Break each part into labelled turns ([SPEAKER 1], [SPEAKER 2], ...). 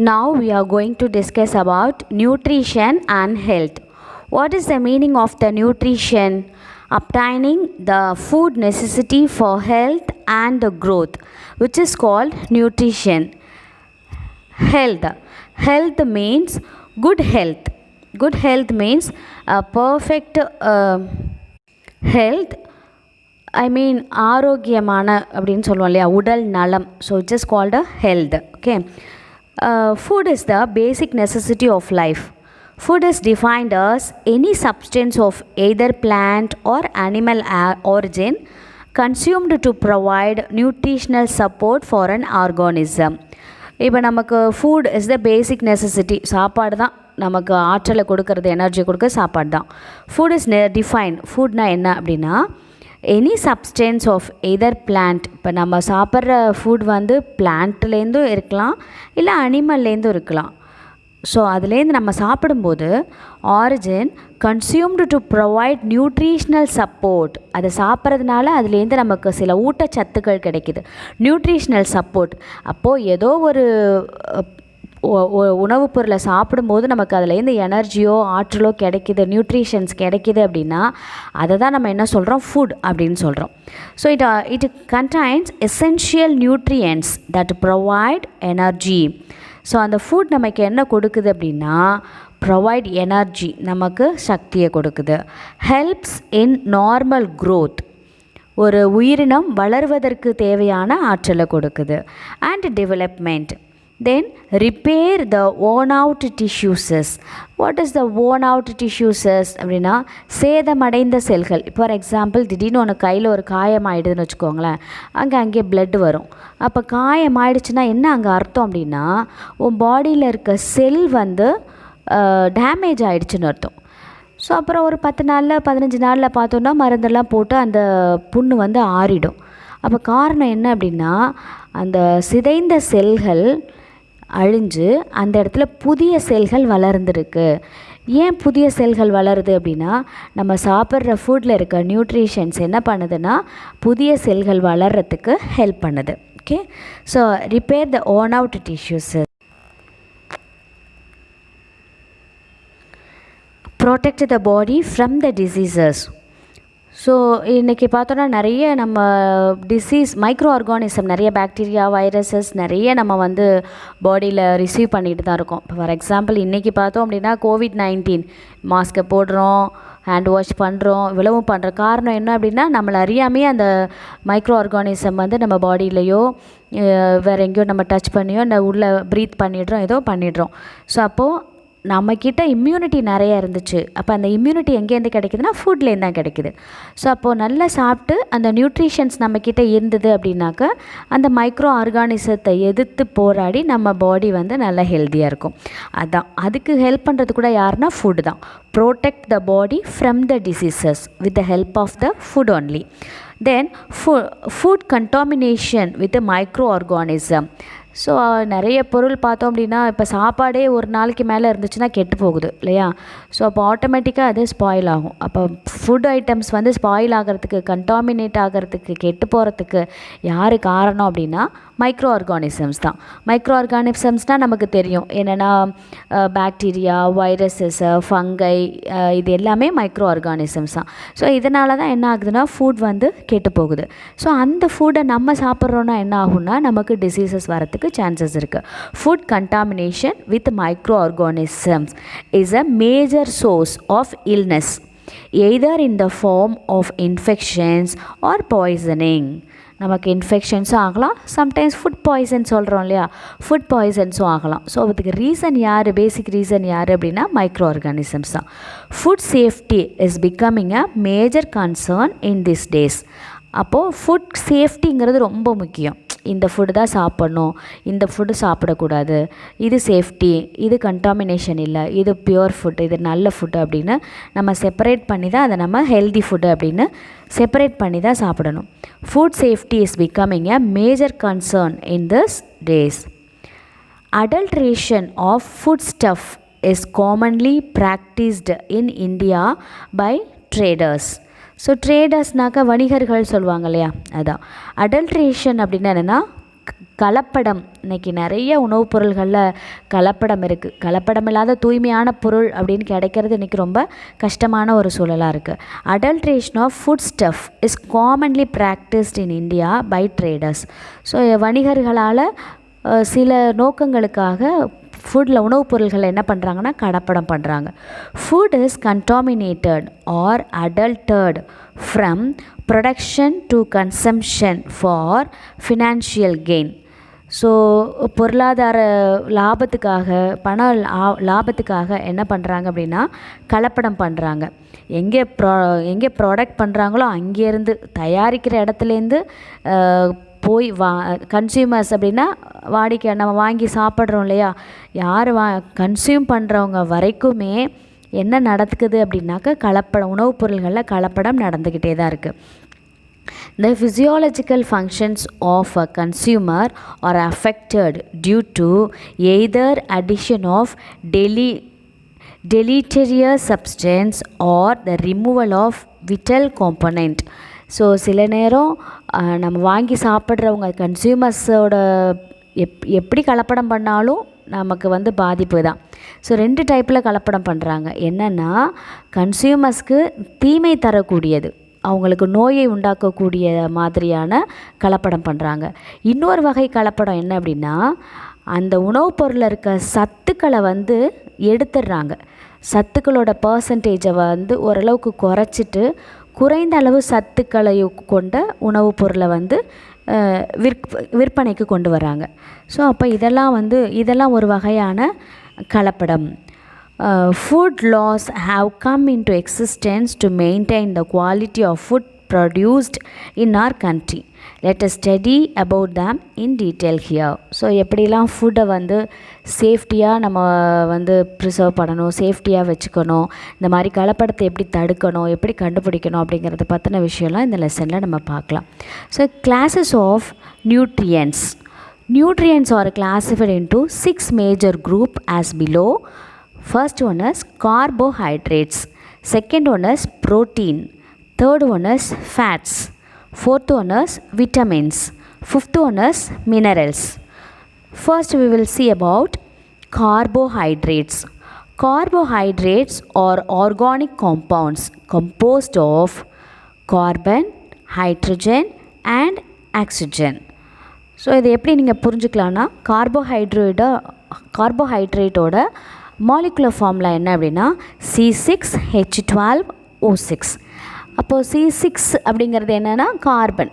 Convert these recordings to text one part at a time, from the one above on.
[SPEAKER 1] Now we are going to discuss about nutrition and health. What is the meaning of the nutrition? Obtaining the food necessity for health and the growth, which is called nutrition. Health. Health means good health. Good health means a perfect health. I mean ஆரோக்கியமான அப்படின்னு சொல்லுவோம் இல்லையா, உடல் நலம். So it's is called a health. Okay, food is the basic necessity of life. Food is defined as any substance of either plant or animal origin consumed to provide nutritional support for an organism. இப்போ நமக்கு food is the basic necessity. சாப்பாடு தான் நமக்கு ஆற்றலை கொடுக்கறது, energy கொடுக்க சாப்பாடு தான். Food is define. ஃபுட்னா என்ன அப்படின்னா, any substance of either plant. இப்போ நம்ம சாப்பிட்ற ஃபுட் வந்து பிளான்ட்லேருந்தும் இருக்கலாம், இல்லை அனிமல்லேருந்தும் இருக்கலாம். ஸோ அதுலேருந்து நம்ம சாப்பிடும்போது origin consumed to provide nutritional support. அதை சாப்பிட்றதுனால அதுலேருந்து நமக்கு சில ஊட்டச்சத்துக்கள் கிடைக்கிது, நியூட்ரிஷ்னல் சப்போர்ட். அப்போது ஏதோ ஒரு உணவுப் பொருளை சாப்பிடும்போது நமக்கு அதுலேருந்து எனர்ஜியோ ஆற்றலோ கிடைக்கிது, நியூட்ரிஷன்ஸ் கிடைக்கிது அப்படின்னா அதை தான் நம்ம என்ன சொல்கிறோம், ஃபுட் அப்படின்னு சொல்கிறோம். So it contains essential nutrients that provide energy. So அந்த ஃபுட் நமக்கு என்ன கொடுக்குது அப்படின்னா, ப்ரொவைட் எனர்ஜி, நமக்கு சக்தியை கொடுக்குது. ஹெல்ப்ஸ் இன் நார்மல் க்ரோத், ஒரு உயிரினம் வளர்வதற்கு தேவையான ஆற்றலை கொடுக்குது. And development. Then repair the worn out tissues. What is the worn out tissues அப்படின்னா, சேதமடைந்த செல்கள். ஃபார் எக்ஸாம்பிள், திடீர்னு ஒன்று கையில் ஒரு காயம் ஆகிடுதுன்னு வச்சுக்கோங்களேன், அங்கே பிளட் வரும். அப்போ காயம் ஆயிடுச்சுன்னா என்ன அங்கே அர்த்தம் அப்படின்னா, உன் பாடியில் இருக்க செல் வந்து டேமேஜ் ஆகிடுச்சுன்னு அர்த்தம். ஸோ அப்புறம் ஒரு 10 நாளில் 15 நாளில் பார்த்தோன்னா மருந்தெல்லாம் போட்டு அந்த புண்ணு வந்து ஆறிடும். அப்போ காரணம் என்ன அப்படின்னா, அந்த சிதைந்த செல்கள் அழிஞ்சு அந்த இடத்துல புதிய செல்கள் வளர்ந்துருக்கு. ஏன் புதிய செல்கள் வளருது அப்படின்னா, நம்ம சாப்பிட்ற ஃபுட்டில் இருக்க நியூட்ரிஷன்ஸ் என்ன பண்ணுதுன்னா புதிய செல்கள் வளர்கிறதுக்கு ஹெல்ப் பண்ணுது. Okay, so repair the worn out tissues. Protect the body from the diseases. So இன்றைக்கி பார்த்தோன்னா நிறைய நம்ம டிசீஸ், மைக்ரோ ஆர்கானிசம், நிறைய பாக்டீரியா, வைரஸஸ் நிறைய நம்ம வந்து பாடியில் ரிசீவ் பண்ணிட்டு தான் இருக்கோம். இப்போ ஃபார் எக்ஸாம்பிள் இன்றைக்கி பார்த்தோம் அப்படின்னா COVID-19 மாஸ்க்கை போடுறோம், ஹேண்ட் வாஷ் பண்ணுறோம், இவ்வளவும் பண்ணுற காரணம் என்ன அப்படின்னா, நம்மளை அறியாமே அந்த மைக்ரோ ஆர்கானிசம் வந்து நம்ம பாடியிலையோ வேறு எங்கேயோ நம்ம டச் பண்ணியோ உள்ளே ப்ரீத் பண்ணிடுறோம், ஏதோ பண்ணிடுறோம். ஸோ அப்போது நம்மக்கிட்ட இம்யூனிட்டி நிறையா இருந்துச்சு. அப்போ அந்த இம்யூனிட்டி எங்கேருந்து கிடைக்குதுன்னா ஃபுட்லேருந்து தான் கிடைக்குது. ஸோ அப்போது நல்லா சாப்பிட்டு அந்த நியூட்ரிஷன்ஸ் நம்மக்கிட்ட இருந்தது அப்படின்னாக்க அந்த மைக்ரோ ஆர்கானிசத்தை எதிர்த்து போராடி நம்ம பாடி வந்து நல்லா ஹெல்த்தியாக இருக்கும். அதுதான் அதுக்கு ஹெல்ப் பண்ணுறது கூட யாருன்னா ஃபுட் தான். Protect the body from the diseases with the help of the food only. Then food contamination with microorganism. So நிறைய பொருள் பார்த்தோம் அப்படின்னா, இப்போ சாப்பாடே ஒரு நாளைக்கு மேலே இருந்துச்சுன்னா கெட்டு போகுது இல்லையா. ஸோ அப்போ ஆட்டோமேட்டிக்காக அது ஸ்பாயில் ஆகும். அப்போ ஃபுட் ஐட்டம்ஸ் வந்து ஸ்பாயில் ஆகிறதுக்கு, கண்டாமினேட் ஆகிறதுக்கு, கெட்டு போகிறதுக்கு யார் காரணம் அப்படின்னா மைக்ரோ ஆர்கானிசம்ஸ் தான். மைக்ரோ ஆர்கானிசம்ஸ்னால் நமக்கு தெரியும் என்னென்னா, பாக்டீரியா, வைரஸஸ், ஃபங்கை, இது எல்லாமே மைக்ரோ ஆர்கானிசம்ஸ் தான். ஸோ இதனால தான் என்ன ஆகுதுன்னா ஃபுட் வந்து கெட்டு போகுது. ஸோ அந்த ஃபுட்டை நம்ம சாப்பிட்றோன்னா என்ன ஆகும்னா நமக்கு டிசீசஸ் வரத்துக்கு chances இருக்குது. Food contamination with microorganisms is a major source of illness, either in the form of infections or poisoning. நமக்கு இன்ஃபெக்ஷன்ஸும் ஆகலாம், சம்டைம்ஸ் ஃபுட் பாய்சன் சொல்கிறோம் இல்லையா, ஃபுட் பாய்சன்ஸும் ஆகலாம். ஸோ அதுக்கு ரீசன் யார், பேசிக் ரீசன் யார் அப்படின்னா மைக்ரோ ஆர்கானிசம்ஸ் தான். Food safety is becoming a major concern in this days. அப்போது ஃபுட் சேஃப்டிங்கிறது ரொம்ப முக்கியம். இந்த ஃபுட்டு தான் சாப்பிட்ணும், இந்த ஃபுட்டு சாப்பிடக்கூடாது, இது சேஃப்டி, இது கண்டாமினேஷன் இல்லை, இது பியூர் ஃபுட்டு, இது நல்ல ஃபுட்டு அப்படின்னு நம்ம செப்பரேட் பண்ணி தான் அதை நம்ம ஹெல்தி ஃபுட்டு அப்படின்னு செப்பரேட் பண்ணி தான் சாப்பிடணும். Food safety is becoming a major concern in this days. Adulteration of foodstuff is commonly practiced in India by traders. So ட்ரேடர்ஸ்னாக்கா வணிகர்கள் சொல்லுவாங்க இல்லையா, அதான் அடல்ட்ரேஷன் அப்படின்னா என்னென்னா கலப்படம், இன்றைக்கி நிறைய உணவுப் பொருள்களில் கலப்படம் இருக்குது. கலப்படம் இல்லாத தூய்மையான பொருள் அப்படின்னு கிடைக்கிறது இன்றைக்கி ரொம்ப கஷ்டமான ஒரு சூழலாக இருக்குது. Adulteration of food stuff is commonly practised in India by traders. So வணிகர்களால் சில நோக்கங்களுக்காக ஃபுட்டில் உணவுப் பொருள்களை என்ன பண்ணுறாங்கன்னா கலப்படம் பண்ணுறாங்க. Food is contaminated or adulterated from production to consumption for financial gain. So பொருளாதார லாபத்துக்காக, பண லாபத்துக்காக என்ன பண்ணுறாங்க அப்படின்னா கலப்படம் பண்ணுறாங்க. எங்கே ப்ராடக்ட் பண்ணுறாங்களோ அங்கேருந்து, தயாரிக்கிற இடத்துலேருந்து போய் கன்சியூமர்ஸ் அப்படின்னா வாடிக்கை, நம்ம வாங்கி சாப்பிட்றோம் இல்லையா, யார் கன்சியூம் பண்ணுறவங்க வரைக்குமே என்ன நடக்குது அப்படின்னாக்க கலப்படம், உணவுப் பொருள்களில் கலப்படம் நடந்துக்கிட்டே தான் இருக்குது. The physiological functions of a consumer are affected due to either addition of deleterious substance or the removal of vital component. So சில நேரம் நம்ம வாங்கி சாப்பிட்றவங்க கன்சியூமர்ஸோட எப்படி கலப்படம் பண்ணாலும் நமக்கு பாதிப்பு தான். ஸோ 2 டைப்பில் கலப்படம் பண்ணுறாங்க. என்னென்னா கன்சியூமர்ஸ்க்கு தீமை தரக்கூடியது, அவங்களுக்கு நோயை உண்டாக்கக்கூடிய மாதிரியான கலப்படம் பண்ணுறாங்க. இன்னொரு வகை கலப்படம் என்ன அப்படின்னா அந்த உணவுப் பொருளில் இருக்க சத்துக்களை எடுத்துடுறாங்க. சத்துக்களோட பர்சன்டேஜை ஓரளவுக்கு குறைச்சிட்டு குறைந்த அளவு சத்துக்களை கொண்ட உணவுப் பொருளை விற்பனைக்கு கொண்டு வராங்க. ஸோ அப்போ இதெல்லாம் ஒரு வகையான கலப்படம். Food laws have come into existence to maintain the quality of food produced in our country. Let us study about them in detail here. So எப்படிலாம் ஃபுட்டை சேஃப்டியாக நம்ம ப்ரிசர்வ் பண்ணணும், சேஃப்டியாக வச்சுக்கணும், இந்த மாதிரி கலப்படத்தை எப்படி தடுக்கணும், எப்படி கண்டுபிடிக்கணும் அப்படிங்கிறத பற்றின விஷயம்லாம் இந்த லெசனில் நம்ம பார்க்கலாம். So classes of nutrients. Nutrients are classified into 6 major group as below. First one is carbohydrates, second one is protein, third one is fats, fourth one is vitamins, fifth one is minerals. First we will see about carbohydrates. Carbohydrates are organic compounds composed of carbon, hydrogen and oxygen. So இது எப்படி நீங்கள் புரிஞ்சுக்கலான்னா கார்போஹைட்ரேட்டோட molecular formula என்ன அப்படின்னா C6H12O6. அப்போது C6 அப்படிங்கிறது என்னென்னா carbon,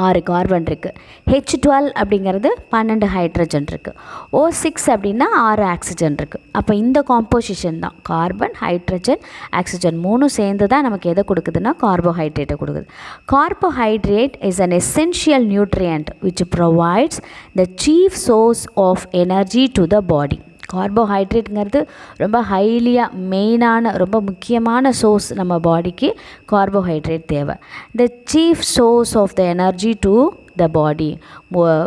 [SPEAKER 1] 6 carbon இருக்குது. H12 அப்படிங்கிறது 12 ஹைட்ரஜன் இருக்குது. O6 அப்படின்னா 6 ஆக்சிஜன் இருக்குது. அப்போ இந்த காம்போசிஷன் தான் கார்பன், ஹைட்ரஜன், ஆக்சிஜன் 3 சேர்ந்து தான் நமக்கு எதை கொடுக்குதுன்னா கார்போஹைட்ரேட்டை கொடுக்குது. Carbohydrate is an essential nutrient which provides the chief source of energy to the body. கார்போஹைட்ரேட்டுங்கிறது ரொம்ப மெயினான ரொம்ப முக்கியமான சோர்ஸ், நம்ம பாடிக்கு கார்போஹைட்ரேட் தேவை. The chief source of the energy to the body,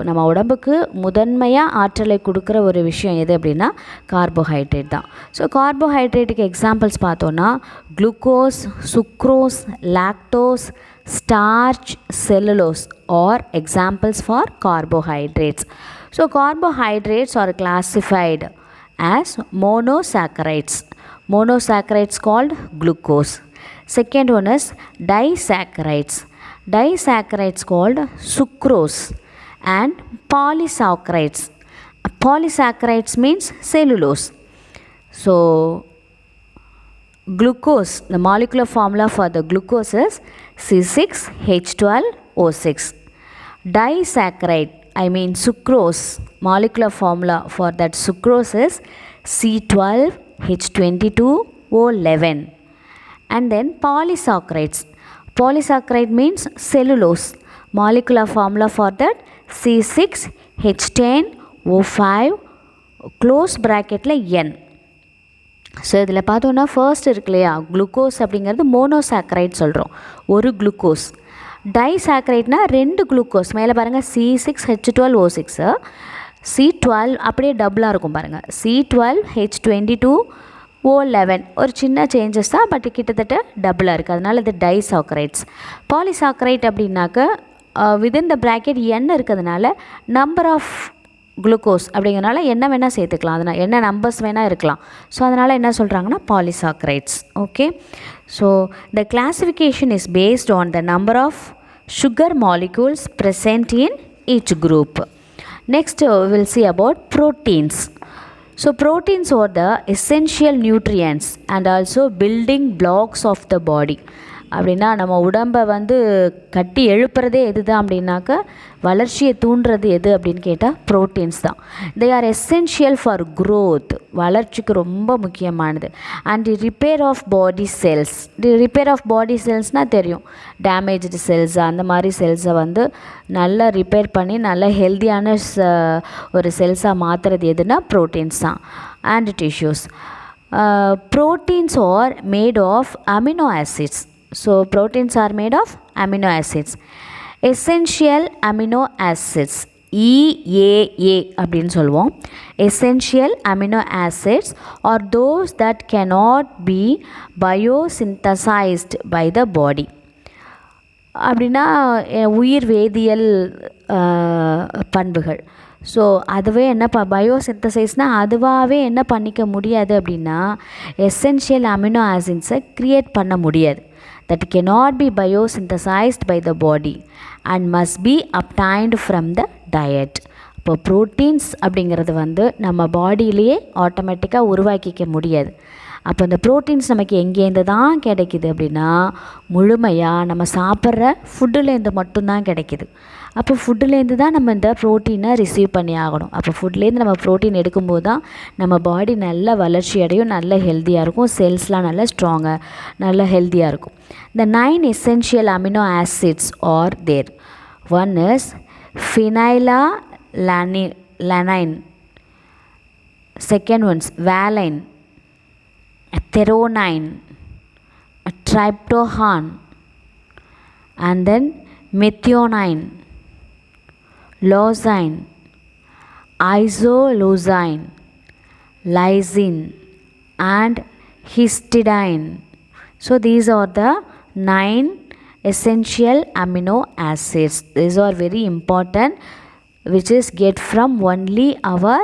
[SPEAKER 1] நம்ம உடம்புக்கு முதன்மையாக ஆற்றலை கொடுக்குற ஒரு விஷயம் எது அப்படின்னா கார்போஹைட்ரேட் தான். ஸோ கார்போஹைட்ரேட்டுக்கு எக்ஸாம்பிள்ஸ் பார்த்தோன்னா glucose, sucrose, lactose, starch, cellulose are examples for carbohydrates. So carbohydrates are classified as monosaccharides. Monosaccharides called glucose. Second one is disaccharides. Disaccharides called sucrose and polysaccharides. Polysaccharides means cellulose. So glucose, the molecular formula for the glucose is C6H12O6. Disaccharide, I mean sucrose, molecular formula for that sucrose is C12H22O11. And then polysaccharides. Polysaccharide means cellulose, molecular formula for that C6H10O5 close bracketல N. So இதில் பார்த்தோன்னா first இருக்கு இல்லையா glucose அப்படிங்கிறது monosaccharide சொல்கிறோம், ஒரு glucose. டைசாக்கரைட்னா 2 glucose. மேலே பாருங்கள் C6H12O6, C12 அப்படியே டபுளாக இருக்கும் பாருங்கள், C12H22O11. ஒரு சின்ன சேஞ்சஸ் தான், பட் கிட்டத்தட்ட டபுளாக இருக்குது, அதனால் இது டைசாக்கரைட்ஸ். பாலிசாக்கரைட் அப்படின்னாக்க வித்தின் த ப்ராக்கெட் n இருக்கிறதுனால நம்பர் ஆஃப் குளுக்கோஸ் அப்படிங்கிறனால என்ன வேணால் சேர்த்துக்கலாம், அதனால் என்ன நம்பர்ஸ் வேணால் இருக்கலாம். ஸோ அதனால் என்ன சொல்கிறாங்கன்னா polysaccharides. Okay, so the classification is based on the number of sugar molecules present in each group. Next we will see about proteins. So proteins are the essential nutrients and also building blocks of the body. அப்படின்னா நம்ம உடம்பை வந்து கட்டி எழுப்புறதே எது தான் அப்படின்னாக்கா வளர்ச்சியை தூண்டுறது எது அப்படின்னு கேட்டால் ப்ரோட்டீன்ஸ் தான். They are essential for growth, வளர்ச்சிக்கு ரொம்ப முக்கியமானது. And repair of body cells, repair of body செல்ஸ்னால் தெரியும், டேமேஜ்டு செல்ஸ் அந்த மாதிரி செல்ஸை வந்து நல்லா ரிப்பேர் பண்ணி நல்ல ஹெல்த்தியான ஒரு செல்ஸாக மாற்றுறது எதுனா ப்ரோட்டீன்ஸ் தான். And tissues. Proteins are made of amino acids. So proteins are made of amino acids. Essential amino acids, EAA அப்படின்னு சொல்லுவோம். Essential amino acids are those that cannot be biosynthesized by the body. அப்படின்னா உயிர் வேதியியல் பண்புகள். So அதுவே என்ன பயோசிந்தசைஸ்னால் அதுவாகவே என்ன பண்ணிக்க முடியாது அப்படின்னா எசென்ஷியல் அமினோ ஆசிட்ஸை க்ரியேட் பண்ண முடியாது. that cannot be biosynthesized by the body and must be obtained from the diet. இப்போ ப்ரோட்டீன்ஸ் அப்படிங்கிறது வந்து நம்ம பாடியிலேயே ஆட்டோமேட்டிக்காக உருவாக்கிக்க முடியாது. அப்போ இந்த ப்ரோட்டீன்ஸ் நமக்கு எங்கேருந்து தான் கிடைக்கிது அப்படின்னா முழுமையாக நம்ம சாப்பிட்ற ஃபுட்டுலேருந்து மட்டும்தான் கிடைக்கிது. அப்போ ஃபுட்டுலேருந்து தான் நம்ம இந்த ப்ரோட்டீனை ரிசீவ் பண்ணி ஆகணும். அப்போ ஃபுட்லேருந்து நம்ம ப்ரோட்டீன் எடுக்கும்போது தான் நம்ம பாடி நல்ல வளர்ச்சி அடையும், நல்ல ஹெல்த்தியாக இருக்கும், செல்ஸ்லாம் நல்லா ஸ்ட்ராங்காக நல்ல ஹெல்த்தியாக இருக்கும். The 9 essential amino acids are there. One is phenylalanine. Second one's valine, threonine, tryptophan, and then methionine, leucine, isoleucine, lysine, and histidine. So these are the 9 essential amino acids. These are very important, which is get from only our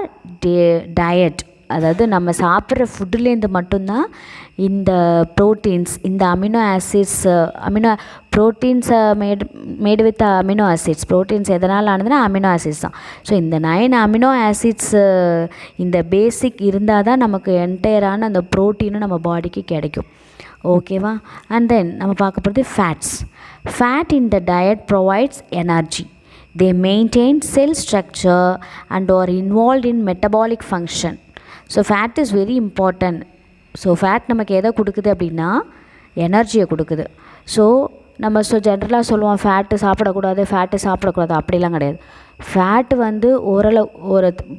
[SPEAKER 1] diet. அதாவது நம்ம சாப்பிட்ற ஃபுட்டுலேருந்து மட்டும்தான் இந்த proteins, இந்த amino acids, ப்ரோட்டீன்ஸை made with amino acids. Proteins எதனால் ஆனதுன்னா amino acids தான். ஸோ இந்த 9 அமினோ ஆசிட்ஸு இந்த பேசிக் இருந்தால் தான் நமக்கு என்டையரான அந்த ப்ரோட்டீனும் நம்ம பாடிக்கு கிடைக்கும். ஓகேவா? அண்ட் தென் நம்ம பார்க்க போகிறது fats. Fat in the diet provides energy. They maintain cell structure and are involved in metabolic function. So fat is very important. So fat நமக்கு எதை கொடுக்குது அப்படின்னா எனர்ஜியை கொடுக்குது. ஸோ நம்ம ஜென்ரலாக சொல்லுவோம் ஃபேட்டு சாப்பிடக்கூடாது, அப்படிலாம் கிடையாது. ஃபேட்டு வந்து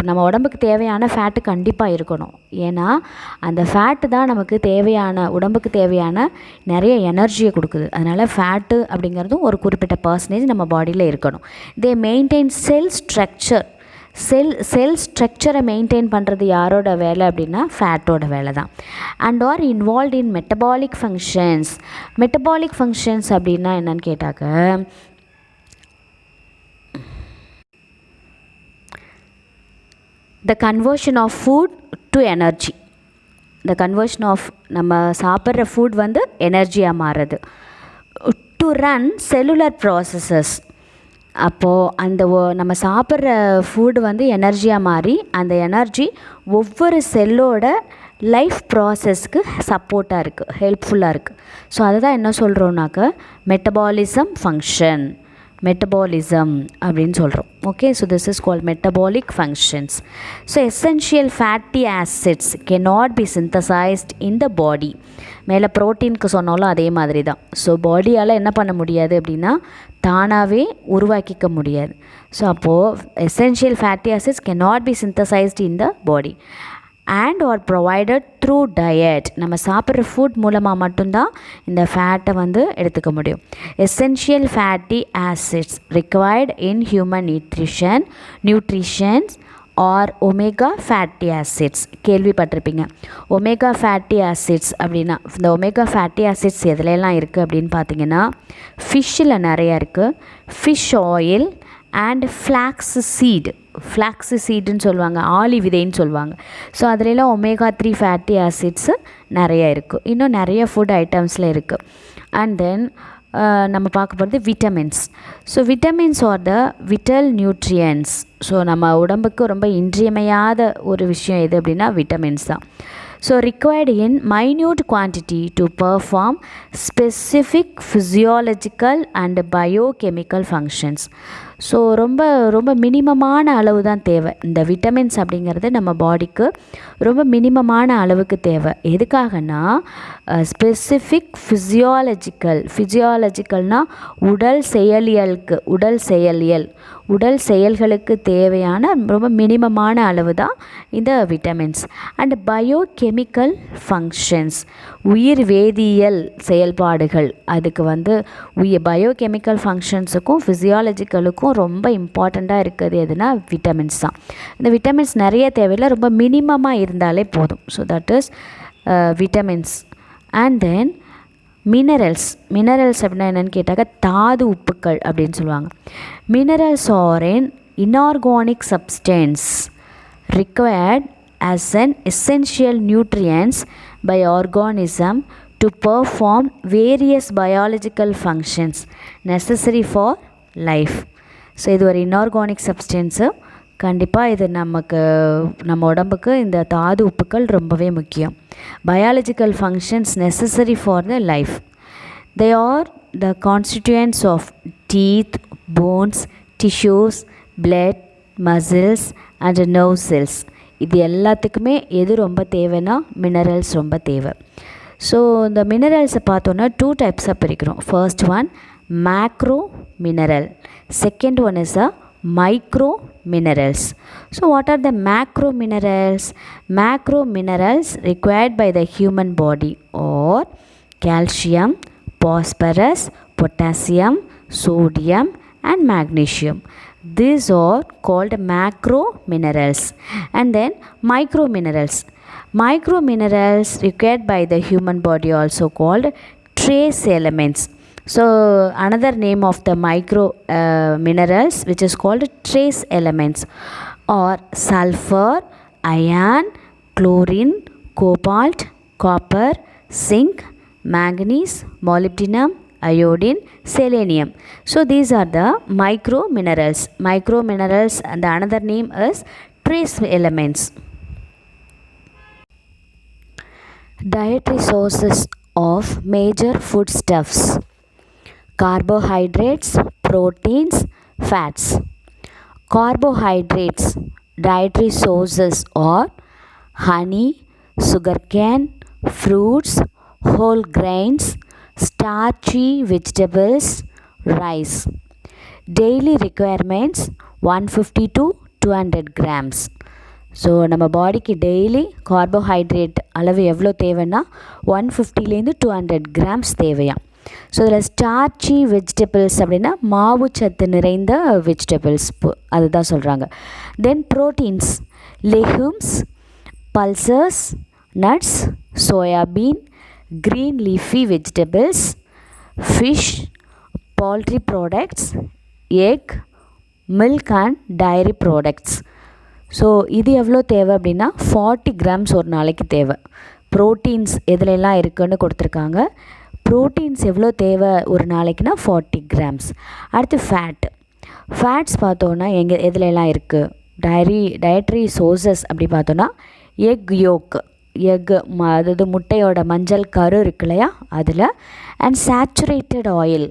[SPEAKER 1] நம்ம உடம்புக்கு தேவையான ஃபேட்டு கண்டிப்பாக இருக்கணும். ஏன்னா அந்த ஃபேட்டு தான் நமக்கு தேவையான, உடம்புக்கு தேவையான நிறைய எனர்ஜியை கொடுக்குது. அதனால் ஃபேட்டு அப்படிங்கிறதும் ஒரு குறிப்பிட்ட பர்சன்டேஜ் நம்ம பாடியில் இருக்கணும். தே மெயின்டைன் செல் ஸ்ட்ரக்சர். செல் ஸ்ட்ரக்சரை மெயின்டைன் பண்ணுறது யாரோட வேலை அப்படின்னா ஃபேட்டோட வேலை தான். And are involve in metabolic functions. Metabolic functions அப்படின்னா என்னன்னு கேட்டாக்க the conversion of food to energy. the conversion of நம்ம சாப்பிட்ற ஃபுட் வந்து எனர்ஜியாக மாறுறது. to run cellular processes. அப்போது அந்த நம்ம சாப்பிட்ற ஃபுட் வந்து எனர்ஜியாக மாறி அந்த எனர்ஜி ஒவ்வொரு செல்லோட லைஃப் ப்ராசஸ்க்கு சப்போர்ட்டாக இருக்குது, ஹெல்ப்ஃபுல்லாக இருக்குது. ஸோ அதை தான் என்ன சொல்கிறோன்னாக்க மெட்டபாலிசம் ஃபங்க்ஷன், மெட்டபாலிசம் அப்படின்னு சொல்கிறோம். Okay, so this is called metabolic functions. So essential fatty acids cannot be synthesized in the body. மேலே ப்ரோட்டீனுக்கு சொன்னாலும் அதே மாதிரி தான். ஸோ பாடியால் என்ன பண்ண முடியாது அப்படின்னா தானாகவே உருவாக்கிக்க முடியாது. ஸோ அப்போது essential fatty acids cannot be synthesized in the body and are provided through diet. நம்ம சாப்பிட்ற ஃபுட் மூலமாக மட்டும்தான் இந்த ஃபேட்டை வந்து எடுத்துக்க முடியும். Essential fatty acids required in human nutrition are omega fatty acids கேள்விப்பட்டிருப்பீங்க. ஒமேகா ஃபேட்டி ஆசிட்ஸ் அப்படின்னா இந்த ஒமேகா ஃபேட்டி ஆசிட்ஸ் எதுலெல்லாம் இருக்குது அப்படின்னு பார்த்தீங்கன்னா ஃபிஷ்ஷில் நிறையா இருக்குது. ஃபிஷ் ஆயில் அண்ட் ஃப்ளாக்ஸ் சீடுன்னு சொல்லுவாங்க, ஆளி விதைன்னு சொல்லுவாங்க. ஸோ அதிலெல்லாம் ஒமேகா 3 ஃபேட்டி ஆசிட்ஸு நிறையா இருக்குது. இன்னும் நிறைய ஃபுட் ஐட்டம்ஸில் இருக்குது. அண்ட் தென் நம்ம பார்க்க போகிறது vitamins. So vitamins are the vital nutrients. So நம்ம உடம்புக்கு ரொம்ப இன்றியமையாத ஒரு விஷயம் எது அப்படின்னா விட்டமின்ஸ் தான். So required in minute quantity to perform specific physiological and biochemical functions. So ரொம்ப ரொம்ப மினிமமான அளவு தான் தேவை. இந்த விட்டமின்ஸ் அப்படிங்கிறது நம்ம பாடிக்கு ரொம்ப மினிமமான அளவுக்கு தேவை. எதுக்காகனா ஸ்பெசிஃபிக் ஃபிசியாலஜிக்கல்னால் உடல் செயல்களுக்கு தேவையான ரொம்ப மினிமமான அளவு தான் இந்த விட்டமின்ஸ். அண்ட் பயோகெமிக்கல் ஃபங்க்ஷன்ஸ், உயிர் வேதியியல் செயல்பாடுகள், அதுக்கு வந்து பயோகெமிக்கல் ஃபங்க்ஷன்ஸுக்கும் ஃபிசியாலஜிக்கலுக்கும் ரொம்ப இம்பார்ட்டண்ட்டாக இருக்குது எதுனா விட்டமின்ஸ் தான். இந்த விட்டமின்ஸ் நிறைய தேவையில்லை, ரொம்ப மினிமமாக இருந்தாலே போதும். So that is vitamins. And then minerals அப்படின்னா என்னென்னு கேட்டாக்க தாது உப்புக்கள் அப்படின்னு சொல்லுவாங்க. Minerals R an inorganic substance required as an essential nutrients by organism to perform various biological functions necessary for life. So இது ஒரு இன்ஆர்கானிக் சப்ஸ்டன்ஸு. கண்டிப்பாக இது நம்ம உடம்புக்கு இந்த தாது உப்புக்கள் ரொம்பவே முக்கியம். Biological functions necessary for the life. They are the constituents of teeth, bones, tissues, blood, muscles and nerve cells. இது எல்லாத்துக்குமே எது ரொம்ப தேவைன்னா மினரல்ஸ் ரொம்ப தேவை. ஸோ இந்த மினரல்ஸை பார்த்தோன்னா 2 டைப்ஸாக பிரிக்கிறோம். First one macro mineral, second one is a micro minerals. So what are the macro minerals? Macro minerals required by the human body are calcium, phosphorus, potassium, sodium and magnesium. These are called macro minerals. And then micro minerals required by the human body also called trace elements. So another name of the micro minerals which is called trace elements are sulfur, iron, chlorine, cobalt, copper, zinc, manganese, molybdenum, iodine, selenium. So these are the micro minerals. And the another name is trace elements. Dietary sources of major foodstuffs: carbohydrates, proteins, fats. Carbohydrates dietary sources are honey, sugarcane, fruits, whole grains, starchy vegetables, rice. Daily requirements 150 to 200 grams. So நம்ம பாடிக்கு daily carbohydrate அளவு எவ்வளோ தேவைன்னா 150லேருந்து 200 grams தேவையாம். So இதில் starchy vegetables அப்படின்னா மாவு சத்து நிறைந்த வெஜிடபிள்ஸ் அதுதான் சொல்கிறாங்க. Then proteins legumes, pulses, nuts, soybean, green leafy vegetables, fish, poultry products, egg, milk and dairy products. So இது எவ்வளோ தேவை அப்படின்னா 40 கிராம்ஸ் ஒரு நாளைக்கு தேவை. ப்ரோட்டீன்ஸ் எதுலெல்லாம் இருக்குதுன்னு கொடுத்துருக்காங்க. ப்ரோட்டீன்ஸ் எவ்வளோ தேவை ஒரு நாளைக்குன்னா 40 கிராம்ஸ். அடுத்து ஃபேட்ஸ் பார்த்தோன்னா எதுலெல்லாம் இருக்குது டயட்ரி சோர்சஸ் அப்படி பார்த்தோன்னா எக் அதாவது முட்டையோட மஞ்சள் கரு இருக்கு இல்லையா அதில். And saturated oil.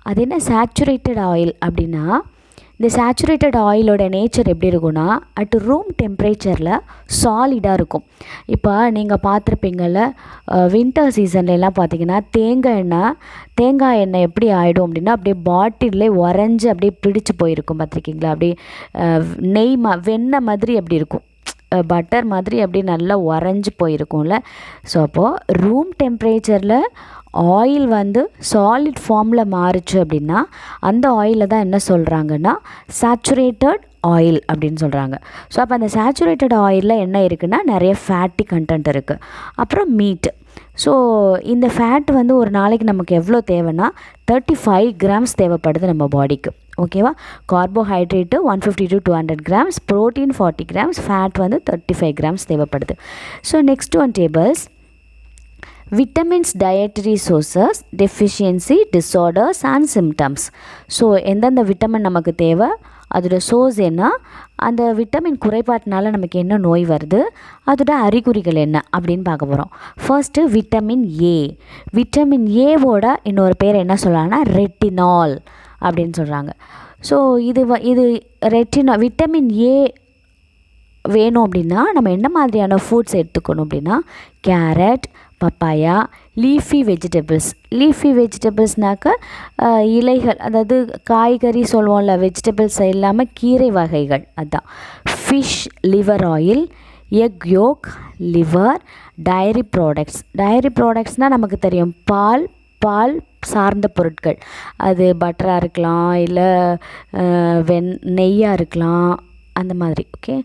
[SPEAKER 1] அது என்ன சேச்சுரேட்டட் ஆயில் அப்படின்னா இந்த சேச்சுரேட்டட் ஆயிலோட நேச்சர் எப்படி இருக்குன்னா அட் ரூம் டெம்பரேச்சரில் சாலிடாக இருக்கும். இப்போ நீங்கள் பார்த்துருப்பீங்கள்ல வின்டர் சீசன்லலாம் பார்த்தீங்கன்னா தேங்காய் எண்ணெய் எப்படி ஆகிடும் அப்படின்னா அப்படியே பாட்டிலே உறைஞ்சி அப்படியே பிடிச்சி போயிருக்கும் பார்த்துருக்கீங்களா? அப்படியே வெண்ணெய் மாதிரி அப்படி இருக்கும். பட்டர் மாதிரி அப்படியே நல்லா உறைஞ்சி போயிருக்கும்ல. ஸோ அப்போது ரூம் டெம்பரேச்சரில் ஆயில் வந்து சாலிட் ஃபார்மில் மாறுச்சு அப்படின்னா அந்த ஆயிலை தான் என்ன சொல்கிறாங்கன்னா சேச்சுரேட்டட் ஆயில் அப்படின்னு சொல்கிறாங்க. ஸோ அப்போ அந்த சேச்சுரேட்டட் ஆயிலில் என்ன இருக்குன்னா நிறைய ஃபேட்டி கண்டென்ட் இருக்குது. அப்புறம் மீட். ஸோ இந்த ஃபேட் வந்து ஒரு நாளைக்கு நமக்கு எவ்வளோ தேவைன்னா 35 கிராம்ஸ் தேவைப்படுது நம்ம பாடிக்கு. ஓகேவா? Carbohydrate 150 to 200 grams, protein 40 grams, fat வந்து 35 கிராம்ஸ் தேவைப்படுது. So next one tables vitamins dietary sources deficiency disorders and symptoms. So எந்தெந்த விட்டமின் நமக்கு தேவை, அதோட சோர்ஸ் என்ன, அந்த விட்டமின் குறைபாட்டினால நமக்கு என்ன நோய் வருது, அதோட அறிகுறிகள் என்ன அப்படின்னு பார்க்க போகிறோம். First vitamin A. விட்டமின் ஏவோட இன்னொரு பேர் என்ன சொல்லலாம்னா ரெட்டினால் அப்படின்னு சொல்கிறாங்க. ஸோ இது விட்டமின் ஏ வேணும் அப்படின்னா நம்ம என்ன மாதிரியான ஃபுட்ஸ் எடுத்துக்கணும் அப்படின்னா carrot, papaya, leafy vegetables. Leafy வெஜிடபிள்ஸ்னாக்க இலைகள், அதாவது காய்கறி சொல்லுவோம்ல, வெஜிடபிள்ஸ் இல்லாமல் கீரை வகைகள், அதுதான். Fish liver oil, egg yolk, liver, dairy products. Dairy ப்ராடக்ட்ஸ்னால் நமக்கு தெரியும், பால் சார்ந்த பொருட்கள். அது பட்டராக இருக்கலாம், இல்லை நெய்யாக இருக்கலாம், அந்த மாதிரி. ஓகே.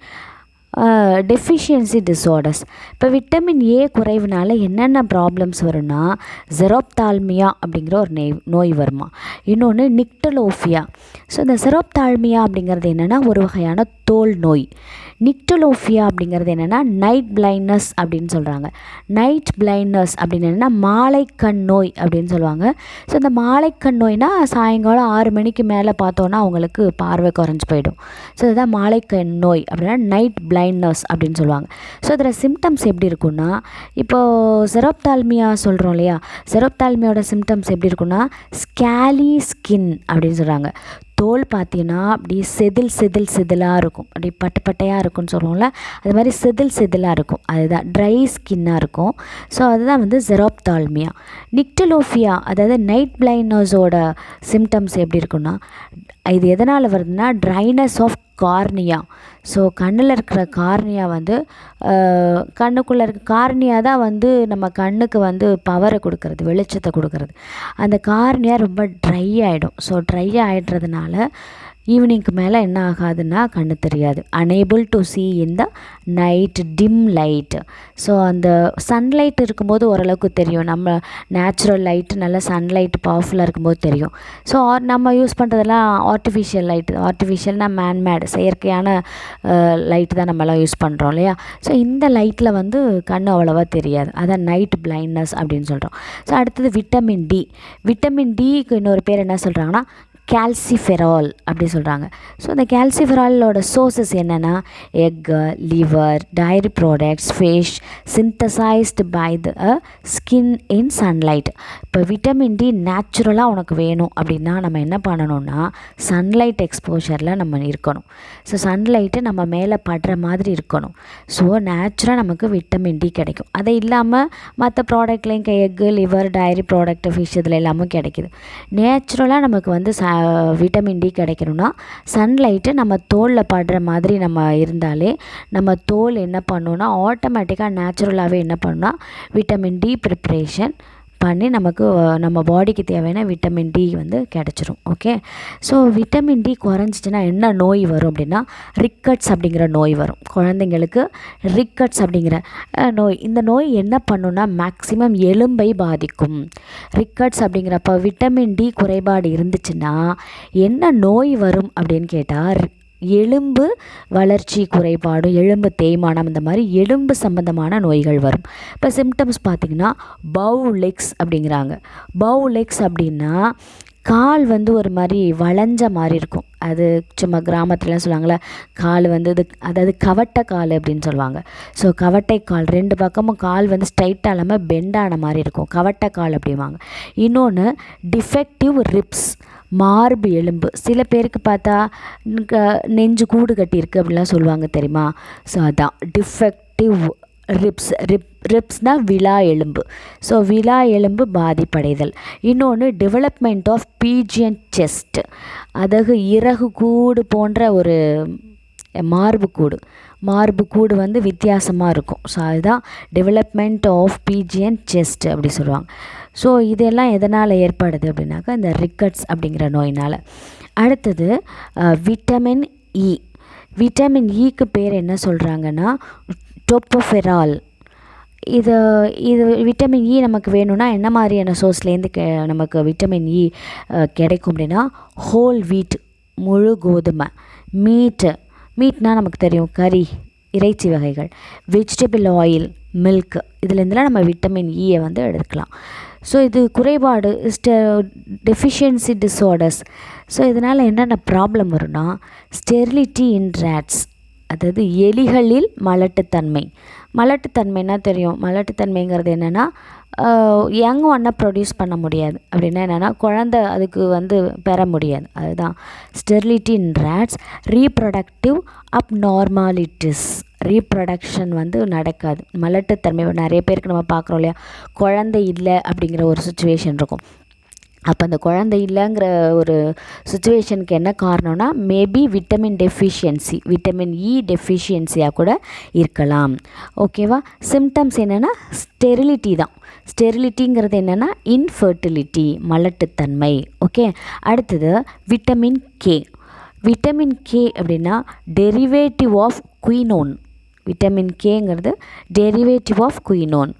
[SPEAKER 1] Deficiency disorders. இப்போ விட்டமின் ஏ குறைவுனால என்னென்ன ப்ராப்ளம்ஸ் வரும்னா ஜெரோப்தால்மியா அப்படிங்கிற ஒரு நோய் வருமா. இன்னொன்று நிக்டலோஃபியா. ஸோ இந்த ஜெரோப்தால்மியா அப்படிங்கிறது என்னென்னா ஒரு வகையான தோல் நோய். நிக்டலோஃபியா அப்படிங்கிறது என்னென்னா நைட் பிளைண்ட்னஸ் அப்படின்னு சொல்கிறாங்க. நைட் பிளைண்ட்னஸ் அப்படின்னு என்னென்னா மாலைக்கண் நோய் அப்படின்னு சொல்லுவாங்க. ஸோ இந்த மாலைக்கண் நோய்னா சாயங்காலம் 6 மணிக்கு மேலே பார்த்தோன்னா அவங்களுக்கு பார்வை குறைஞ்சி போயிடும். ஸோ இதுதான் மாலைக்கண் நோய் அப்படின்னா நைட் பிளைண்ட்னஸ் அப்படின்னு சொல்லுவாங்க. ஸோ இதில் சிம்டம்ஸ் எப்படி இருக்குன்னா, இப்போது ஜெரோப்தால்மியா சொல்கிறோம் இல்லையா, ஜெரோப்தால்மியாவோட சிம்டம்ஸ் எப்படி இருக்குன்னா ஸ்கேலி ஸ்கின் அப்படின்னு சொல்கிறாங்க. தோல் பார்த்தீங்கன்னா அப்படி செதிலாக இருக்கும், அப்படி பட்டையாக இருக்கும்னு சொல்லுவோம்ல, அது மாதிரி செதிலாக இருக்கும். அதுதான் ட்ரை ஸ்கின்னாக இருக்கும். ஸோ அதுதான் வந்து ஜெரோப்தால்மியா. நிக்டலோஃபியா அதாவது நைட் பிளைண்ட்னஸோட சிம்டம்ஸ் எப்படி இருக்குன்னா, இது எதனால் வருதுன்னா ட்ரைனஸ் ஆஃப் கார்னியா. ஸோ கண்ணில் இருக்கிற கார்னியா வந்து கண்ணுக்குள்ளே இருக்க கார்னியா தான் வந்து நம்ம கண்ணுக்கு வந்து பவரை கொடுக்கறது, வெளிச்சத்தை கொடுக்கறது. அந்த கார்னியா ரொம்ப ட்ரை ஆகிடும். ஸோ ட்ரை ஆகிடுறதுனால ஈவினிங்க்கு மேலே என்ன ஆகாதுன்னா கண்ணு தெரியாது. Unable to see in the night dim light. So அந்த சன்லைட் இருக்கும்போது ஓரளவுக்கு தெரியும், நம்ம நேச்சுரல் லைட்டு நல்ல சன்லைட் பவர்ஃபுல்லாக இருக்கும்போது தெரியும். ஸோ நம்ம யூஸ் பண்ணுறதெல்லாம் ஆர்டிஃபிஷியல் லைட்டு. ஆர்டிஃபிஷியல்னால் மேன்மேடு, செயற்கையான லைட்டு தான் நம்மளாம் யூஸ் பண்ணுறோம் இல்லையா. ஸோ இந்த லைட்டில் வந்து கண்ணு அவ்வளோவா தெரியாது, அதான் நைட் பிளைண்ட்னஸ் அப்படின்னு சொல்கிறோம். ஸோ அடுத்தது விட்டமின் டி. விட்டமின் டிக்கு இன்னொரு பேர் என்ன சொல்கிறாங்கன்னா கால்சிஃபெரால் அப்படி சொல்கிறாங்க. ஸோ இந்த கால்சிஃபெராலோட சோர்ஸஸ் என்னென்னா egg, liver, dairy products, fish synthesised by the skin in sunlight. இப்போ விட்டமின் டி நேச்சுரலாக உனக்கு வேணும் அப்படின்னா நம்ம என்ன பண்ணணும்னா சன்லைட் எக்ஸ்போஷரில் நம்ம இருக்கணும். ஸோ சன்லைட்டு நம்ம மேலே படுற மாதிரி இருக்கணும். ஸோ நேச்சுரலாக நமக்கு விட்டமின் டி கிடைக்கும். அதை இல்லாமல் மற்ற ப்ராடக்ட்லேயும் egg, liver, dairy product, fish இதில் எல்லாமே கிடைக்கிது. நேச்சுரலாக நமக்கு வந்து விட்டமின் டி கிடைக்கணும்னா சன்லைட்டு நம்ம தோலில் படுற மாதிரி நம்ம இருந்தாலே நம்ம தோல் என்ன பண்ணுன்னா ஆட்டோமேட்டிக்காக நேச்சுரலாகவே என்ன பண்ணுன்னா விட்டமின் டி ப்ரிப்ரேஷன் பண்ணி நமக்கு நம்ம பாடிக்கு தேவையான விட்டமின் டி வந்து கிடச்சிரும். ஓகே. ஸோ விட்டமின் டி குறைஞ்சிச்சின்னா என்ன நோய் வரும் அப்படின்னா ரிக்கட்ஸ் அப்படிங்கிற நோய் வரும். குழந்தைங்களுக்கு ரிக்கட்ஸ் அப்படிங்கிற நோய். இந்த நோய் என்ன பண்ணுன்னா மேக்ஸிமம் எலும்பை பாதிக்கும். ரிக்கட்ஸ் அப்படிங்கிறப்ப விட்டமின் டி குறைபாடு இருந்துச்சுன்னா என்ன நோய் வரும் அப்படின்னு கேட்டால் எலும்பு வளர்ச்சி குறைபாடு, எலும்பு தேய்மானம், இந்த மாதிரி எலும்பு சம்பந்தமான நோய்கள் வரும். இப்போ சிம்டம்ஸ் பார்த்திங்கன்னா பவ் லெக்ஸ் அப்படிங்கிறாங்க. பவ் லெக்ஸ் அப்படின்னா கால் வந்து ஒரு மாதிரி வளைஞ்ச மாதிரி இருக்கும். அது சும்மா கிராமத்துலலாம் சொல்லுவாங்களே கால் வந்து இது, அதாவது கவட்டை கால் அப்படின்னு சொல்லுவாங்க. ஸோ கவட்டை கால், 2 பக்கமும் கால் வந்து ஸ்ட்ரைட்டாக இல்லாமல் பெண்டான மாதிரி இருக்கும், கவட்டை கால் அப்படிம்பாங்க. இன்னொன்று டிஃபெக்டிவ் ரிப்ஸ், மார்பு எலும்பு. சில பேருக்கு பார்த்தா நெஞ்சு கூடு கட்டியிருக்கு அப்படிலாம் சொல்லுவாங்க தெரியுமா. ஸோ அதான் டிஃபெக்டிவ் ரிப்ஸ். ரிப்ஸ்னால் விலா எலும்பு. ஸோ விலா எலும்பு பாதிப்படைதல். இன்னொன்று டெவலப்மெண்ட் ஆஃப் பீஜியன் செஸ்ட், அதாவது இறகு கூடு போன்ற ஒரு மார்பு கூடு, மார்பு கூடு வந்து வித்தியாசமாக இருக்கும். ஸோ அதுதான் development of pigeon and chest அப்படி சொல்லுவாங்க. ஸோ இதெல்லாம் எதனால் ஏற்படுது அப்படின்னாக்கா இந்த ரிக்கட்ஸ் அப்படிங்கிற நோயினால். அடுத்தது விட்டமின் இ. விட்டமின் இக்கு பேர் என்ன சொல்கிறாங்கன்னா டோப்போஃபெரால். இது விட்டமின் இ நமக்கு வேணும்னா என்ன மாதிரியான சோர்ஸ்லேருந்து நமக்கு விட்டமின் இ கிடைக்கும் அப்படின்னா ஹோல் வீட், முழு கோதுமை, மீட்னால் நமக்கு தெரியும் கறி, இறைச்சி வகைகள், வெஜிடபிள் ஆயில், மில்க், இதுலேருந்துலாம் நம்ம விட்டமின் இயை வந்து எடுக்கலாம். ஸோ இது குறைபாடு டெஃபிஷியன்சி டிஸார்டர்ஸ். ஸோ இதனால் என்னென்ன ப்ராப்ளம் வரும்னா ஸ்டெரிலிட்டி இன் ரேட்ஸ், அதாவது எலிகளில் மலட்டுத்தன்மைன்னா தெரியும். மலட்டுத்தன்மைங்கிறது என்னென்னா யங் ஒன்றை ப்ரொடியூஸ் பண்ண முடியாது. அப்படின்னா என்னென்னா குழந்தை அதுக்கு வந்து பெற முடியாது. அதுதான் ஸ்டெரிலிட்டி இன் ரேட்ஸ். ரீப்ரொடக்டிவ் அப்நார்மாலிட்டிஸ், ரீப்ரொடக்ஷன் வந்து நடக்காது. மலட்டுத்தன்மை நிறைய பேருக்கு நம்ம பார்க்குறோம் இல்லையா, குழந்தை இல்லை அப்படிங்கிற ஒரு சுச்சுவேஷன் இருக்கும். அப்போ அந்த குழந்தை இல்லைங்கிற ஒரு சுச்சுவேஷனுக்கு என்ன காரணம்னா மேபி விட்டமின் இ டெஃபிஷியன்சியாக கூட இருக்கலாம். ஓகேவா. சிம்டம்ஸ் என்னென்னா ஸ்டெரிலிட்டி தான். ஸ்டெரிலிட்டிங்கிறது என்னென்னா இன்ஃபர்டிலிட்டி, மலட்டுத்தன்மை. ஓகே. அடுத்தது விட்டமின் கே. விட்டமின் கே அப்படின்னா டெரிவேட்டிவ் ஆஃப் குயினோன். விட்டமின் கேங்கிறது டெரிவேட்டிவ் ஆஃப் குயினோன்.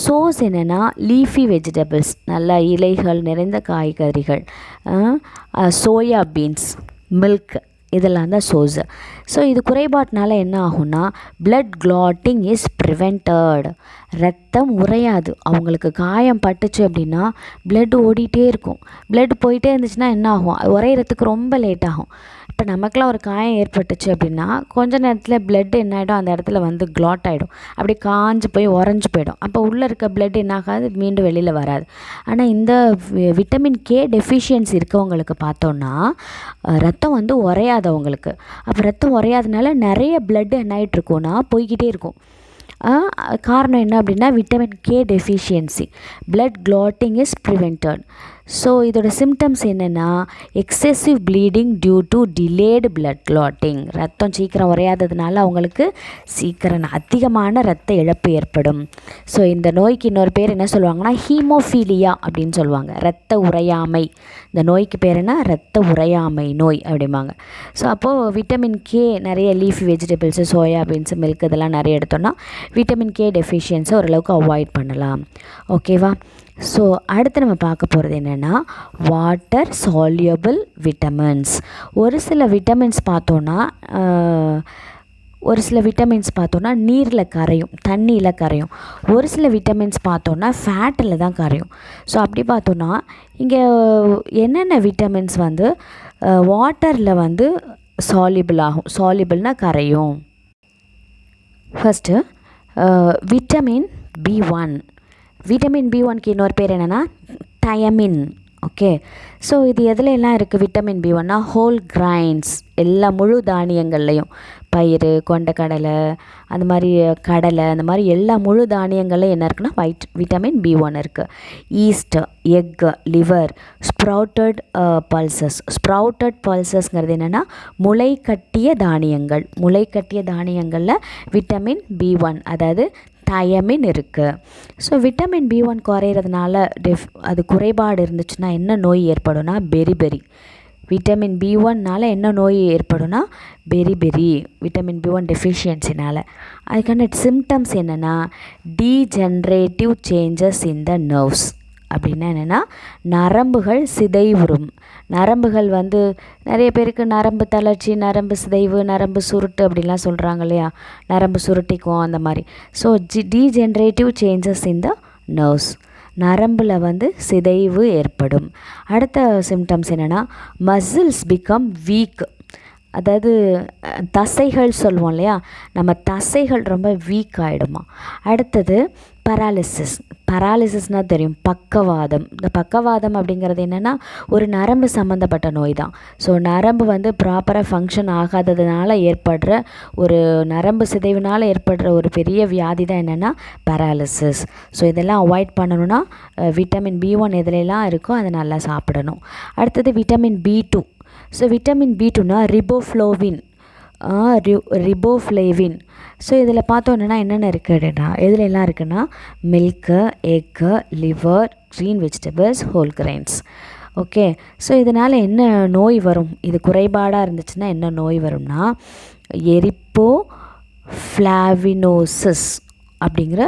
[SPEAKER 1] சோர்ஸ் என்னென்னா லீஃபி வெஜிடபிள்ஸ், நல்ல இலைகள் நிறைந்த காய்கறிகள், சோயா பீன்ஸ், மில்க், இதெல்லாம் தான் சோர்ஸு. ஸோ இது குறைபாட்டினால என்ன ஆகும்னா பிளட் கிளாட்டிங் இஸ் ப்ரிவென்டட். ரத்தம் உறையாது. அவங்களுக்கு காயம் பட்டுச்சு அப்படின்னா பிளட் ஓடிட்டே இருக்கும். பிளட் போயிட்டே இருந்துச்சுன்னா என்ன ஆகும், உறையிறதுக்கு ரொம்ப லேட் ஆகும். இப்போ நமக்குலாம் ஒரு காயம் ஏற்பட்டுச்சு அப்படின்னா கொஞ்ச நேரத்தில் பிளட் என்ன ஆகிடும், அந்த இடத்துல வந்து கிளாட் ஆகிடும், அப்படி காஞ்சு போய் உறைஞ்சி போயிடும். அப்போ உள்ளே இருக்க பிளட் என்ன ஆகாது, மீண்டும் வெளியில் வராது. ஆனால் இந்த விட்டமின் கே டெஃபிஷியன்சி இருக்கவங்களுக்கு பார்த்தோன்னா ரத்தம் வந்து உறையாது அவங்களுக்கு. அப்போ ரத்தம் உறையாதனால நிறைய பிளட் என்ன ஆகிட்டு இருக்கும்னா போய்கிட்டே இருக்கும். காரணம் என்ன அப்படின்னா vitamin K deficiency. Blood clotting is prevented. So இதோட சிம்டம்ஸ் என்னென்னா excessive bleeding due to delayed blood clotting. ரத்தம் சீக்கிரம் உறையாததுனால அவங்களுக்கு அதிகமான ரத்த இழப்பு ஏற்படும். ஸோ இந்த நோய்க்கு இன்னொரு பேர் என்ன சொல்லுவாங்கன்னா ஹீமோஃபீலியா அப்படின்னு சொல்லுவாங்க. ரத்த உறையாமை. இந்த நோய்க்கு பேர் என்ன, ரத்த உறையாமை நோய் அப்படிம்பாங்க. ஸோ அப்போது விட்டமின் கே நிறைய leafy vegetables, soya beans, milk இதெல்லாம் நிறைய எடுத்தோன்னா விட்டமின் கே டெஃபிஷியன்ஸை ஓரளவுக்கு அவாய்ட் பண்ணலாம். ஓகேவா. ஸோ அடுத்து நம்ம பார்க்க போகிறது என்னென்னா வாட்டர் சால்யூபிள் விட்டமின்ஸ். ஒரு சில விட்டமின்ஸ் பார்த்தோன்னா நீரில் கரையும், தண்ணியில் கரையும். ஒரு சில விட்டமின்ஸ் பார்த்தோன்னா ஃபேட்டில் தான் கரையும். ஸோ அப்படி பார்த்தோன்னா இங்கே என்னென்ன விட்டமின்ஸ் வந்து வாட்டரில் வந்து சால்யூபிள் ஆகும், சால்யூபிள்னால் கரையும். First vitamin B1. விட்டமின் B1க்கு இன்னொரு பேர் என்னென்னா தயமின். ஓகே. ஸோ இது எதில் எல்லாம் இருக்குது விட்டமின் B1னா ஹோல் கிரைன்ஸ், எல்லா முழு தானியங்கள்லையும், பயிறு, கொண்டக்கடலை, அந்த மாதிரி கடலை, அந்த மாதிரி எல்லா முழு தானியங்கள்லையும் என்ன இருக்குன்னா விட்டமின் B1 இருக்குது. ஈஸ்ட், எக்கு, லிவர், ஸ்ப்ரவுட்டட் பல்சஸ்ங்கிறது என்னென்னா முளை கட்டிய தானியங்களில் விட்டமின் B1 அதாவது தயமின் இருக்குது. ஸோ விட்டமின் B1 குறையிறதுனால அது குறைபாடு இருந்துச்சுன்னா என்ன நோய் ஏற்படும்னா பெரிபெரி. விட்டமின் B1னால் என்ன நோய் ஏற்படும்னா பெரிபெரி, விட்டமின் B1 டெஃபிஷியன்சினால். அதுக்கான சிம்டம்ஸ் என்னென்னா degenerative changes in the nerves. அப்படின்னா என்னென்னா நரம்புகள் சிதைவுறும். நரம்புகள் வந்து நிறைய பேருக்கு நரம்பு தளர்ச்சி, நரம்பு சிதைவு, நரம்பு சுருட்டு அப்படின்லாம் சொல்கிறாங்க இல்லையா, நரம்பு சுருட்டிக்கும் அந்த மாதிரி. So degenerative changes in the nerves, நரம்பில் வந்து சிதைவு ஏற்படும். அடுத்த சிம்டம்ஸ் என்னென்னா மசில்ஸ் பிகம் வீக். அதாவது தசைகள் சொல்லுவோம் இல்லையா, நம்ம தசைகள் ரொம்ப வீக் ஆகிடுமா. அடுத்தது பராலிசிஸ்னால் தெரியும், பக்கவாதம். இந்த பக்கவாதம் அப்படிங்கிறது என்னென்னா ஒரு நரம்பு சம்மந்தப்பட்ட நோய் தான். ஸோ நரம்பு வந்து ப்ராப்பராக ஃபங்க்ஷன் ஆகாததுனால ஏற்படுற ஒரு நரம்பு சிதைவுனால் ஏற்படுற ஒரு பெரிய வியாதி தான் என்னென்னா பராலிசிஸ். ஸோ இதெல்லாம் அவாய்ட் பண்ணணுன்னா விட்டமின் B1 எதுலெல்லாம் இருக்கோ அதை நல்லா சாப்பிடணும். அடுத்தது விட்டமின் B2. ஸோ விட்டமின் B2னா ரிபோஃப்ளோவின். ரிபோஃப்ளேவின். ஸோ இதில் பார்த்தோன்னா என்னென்ன இருக்குது அப்படின்னா எதுல எல்லாம் இருக்குன்னா milk, egg, liver, green vegetables, whole grains. Okay, so இதனால் என்ன நோய் வரும், இது குறைபாடாக இருந்துச்சுன்னா என்ன நோய் வரும்னா எரிப்போ ஃப்ளாவினோசிஸ் அப்படிங்கிற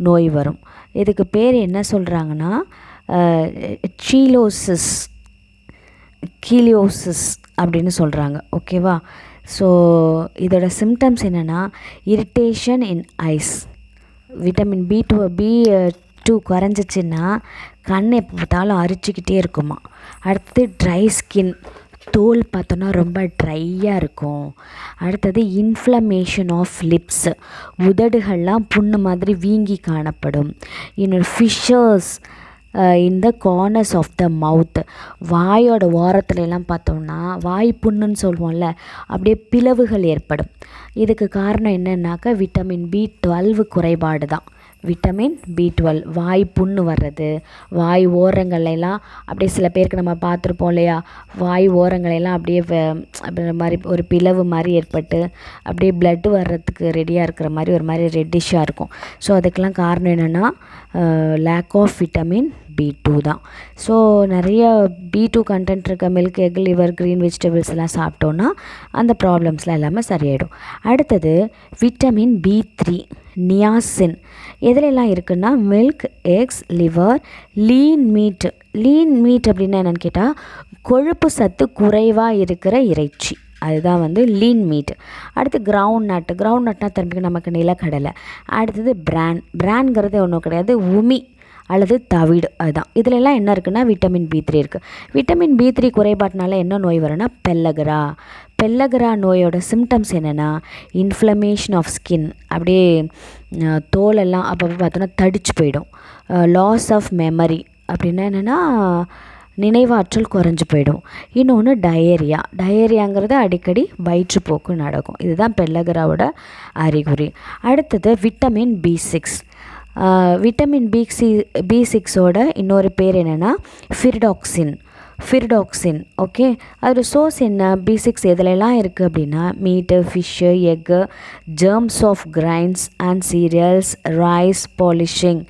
[SPEAKER 1] நோய் வரும். இதுக்கு பேர் என்ன சொல்கிறாங்கன்னா கீலியோசிஸ் அப்படின்னு சொல்கிறாங்க. ஓகேவா? ஸோ இதோட சிம்டம்ஸ் என்னென்னா இரிட்டேஷன் இன் ஐஸ், விட்டமின் B2 குறைஞ்சிச்சின்னா கண் எப்போ பார்த்தாலும் அரிச்சிக்கிட்டே இருக்குமா. அடுத்தது ட்ரை ஸ்கின், தோல் பார்த்தோன்னா ரொம்ப ட்ரையாக இருக்கும். அடுத்தது இன்ஃப்ளமேஷன் ஆஃப் லிப்ஸ், உதடுகள்லாம் புண்ணு மாதிரி வீங்கி காணப்படும். இன்னொரு ஃபிஷர்ஸ் இந்த கார்னர்ஸ் ஆஃப் த மவுத், வாயோட ஓரத்துலலாம் பார்த்தோம்னா வாய் புண்ணுன்னு சொல்லுவோம்ல, அப்படியே பிளவுகள் ஏற்படும். இதுக்கு காரணம் என்னன்னாக்கா விட்டமின் B12 குறைபாடு தான். விட்டமின் B12 வாய் புண்ணு வர்றது, வாய் ஓரங்கள்லாம் அப்படியே சில பேருக்கு நம்ம பார்த்துருப்போம் இல்லையா, வாய் ஓரங்களெல்லாம் அப்படியே அப்படின்ற மாதிரி ஒரு பிளவு மாதிரி ஏற்பட்டு அப்படியே பிளட்டு வர்றதுக்கு ரெடியாக இருக்கிற மாதிரி ஒரு மாதிரி ரெட்டிஷாக இருக்கும். ஸோ அதுக்கெல்லாம் காரணம் என்னென்னா லேக் ஆஃப் விட்டமின் B2 தான். ஸோ நிறைய B2 கண்டென்ட் இருக்க milk, egg, liver, green vegetables எல்லாம் சாப்பிட்டோன்னா அந்த ப்ராப்ளம்ஸ்லாம் எல்லாமே சரியாயிடும். அடுத்தது விட்டமின் B3 நியாசின் எதுலெல்லாம் இருக்குன்னா milk, X, liver, lean meet. Lean meet அப்படின்னா என்னென்னு கேட்டால் கொழுப்பு சத்து குறைவாக இருக்கிற இறைச்சி, அதுதான் வந்து லீன் மீட். அடுத்து கிரவுண்ட் நட்னால் திரும்பி நமக்கு நிலக்கடலை. அடுத்தது பிரான்ங்கிறது ஒன்றும் கிடையாது, உமி அல்லது தவிடு, அதுதான். இதிலெல்லாம் என்ன இருக்குன்னா விட்டமின் B3 இருக்குது. விட்டமின் B3 குறைபாட்டினால என்ன நோய் வரும்னா பெல்லகரா நோயோட சிம்டம்ஸ் என்னென்னா இன்ஃப்ளமேஷன் ஆஃப் ஸ்கின், அப்படியே தோலெல்லாம் அப்பப்போ பார்த்தோன்னா தடிச்சு போயிடும். லாஸ் ஆஃப் மெமரி அப்படின்னா என்னென்னா நினைவாற்றல் குறைஞ்சி போயிடும். இன்னொன்று டயரியாங்கிறது அடிக்கடி வயிற்றுப்போக்கு நடக்கும். இதுதான் பெல்லகராவோட அறிகுறி. அடுத்தது விட்டமின் B6. விட்டமின் B6ஓட இன்னொரு பேர் என்னென்னா ஃபிரிடாக்சின். ஓகே, அதோட சோர்ஸ் என்ன? B6 எதுலெல்லாம் இருக்குது அப்படின்னா meat, fish, egg, germs of grains and cereals, rice, polishing,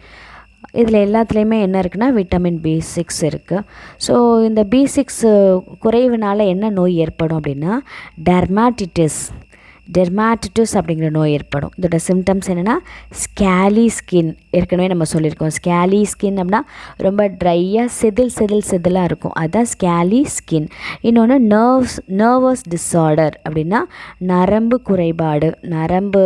[SPEAKER 1] இதில் எல்லாத்துலேயுமே என்ன இருக்குன்னா விட்டமின் B6 இருக்குது. ஸோ இந்த B6 குறைவுனால என்ன நோய் ஏற்படும் அப்படின்னா டெர்மாட்டிட்டிஸ் அப்படிங்கிற நோய் ஏற்படும். இதோட சிம்டம்ஸ் என்னென்னா ஸ்கேலி ஸ்கின், ஏற்கனவே நம்ம சொல்லியிருக்கோம். ஸ்கேலி ஸ்கின் அப்படின்னா ரொம்ப ட்ரையாக செதிலாக இருக்கும், அதுதான் ஸ்கேலி ஸ்கின். இன்னொன்று நர்வஸ் டிஸார்டர் அப்படின்னா நரம்பு குறைபாடு, நரம்பு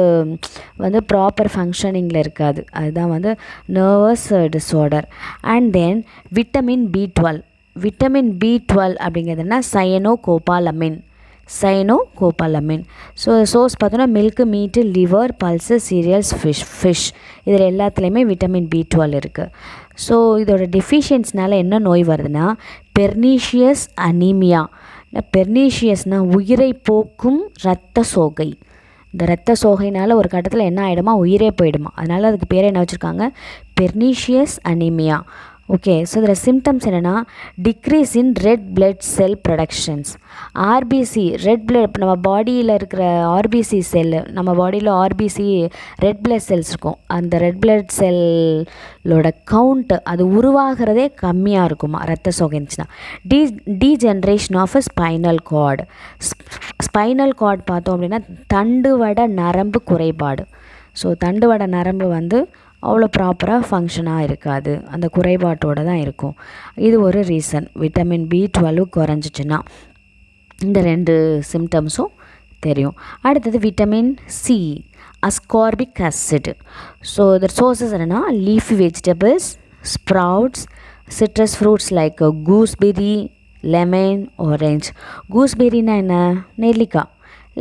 [SPEAKER 1] வந்து ப்ராப்பர் ஃபங்க்ஷனிங்கில் இருக்காது, அதுதான் வந்து nervous disorder. And then vitamin B12 அப்படிங்கிறதுனா சயனோகோபாலமின். ஸோ சோர்ஸ் பார்த்தோன்னா milk, meat, liver, pulse, cereals, fish, இதில் எல்லாத்துலேயுமே விட்டமின் B12 இருக்குது. ஸோ இதோட டெஃபிஷியன்ஸ்னால என்ன நோய் வருதுன்னா பெர்னீஷியஸ் அனீமியா. பெர்னீஷியஸ்னால் உயிரை போக்கும் இரத்த சோகை. இந்த இரத்த சோகைனால் ஒரு கட்டத்தில் என்ன ஆகிடுமா, உயிரே போயிடுமா. அதனால் அதுக்கு பேர் என்ன வச்சுருக்காங்க, பெர்னீஷியஸ் அனீமியா. ஓகே, ஸோ இதில் சிம்டம்ஸ் என்னென்னா decrease in red blood cell productions. RBC red blood, நம்ம பாடியில் இருக்கிற ஆர்பிசி செல்லு, நம்ம பாடியில் ஆர்பிசி ரெட் பிளட் செல்ஸ் இருக்கும், அந்த ரெட் பிளட் செல்லோட கவுண்ட்டு அது உருவாகிறதே கம்மியாக இருக்குமா ரத்த சோகை இருந்துச்சுன்னா. டீஜென்ரேஷன் ஆஃப் ஸ்பைனல் கார்டு பார்த்தோம் அப்படின்னா தண்டுவட நரம்பு குறைபாடு. ஸோ தண்டுவட நரம்பு வந்து அவ்வளோ ப்ராப்பராக ஃபங்க்ஷனாக இருக்காது, அந்த குறைபாட்டோடு தான் இருக்கும். இது ஒரு ரீசன். விட்டமின் B12 குறைஞ்சிச்சின்னா இந்த 2 சிம்டம்ஸும் தெரியும். அடுத்தது vitamin C, ascorbic acid. So இதர் சோர்ஸஸ் என்னென்னா leafy vegetables, sprouts, citrus fruits like gooseberry, lemon, orange. கூஸ்பெரினா என்ன? நெல்லிக்காய்.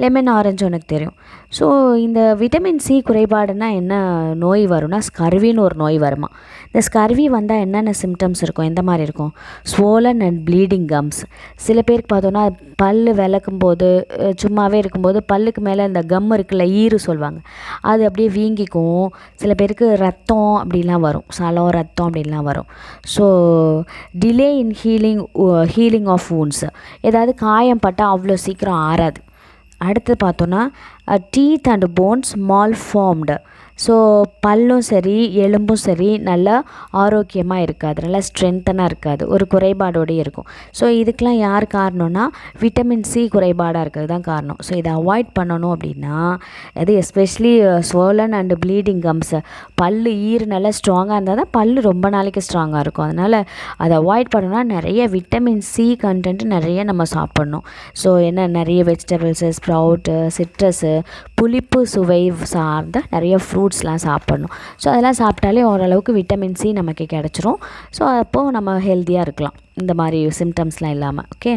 [SPEAKER 1] லெமன், ஆரஞ்சு உனக்கு தெரியும். ஸோ இந்த விட்டமின் C குறைபாடுனா என்ன நோய் வரும்னா ஸ்கர்வின்னு ஒரு நோய் வருமா. இந்த ஸ்கர்வி வந்தால் என்னென்ன சிம்டம்ஸ் இருக்கும், எந்த மாதிரி இருக்கும்? ஸ்வோலன் அண்ட் ப்ளீடிங் கம்ஸ். சில பேருக்கு பார்த்தோன்னா பல் விளக்கும் போது, சும்மாவே இருக்கும்போது பல்லுக்கு மேலே இந்த கம் இருக்குல்ல, ஈறு சொல்லுவாங்க, அது அப்படியே வீங்கிக்கும். சில பேருக்கு ரத்தம் அப்படிலாம் வரும், சலம், ரத்தம் அப்படின்லாம் வரும். So delay in healing of wounds. ஏதாவது காயம் பட்டால் அவ்வளோ சீக்கிரம் ஆறாது. அடுத்து பார்த்தோன்னா teeth and bones malformed. So பல்லும் சரி எலும்பும் சரி நல்லா ஆரோக்கியமாக இருக்காது, நல்லா ஸ்ட்ரென்த்தனாக இருக்காது, ஒரு குறைபாடோடய இருக்கும். ஸோ இதுக்கெலாம் யார் காரணம்னா விட்டமின் சி குறைபாடாக இருக்கிறது தான் காரணம். ஸோ இதை அவாய்ட் பண்ணணும் அப்படின்னா அது எஸ்பெஷலி ஸ்வோலன் அண்டு ப்ளீடிங் கம்ஸ், ஈறு நல்லா ஸ்ட்ராங்காக இருந்தால் தான் ரொம்ப நாளைக்கு ஸ்ட்ராங்காக இருக்கும். அதனால் அதை அவாய்ட் பண்ணணும்னா நிறைய விட்டமின் சி கண்டென்ட் நிறைய நம்ம சாப்பிட்ணும். ஸோ நிறைய வெஜிடபிள்ஸு, ஸ்ப்ரவுட்டு, சிட்ரஸு, புளிப்பு சுவை சார்ந்த நிறைய ஃப்ரூட்ஸ்லாம் சாப்பிட்ணும். ஸோ அதெல்லாம் சாப்பிட்டாலே ஓரளவுக்கு விட்டமின் சி நமக்கு கிடச்சிரும். ஸோ அப்போது நம்ம ஹெல்த்தியாக இருக்கலாம் இந்த மாதிரி சிம்டம்ஸ்லாம் இல்லாமல். ஓகே.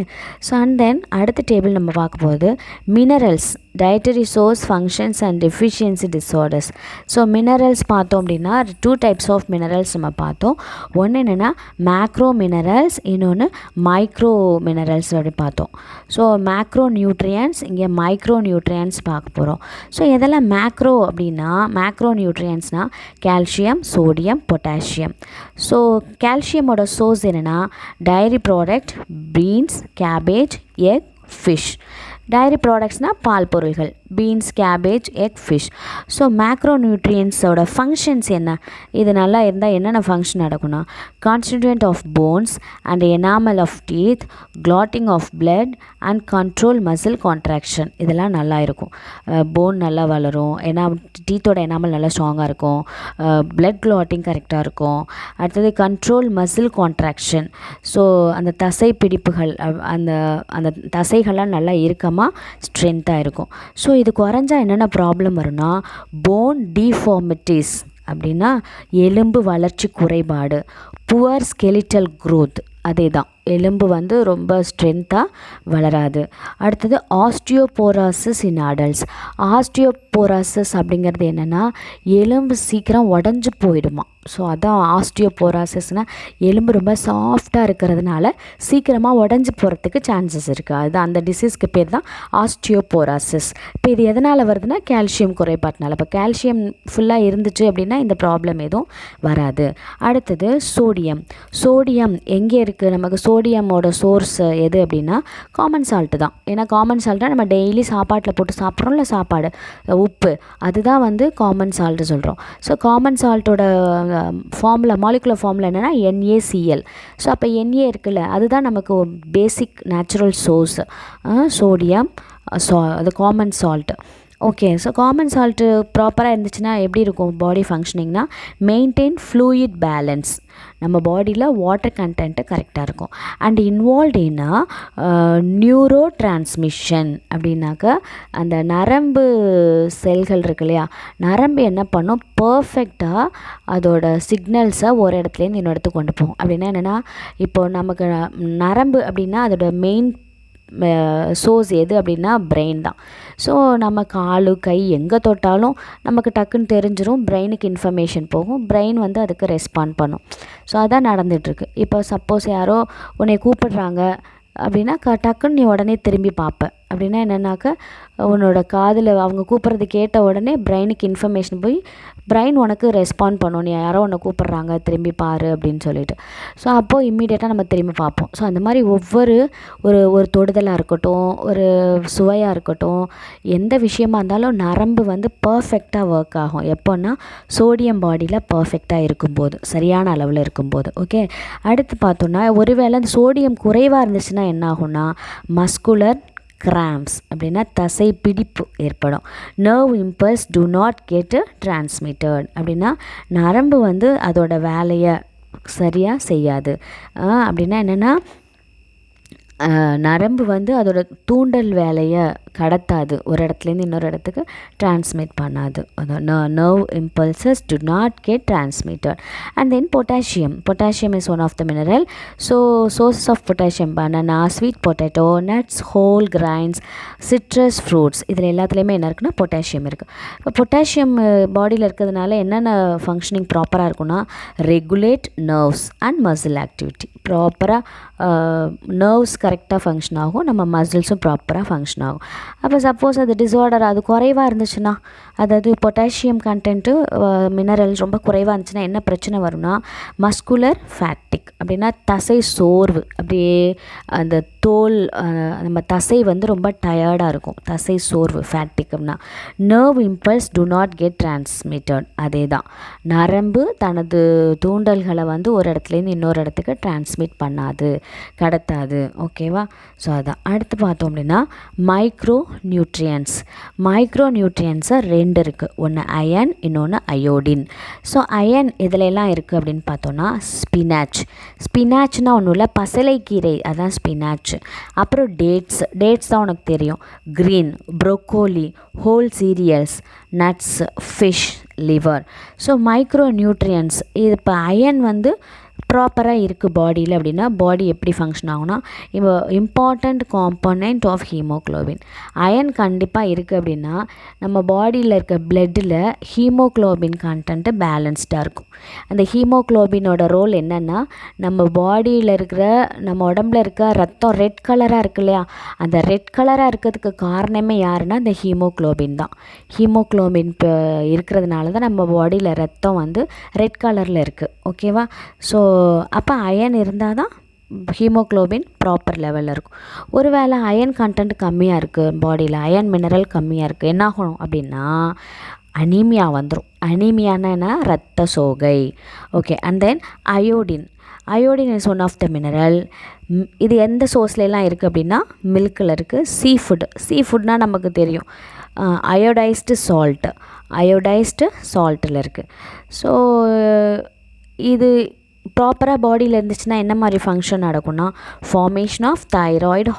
[SPEAKER 1] ஸோ அண்ட் தென் அடுத்த டேபிள் நம்ம பார்க்கும்போது minerals, dietary source functions and deficiency disorders. So minerals பார்த்தோம் அப்படின்னா 2 டைப்ஸ் ஆஃப் மினரல்ஸ் நம்ம பார்த்தோம். ஒன்று என்னென்னா மேக்ரோ மினரல்ஸ், இன்னொன்று மைக்ரோ மினரல்ஸ் அப்படி பார்த்தோம். ஸோ மேக்ரோ நியூட்ரியன்ஸ், இங்கே மைக்ரோ நியூட்ரியன்ஸ் பார்க்க போகிறோம். ஸோ இதெல்லாம் மேக்ரோ அப்படின்னா மேக்ரோ நியூட்ரியன்ஸ்னால் கால்சியம், சோடியம், பொட்டாசியம். ஸோ கால்சியமோட சோர்ஸ் என்னென்னா dairy product, beans, cabbage, egg, fish. Dairy ப்ராடக்ட்ஸ்னால் பால் பொருள்கள், beans, cabbage, egg, fish. So macro நியூட்ரியன்ஸோட ஃபங்க்ஷன்ஸ் என்ன? இது நல்லா இருந்தால் என்னென்ன ஃபங்க்ஷன் நடக்கும்னா constituent of bones and enamel of teeth, clotting of blood and control muscle contraction. இதெல்லாம் நல்லா இருக்கும். போன் நல்லா வளரும், டீத்தோட எனாமல் நல்லா ஸ்ட்ராங்காக இருக்கும், பிளட் கிளாட்டிங் கரெக்டாக இருக்கும். அடுத்தது கண்ட்ரோல் மசில் கான்ட்ராக்ஷன். ஸோ அந்த தசை பிடிப்புகள், அந்த அந்த தசைகள்லாம் நல்லா இருக்கமாக ஸ்ட்ரென்த்தாக இருக்கும். ஸோ இது குறைஞ்சா என்னென்ன ப்ராப்ளம் வரும்னா போன் டிஃபார்மிட்டிஸ் அப்படின்னா எலும்பு வளர்ச்சி குறைபாடு, புவர் ஸ்கெலிட்டல் க்ரோத், அதே தான் எலும்பு ரொம்ப ஸ்ட்ரென்த்தாக வளராது. அடுத்தது ஆஸ்டியோபோராசிஸ் இன் அடல்ட்ஸ். ஆஸ்டியோபோராசிஸ் அப்படிங்கிறது என்னென்னா எலும்பு சீக்கிரம் உடஞ்சி போயிடுமா. ஸோ அதான் ஆஸ்டியோபோராசிஸ்னால் எலும்பு ரொம்ப சாஃப்டாக இருக்கிறதுனால சீக்கிரமாக உடஞ்சி போகிறதுக்கு சான்சஸ் இருக்குது. அதுதான் அந்த டிசீஸ்க்கு பேர் தான் ஆஸ்டியோபோராசிஸ். இப்போ இது எதனால் வருதுன்னா கால்சியம் குறைபாட்டினால. இப்போ கால்சியம் ஃபுல்லாக இருந்துச்சு அப்படின்னா இந்த ப்ராப்ளம் எதுவும் வராது. அடுத்தது சோடியம். சோடியம் எங்கே இருக்குது? நமக்கு சோடியமோட சோர்ஸ் எது அப்படின்னா காமன் சால்ட்டு தான். ஏன்னா காமன் சால்ட்டாக நம்ம டெய்லி சாப்பாட்டில் போட்டு சாப்பிட்றோம்ல, சாப்பாடு உப்பு, அதுதான் காமன் சால்ட்டு சொல்கிறோம். ஸோ காமன் சால்ட்டோட ஃபார்முலா, மாலிகுலர் ஃபார்முலா என்னென்னா NaCl. ஸோ அப்போ Na இருக்குல்ல, அதுதான் நமக்கு பேசிக் நேச்சுரல் சோர்ஸ் சோடியம். அது common salt. Okay. So common salt ப்ராப்பராக இருந்துச்சுன்னா எப்படி இருக்கும் பாடி ஃபங்க்ஷனிங்னா மெயின்டைன் ஃப்ளூயிட் பேலன்ஸ், நம்ம பாடியில் வாட்டர் கண்டென்ட்டு கரெக்டாக இருக்கும். And involve in neuro transmission அப்படின்னாக்கா அந்த நரம்பு செல்கள் இருக்கு இல்லையா, நரம்பு என்ன பண்ணும் பர்ஃபெக்டாக அதோட சிக்னல்ஸை ஒரு இடத்துலேருந்து இன்னொரு இடத்துக்கு கொண்டு போகும். அப்படின்னா என்னென்னா இப்போது நமக்கு நரம்பு அப்படின்னா அதோட மெயின் சோர்ஸ் எது அப்படின்னா பிரெயின் தான். ஸோ நம்ம காலு கை எங்கே தொட்டாலும் நமக்கு டக்குன்னு தெரிஞ்சிடும், பிரெயினுக்கு இன்ஃபர்மேஷன் போகும், பிரெயின் அதுக்கு ரெஸ்பாண்ட் பண்ணும். ஸோ அதான் நடந்துகிட்ருக்கு. இப்போ சப்போஸ் யாரோ உன்னை கூப்பிடுறாங்க அப்படின்னா டக்குன்னு நீ உடனே திரும்பி பார்ப்ப. அப்படின்னா என்னென்னாக்கா உன்னோட காதில் அவங்க கூப்பிட்றது கேட்ட உடனே பிரெயினுக்கு இன்ஃபர்மேஷன் போய் பிரெயின் உனக்கு ரெஸ்பாண்ட் பண்ணும், நீ யாரோ உன்னை கூப்பிட்றாங்க திரும்பி பாரு அப்படின்னு சொல்லிட்டு. ஸோ அப்போது இம்மீடியட்டாக நம்ம திரும்பி பார்ப்போம். ஸோ அந்த மாதிரி ஒவ்வொரு ஒரு தொடுதலாக இருக்கட்டும், ஒரு சுவையாக இருக்கட்டும், எந்த விஷயமா இருந்தாலும் நரம்பு பர்ஃபெக்டாக ஒர்க் ஆகும். எப்போன்னா சோடியம் பாடியில் பர்ஃபெக்டாக இருக்கும்போது, சரியான அளவில் இருக்கும்போது. ஓகே. அடுத்து பார்த்தோன்னா ஒருவேளை அந்த சோடியம் குறைவாக இருந்துச்சுன்னா என்ன ஆகும்னா மஸ்குலர் கிராம்ப்ஸ் அப்படின்னா தசை பிடிப்பு ஏற்படும். Nerve impulse to not get transmitted அப்படின்னா நரம்பு அதோட வேலையை சரியாக செய்யாது. அப்படின்னா என்னென்னா நரம்பு அதோட தூண்டல் வேலையை கடத்தாது, ஒரு இடத்துலேருந்து இன்னொரு இடத்துக்கு டிரான்ஸ்மிட் பண்ணாது. Nerve impulses to not get transmitted. And then potassium is one of the mineral. So sources of potassium banana, sweet potato, nuts, whole grains, citrus fruits, இதில் எல்லாத்துலேயுமே என்ன இருக்குன்னா பொட்டாசியம் இருக்குது. இப்போ பொட்டாசியம் பாடியில் இருக்கிறதுனால என்னென்ன ஃபங்க்ஷனிங் ப்ராப்பராக இருக்குன்னா regulate nerves and muscle activity. ப்ராப்பராக நர்வ்ஸ் கரெக்டாக ஃபங்க்ஷன் ஆகும், நம்ம மசில்ஸும் ப்ராப்பராக ஃபங்க்ஷன் ஆகும். அப்போ சப்போஸ் அது டிஸார்டர் அது குறைவாக இருந்துச்சுன்னா, அதாவது பொட்டாசியம் கண்டென்ட்டு மினரல் ரொம்ப குறைவாக இருந்துச்சுன்னா என்ன பிரச்சனை வரும்னா, மஸ்குலர் ஃபேட்டிக் அப்படின்னா தசை சோர்வு. அப்படியே அந்த தோல் நம்ம தசை வந்து ரொம்ப டயர்டாக இருக்கும். தசை சோர்வு ஃபேட்டிக் அப்படின்னா. Nerve impulse to not get transmitted. அதே தான், நரம்பு தனது தூண்டல்களை வந்து ஒரு இடத்துலேருந்து இன்னொரு இடத்துக்கு டிரான்ஸ்மிட் பண்ணாது, கடத்தாது. ஓகேவா? ஸோ அதான். அடுத்து பார்த்தோம் அப்படின்னா மைக்ரோ நியூட்ரியன்ஸை 2 இருக்குது. ஒன்று அயன், இன்னொன்று அயோடின். ஸோ அயன் இதிலெல்லாம் இருக்குது அப்படின்னு பார்த்தோன்னா ஸ்பினாச்னா ஒன்றும் இல்லை, பசலைக்கீரை, அதான் ஸ்பினாச். அப்புறம் டேட்ஸ் தான் உனக்கு தெரியும். Green, broccoli, whole serials, nuts, fish, liver. So micro nutrients இது. இப்போ அயன் வந்து ப்ராப்பராக இருக்குது பாடியில் அப்படின்னா பாடி எப்படி ஃபங்க்ஷன் ஆகும்னா, இப்போ important component of haemoglobin iron கண்டிப்பாக இருக்குது அப்படின்னா நம்ம பாடியில் இருக்க பிளட்டில் ஹீமோக்ளோபின் கண்டென்ட்டு பேலன்ஸ்டாக இருக்கும். அந்த ஹீமோக்ளோபினோட ரோல் என்னென்னா, நம்ம பாடியில் இருக்கிற நம்ம உடம்புல இருக்க ரத்தம் ரெட் கலராக இருக்கு இல்லையா, அந்த ரெட் கலராக இருக்கிறதுக்கு காரணமே யாருன்னா இந்த ஹீமோக்ளோபின் தான். ஹீமோக்ளோபின் இருக்கிறதுனால தான் நம்ம பாடியில் ரத்தம் வந்து ரெட் கலரில் இருக்குது. ஓகேவா? ஸோ அப்போ அயன் இருந்தால் தான் ஹீமோக்ளோபின் ப்ராப்பர் லெவலில் இருக்கும். ஒருவேளை அயன் கண்டென்ட் கம்மியாக இருக்குது பாடியில், அயன் மினரல் கம்மியாக இருக்குது, என்ன ஆகணும் அப்படின்னா அனீமியா வந்துடும். அனீமியானா ரத்த சோகை. Okay. And then iodine is one of the mineral. இது எந்த சோர்ஸ்லாம் இருக்குது அப்படின்னா மில்கில் இருக்குது. சீ ஃபுட்னால் நமக்கு தெரியும், அயோடைஸ்டு சால்ட்டில் இருக்குது. ஸோ இது ப்ராப்பராக பாடியில் இருந்துச்சுன்னா என்ன மாதிரி ஃபங்க்ஷன் நடக்கும்னா, ஃபார்மேஷன் ஆஃப் தைராய்டு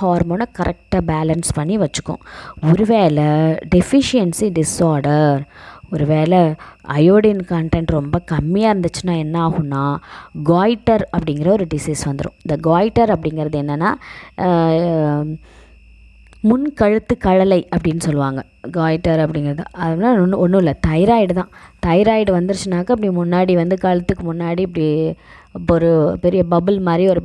[SPEAKER 1] ஹார்மோனை கரெக்டாக பேலன்ஸ் பண்ணி வச்சுக்கும். ஒருவேளை டெஃபிஷியன்சி டிஸார்டர், ஒருவேளை அயோடின் கண்டென்ட் ரொம்ப கம்மியாக இருந்துச்சுன்னா என்ன ஆகும்னா காய்டர் அப்படிங்கிற ஒரு டிசீஸ் வந்துடும். இந்த காய்டர் அப்படிங்கிறது என்னென்னா முன்கழுத்து கழலை அப்படின்னு சொல்லுவாங்க. காய்டர் அப்படிங்கிறது அதனால் ஒன்றும் இல்லை, தைராய்டு வந்துருச்சுனாக்கா அப்படி முன்னாடி வந்து கழுத்துக்கு முன்னாடி இப்படி ஒரு பெரிய பபுள் மாதிரி ஒரு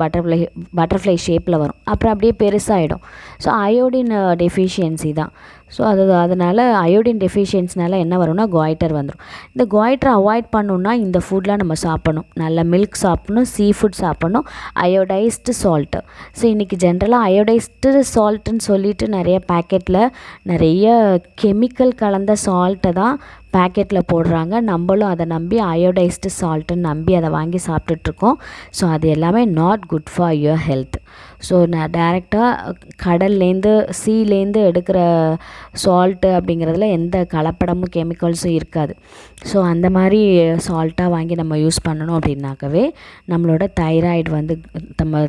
[SPEAKER 1] பட்டர்ஃப்ளை ஷேப்பில் வரும். அப்புறம் அப்படியே பெருசாகிடும். ஸோ அயோடின் டெஃபிஷியன்சி தான். ஸோ அதனால் அயோடின் டெஃபிஷியன்சினால என்ன வரும்னா காய்டர் வந்துடும். இந்த காய்டரை அவாய்ட் பண்ணணுன்னா இந்த ஃபுட்லாம் நம்ம சாப்பிடணும். நல்ல மில்க் சாப்பிடணும், சீ ஃபுட் சாப்பிடணும், அயோடைஸ்டு சால்ட்டு. ஸோ இன்றைக்கி ஜென்ரலாக அயோடைஸ்டு சால்ட்டுன்னு சொல்லிட்டு நிறைய பேக்கெட்டில் நிறைய கெமிக்கல் கலந்த சால்ட்டை தான் பேக்கெட்டில் போடுறாங்க. நம்மளும் அதை நம்பி அயோடைஸ்டு சால்ட்டுன்னு நம்பி அதை வாங்கி சாப்பிட்டுட்ருக்கோம். ஸோ அது எல்லாமே not good for your health. So நான் டைரெக்டாக கடல்லேருந்து சீலேருந்து எடுக்கிற சால்ட்டு அப்படிங்கிறதுல எந்த கலப்படமும் கெமிக்கல்ஸும் இருக்காது. ஸோ அந்த மாதிரி சால்ட்டாக வாங்கி நம்ம யூஸ் பண்ணணும் அப்படின்னாக்கவே நம்மளோட தைராய்டு வந்து நம்ம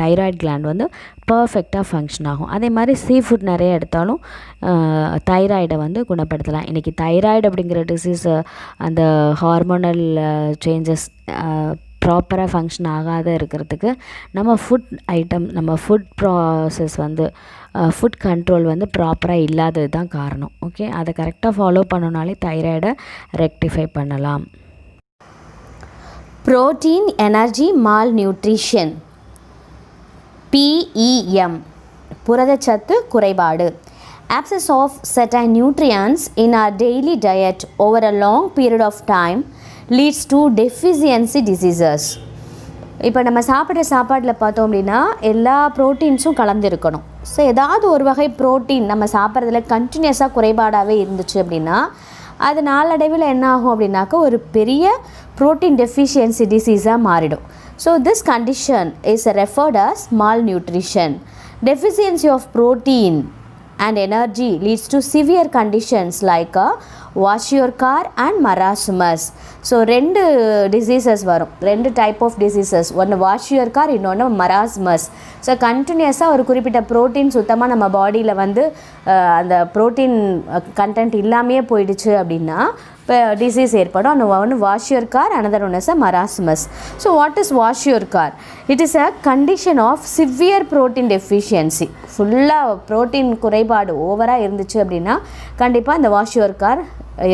[SPEAKER 1] தைராய்டு கிளாண்ட் வந்து பர்ஃபெக்டாக ஃபங்க்ஷன் ஆகும். அதே மாதிரி சீ ஃபுட் நிறைய எடுத்தாலும் தைராய்டை வந்து குணப்படுத்தலாம். இன்றைக்கி தைராய்டு அப்படிங்கிற டிசீஸ் அந்த ஹார்மோனல் சேஞ்சஸ் ப்ராப்பராக ஃபங்க்ஷன் ஆகாத இருக்கிறதுக்கு நம்ம ஃபுட் ப்ராசஸ் வந்து ஃபுட் கண்ட்ரோல் வந்து ப்ராப்பராக இல்லாதது தான் காரணம். ஓகே, அதை கரெக்டாக ஃபாலோ பண்ணனாலே தைராய்டை ரெக்டிஃபை பண்ணலாம்.
[SPEAKER 2] Protein energy mall nutrition, PEM, புரதச்சத்து குறைபாடு. Absence of certain nutrients in our daily diet over a long period of time leads to deficiency diseases. இப்போ நம்ம சாப்பிட்ற சாப்பாட்டில் பார்த்தோம் அப்படின்னா எல்லா ப்ரோட்டீன்ஸும் கலந்துருக்கணும். ஸோ ஏதாவது ஒரு வகை ப்ரோட்டீன் நம்ம சாப்பிட்றதுல கண்டினியூஸாக குறைபாடாகவே இருந்துச்சு அப்படின்னா அது நாளடைவில் என்ன ஆகும் அப்படின்னாக்கா ஒரு பெரிய ப்ரோட்டீன் டெஃபிஷியன்சி டிசீஸாக மாறிடும். So this condition is referred as malnutrition. Deficiency of protein and energy leads to severe conditions like kwashiorkor and marasmus. So 2 diseases வரும், 2 டைப் ஆஃப் டிசீசஸ். ஒன்று வாஷியோர்கார், இன்னொன்று மராஸ்மஸ். ஸோ கண்டினியூஸாக ஒரு குறிப்பிட்ட ப்ரோட்டீன் சுத்தமாக நம்ம பாடியில் வந்து அந்த ப்ரோட்டீன் கண்டென்ட் இல்லாமையே போயிடுச்சு அப்படின்னா இப்போ டிசீஸ் ஏற்படும். அந்த ஒன்று kwashiorkor, another one is a marasmus. So what is kwashiorkor? It is a condition of severe protein deficiency. ஃபுல்லாக ப்ரோட்டீன் குறைபாடு ஓவராக இருந்துச்சு அப்படின்னா கண்டிப்பாக இந்த வாஷியோர்கார்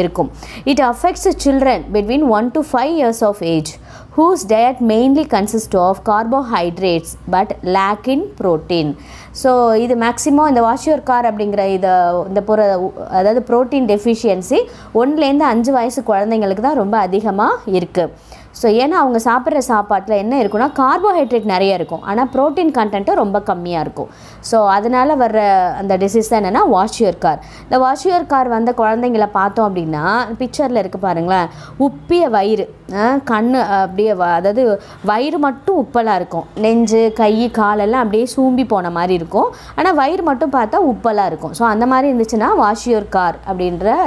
[SPEAKER 2] இருக்கும். It affects children between 1 to 5 years of age whose diet mainly consists of carbohydrates but lack in protein. So இது maximum இந்த வாஷியோர்கார் அப்படிங்கிற இந்த அதாவது ப்ரோட்டீன் டெஃபிஷியன்சி 1லேருந்து 5 வயசு குழந்தைங்களுக்கு தான் ரொம்ப அதிகமாக இருக்குது. ஸோ ஏன்னா அவங்க சாப்பிட்ற சாப்பாட்டில் என்ன இருக்குன்னா கார்போஹைட்ரேட் நிறைய இருக்கும், ஆனால் ப்ரோட்டீன் கண்டென்ட்டும் ரொம்ப கம்மியாக இருக்கும். ஸோ அதனால் வர்ற அந்த டிசீஸ் தான் என்னென்னா வாஷியோர்கார். இந்த வாஷியோர்கார் வந்த குழந்தைங்கள பார்த்தோம் அப்படின்னா பிக்சரில் இருக்குது பாருங்களேன், உப்பிய வயிறு, கண் அப்படியே அதாவது வயிறு மட்டும் உப்பலாக இருக்கும், நெஞ்சு கை காலெல்லாம் அப்படியே சூம்பி போன மாதிரி இருக்கும், ஆனால் வயிறு மட்டும் பார்த்தா உப்பலாக இருக்கும். ஸோ அந்த மாதிரி இருந்துச்சுன்னா வாஷியோர்கார் அப்படின்ற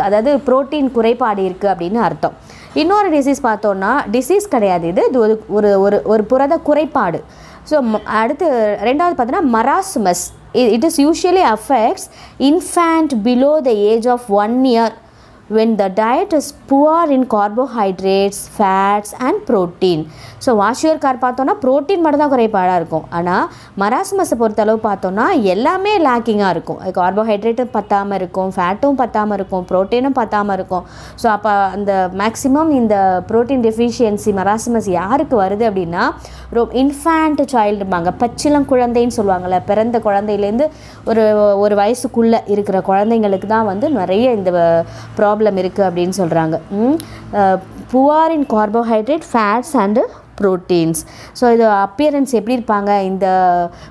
[SPEAKER 2] அதாவது ப்ரோட்டீன் குறைபாடு இருக்குது அப்படின்னு அர்த்தம். இன்னொரு டிசீஸ் பார்த்தோன்னா டிசீஸ் கிடையாது, இது ஒரு ஒரு ஒரு புரத குறைபாடு. ஸோ அடுத்து ரெண்டாவது பார்த்தோன்னா marasmus. It is usually affects infant below the age of 1 year when the diet is poor in carbohydrates, fats and protein. So kwashiorkor பார்த்தோன்னா ப்ரோட்டீன் மட்டும் தான் குறைபாடாக இருக்கும், ஆனால் மராஸ்மஸை பொறுத்தளவு பார்த்தோன்னா எல்லாமே லேக்கிங்காக இருக்கும். கார்போஹைட்ரேட்டும் பத்தாமல் இருக்கும், ஃபேட்டும் பத்தாமல் இருக்கும், ப்ரோட்டீனும் பத்தாமல் இருக்கும். ஸோ அப்போ அந்த மேக்ஸிமம் இந்த ப்ரோட்டீன் டெஃபிஷியன்சி மராஸ்மஸ் யாருக்கு வருது அப்படின்னா இன்ஃபேண்ட் சைல்டுபாங்க, பச்சிளம் குழந்தைன்னு சொல்லுவாங்கள்ல, பிறந்த குழந்தையிலேருந்து ஒரு வயசுக்குள்ளே இருக்கிற குழந்தைங்களுக்கு தான் வந்து நிறைய இந்த ப்ராப்ளம் இருக்குது அப்படின்னு சொல்கிறாங்க. Poor in carbohydrate, fats and proteins. So இது அப்பியரன்ஸ் எப்படி இருப்பாங்க, இந்த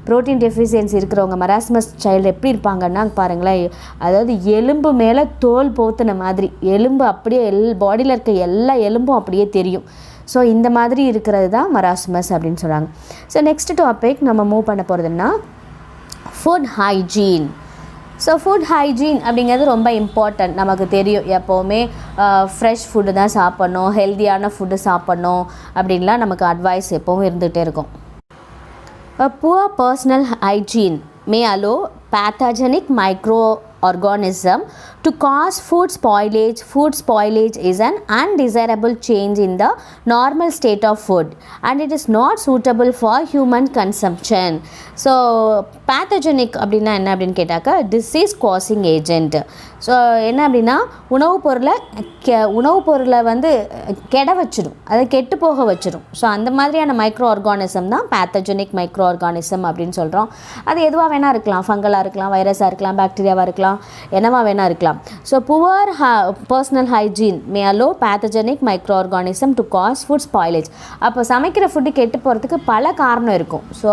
[SPEAKER 2] ப்ரோட்டீன் டெஃபிஷியன்சி இருக்கிறவங்க மராஸ்மஸ் சைல்டு எப்படி இருப்பாங்கன்னா பாருங்களேன், அதாவது எலும்பு மேலே தோல் போத்துன மாதிரி, எலும்பு அப்படியே பாடியில் இருக்க எல்லா எலும்பும் அப்படியே தெரியும். ஸோ இந்த மாதிரி இருக்கிறது தான் மராஸ்மஸ் அப்படின்னு சொல்கிறாங்க. ஸோ நெக்ஸ்ட் டாபிக் நம்ம மூவ் பண்ண போகிறதுன்னா food hygiene. So food hygiene அப்படிங்கிறது ரொம்ப இம்பார்ட்டன்ட். நமக்கு தெரியும் எப்போவுமே ஃப்ரெஷ் ஃபுட்டு தான் சாப்பிட்ணும், ஹெல்த்தியான ஃபுட்டு சாப்பிட்ணும் அப்படின்லாம் நமக்கு அட்வைஸ் எப்போவும் இருந்துகிட்டே இருக்கும். Poor personal hygiene may allow pathogenic microorganism to cause food spoilage. Food spoilage is an undesirable change in the normal state of food and it is not suitable for human consumption. So pathogenic அப்படின்னா என்ன அப்படின்னு கேட்டாக்கா disease causing agent. So என்ன அப்படின்னா உணவுப் பொருளை வந்து கெட வச்சிடும், அதை கெட்டு போக வச்சிடும். ஸோ அந்த மாதிரியான மைக்ரோ ஆர்கானிசம் தான் பேத்தஜெனிக் மைக்ரோ ஆர்கானிசம் அப்படின்னு சொல்கிறோம். அது எதுவாக வேணால் இருக்கலாம், ஃபங்கலாக இருக்கலாம், வைரஸாக இருக்கலாம், பாக்டீரியாவாக இருக்கலாம், என்னவா வேணால் இருக்கலாம். So poor personal hygiene may allow pathogenic microorganism to cause food spoilage. அப்போ சமைக்கிற ஃபுட்டு கெட்டு போகிறதுக்கு பல காரணம் இருக்கும். ஸோ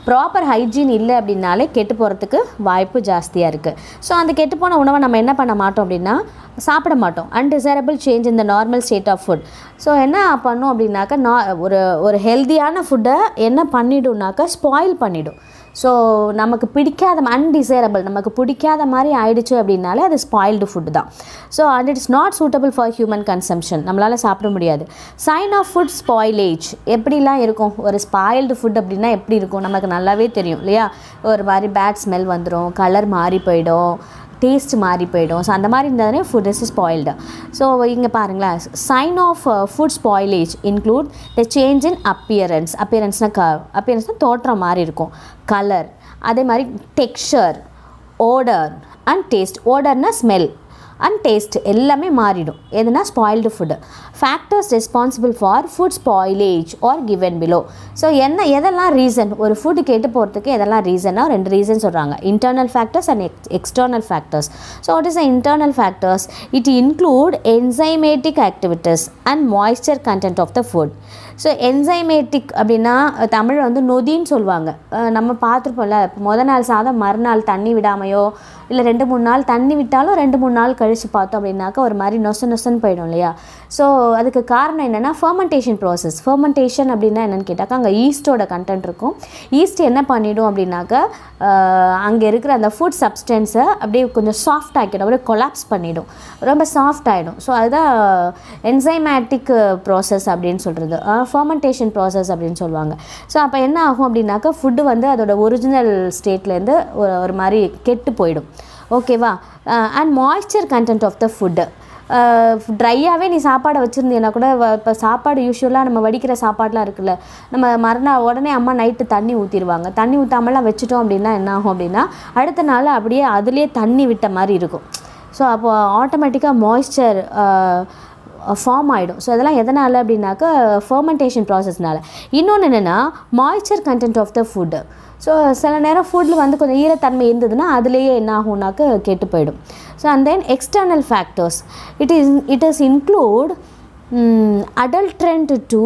[SPEAKER 2] ப்ராப்பர் ஹைஜீன் இல்லை அப்படின்னாலே கெட்டு போகிறதுக்கு வாய்ப்பு ஜாஸ்தியாக இருக்குது. ஸோ அந்த கெட்டுப்போன உணவை நம்ம என்ன பண்ண மாட்டோம் அப்படின்னா சாப்பிட மாட்டோம். Undesirable change in the normal state of food. So என்ன பண்ணோம் அப்படின்னாக்கா ஒரு ஹெல்த்தியான ஃபுட்டை என்ன பண்ணிவிடும்னாக்கா ஸ்பாயில் பண்ணிவிடும். ஸோ நமக்கு பிடிக்காத அன்டிசைரபிள் நமக்கு பிடிக்காத மாதிரி ஆயிடுச்சு அப்படின்னாலே அது ஸ்பாயில்டு ஃபுட்டு தான். So and it's not suitable for human consumption, நம்மளால் சாப்பிட முடியாது. சைன் ஆஃப் ஃபுட் ஸ்பாயிலேஜ் எப்படிலாம் இருக்கும், ஒரு ஸ்பாயில்டு ஃபுட் அப்படின்னா எப்படி இருக்கும் நமக்கு நல்லாவே தெரியும் இல்லையா. ஒரு மாதிரி பேட் ஸ்மெல் வந்துடும், கலர் மாறி போயிடும், டேஸ்ட் மாறி போயிடும். ஸோ அந்த மாதிரி இருந்தாலே ஃபுட் இஸ் ஸ்பாயில்டு. ஸோ இங்கே பாருங்களேன், sign of food spoilage include the change in அப்பியரன்ஸ்னால் தோற்றம் மாதிரி இருக்கும், கலர், அதே மாதிரி டெக்ஸ்சர், ஓடர் அண்ட் டேஸ்ட். ஓடர்னா ஸ்மெல் அண்ட் டேஸ்ட் எல்லாமே மாறிடும். எதுனா spoiled food. Factors responsible for food spoilage are given below. So எதெல்லாம் ரீசன் ஒரு ஃபுட்டு கெட்டு போகிறதுக்கு எதெல்லாம் ரீசன்னா 2 ரீசன் சொல்கிறாங்க, internal factors and external factors. So what is the internal factors? It include enzymatic activities and moisture content of the food. So enzymatic அப்படின்னா தமிழ் வந்து நொதின்னு சொல்லுவாங்க. நம்ம பார்த்துருப்போம்ல, முதல் நாள் சாதம் மறுநாள் தண்ணி விடாமையோ இல்லை 2-3 நாள் தண்ணி விட்டாலும் 2-3 நாள் கழித்து பார்த்தோம் அப்படின்னாக்கா ஒரு மாதிரி நொசன்னு போயிடும் இல்லையா. ஸோ அதுக்கு காரணம் என்னென்னா ஃபர்மெண்டேஷன் ப்ராசஸ். ஃபர்மெண்டேஷன் அப்படின்னா என்னென்னு கேட்டாக்கா அங்கே ஈஸ்ட்டோட கண்டென்ட் இருக்கும். ஈஸ்ட் என்ன பண்ணிடும் அப்படின்னாக்கா அங்கே இருக்கிற அந்த ஃபுட் சப்ஸ்டன்ஸை அப்படியே கொஞ்சம் சாஃப்ட் ஆக்கிடும், அப்படியே கொலாப்ஸ் பண்ணிவிடும், ரொம்ப சாஃப்ட் ஆகிடும். ஸோ அதுதான் என்சைமேட்டிக் ப்ராசஸ் அப்படின்னு சொல்கிறது, ஃபர்மெண்டேஷன் ப்ராசஸ் அப்படின்னு சொல்லுவாங்க. ஸோ அப்போ என்ன ஆகும் அப்படின்னாக்கா ஃபுட்டு வந்து அதோட ஒரிஜினல் ஸ்டேட்லேருந்து ஒரு மாதிரி கெட்டு போயிடும். ஓகேவா. And moisture content of the food. ட்ரையாகவே நீ சாப்பாடை வச்சுருந்தீங்கன்னா கூட, இப்போ சாப்பாடு யூஸ்வலாக நம்ம வடிக்கிற சாப்பாடெலாம் இருக்குல்ல, நம்ம மறுநாள் உடனே அம்மா நைட்டு தண்ணி ஊற்றிடுவாங்க. தண்ணி ஊற்றாமலாம் வச்சுட்டோம் அப்படின்னா என்ன ஆகும் அப்படின்னா அடுத்த நாள் அப்படியே அதுலேயே தண்ணி விட்ட மாதிரி இருக்கும். ஸோ அப்போ ஆட்டோமேட்டிக்காக மாய்ஸ்சர் ஃபார்ம் ஆகிடும். ஸோ அதெல்லாம் எதனால் அப்படின்னாக்கா ஃபர்மெண்டேஷன் ப்ராசஸ்னால. இன்னொன்று என்னென்னா moisture content of the food. So சில நேரம் ஃபுட்டில் வந்து கொஞ்சம் ஈரத்தன்மை இருந்ததுன்னா அதுலேயே என்ன ஆகும்னாக்க கெட்டு போயிடும். So and then external factors it is include adulterant to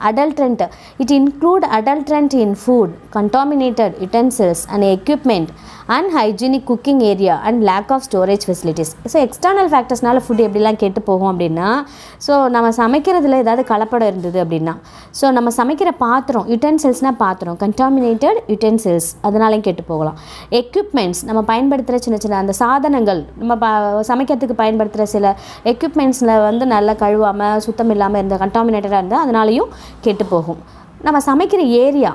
[SPEAKER 2] adulterant. It include adulterant in food, contaminated utensils and equipment, unhygienic cooking area and lack of storage facilities. So external ஃபேக்டர்ஸ்னால ஃபுட் எப்படிலாம் கெட்டு போகும் அப்படின்னா, so நம்ம சமைக்கிறதுல ஏதாவது கலப்படம் இருந்தது அப்படின்னா, ஸோ நம்ம சமைக்கிற பாத்திரம் யூட்டென்சில்ஸ்னால் பாத்திரம் கண்டாமினேட்டட் யூட்டென்சில்ஸ் அதனாலையும் கெட்டு போகலாம். எக்யூப்மெண்ட்ஸ் நம்ம பயன்படுத்துகிற சின்ன சின்ன அந்த சாதனங்கள் நம்ம சமைக்கிறதுக்கு பயன்படுத்துகிற சில எக்யூப்மெண்ட்ஸில் வந்து நல்லா கழுவாமல் சுத்தம் இல்லாமல் இருந்த கண்டாமினேட்டடாக இருந்தால் அதனாலையும் கெட்டு போகும். நம்ம சமைக்கிற ஏரியா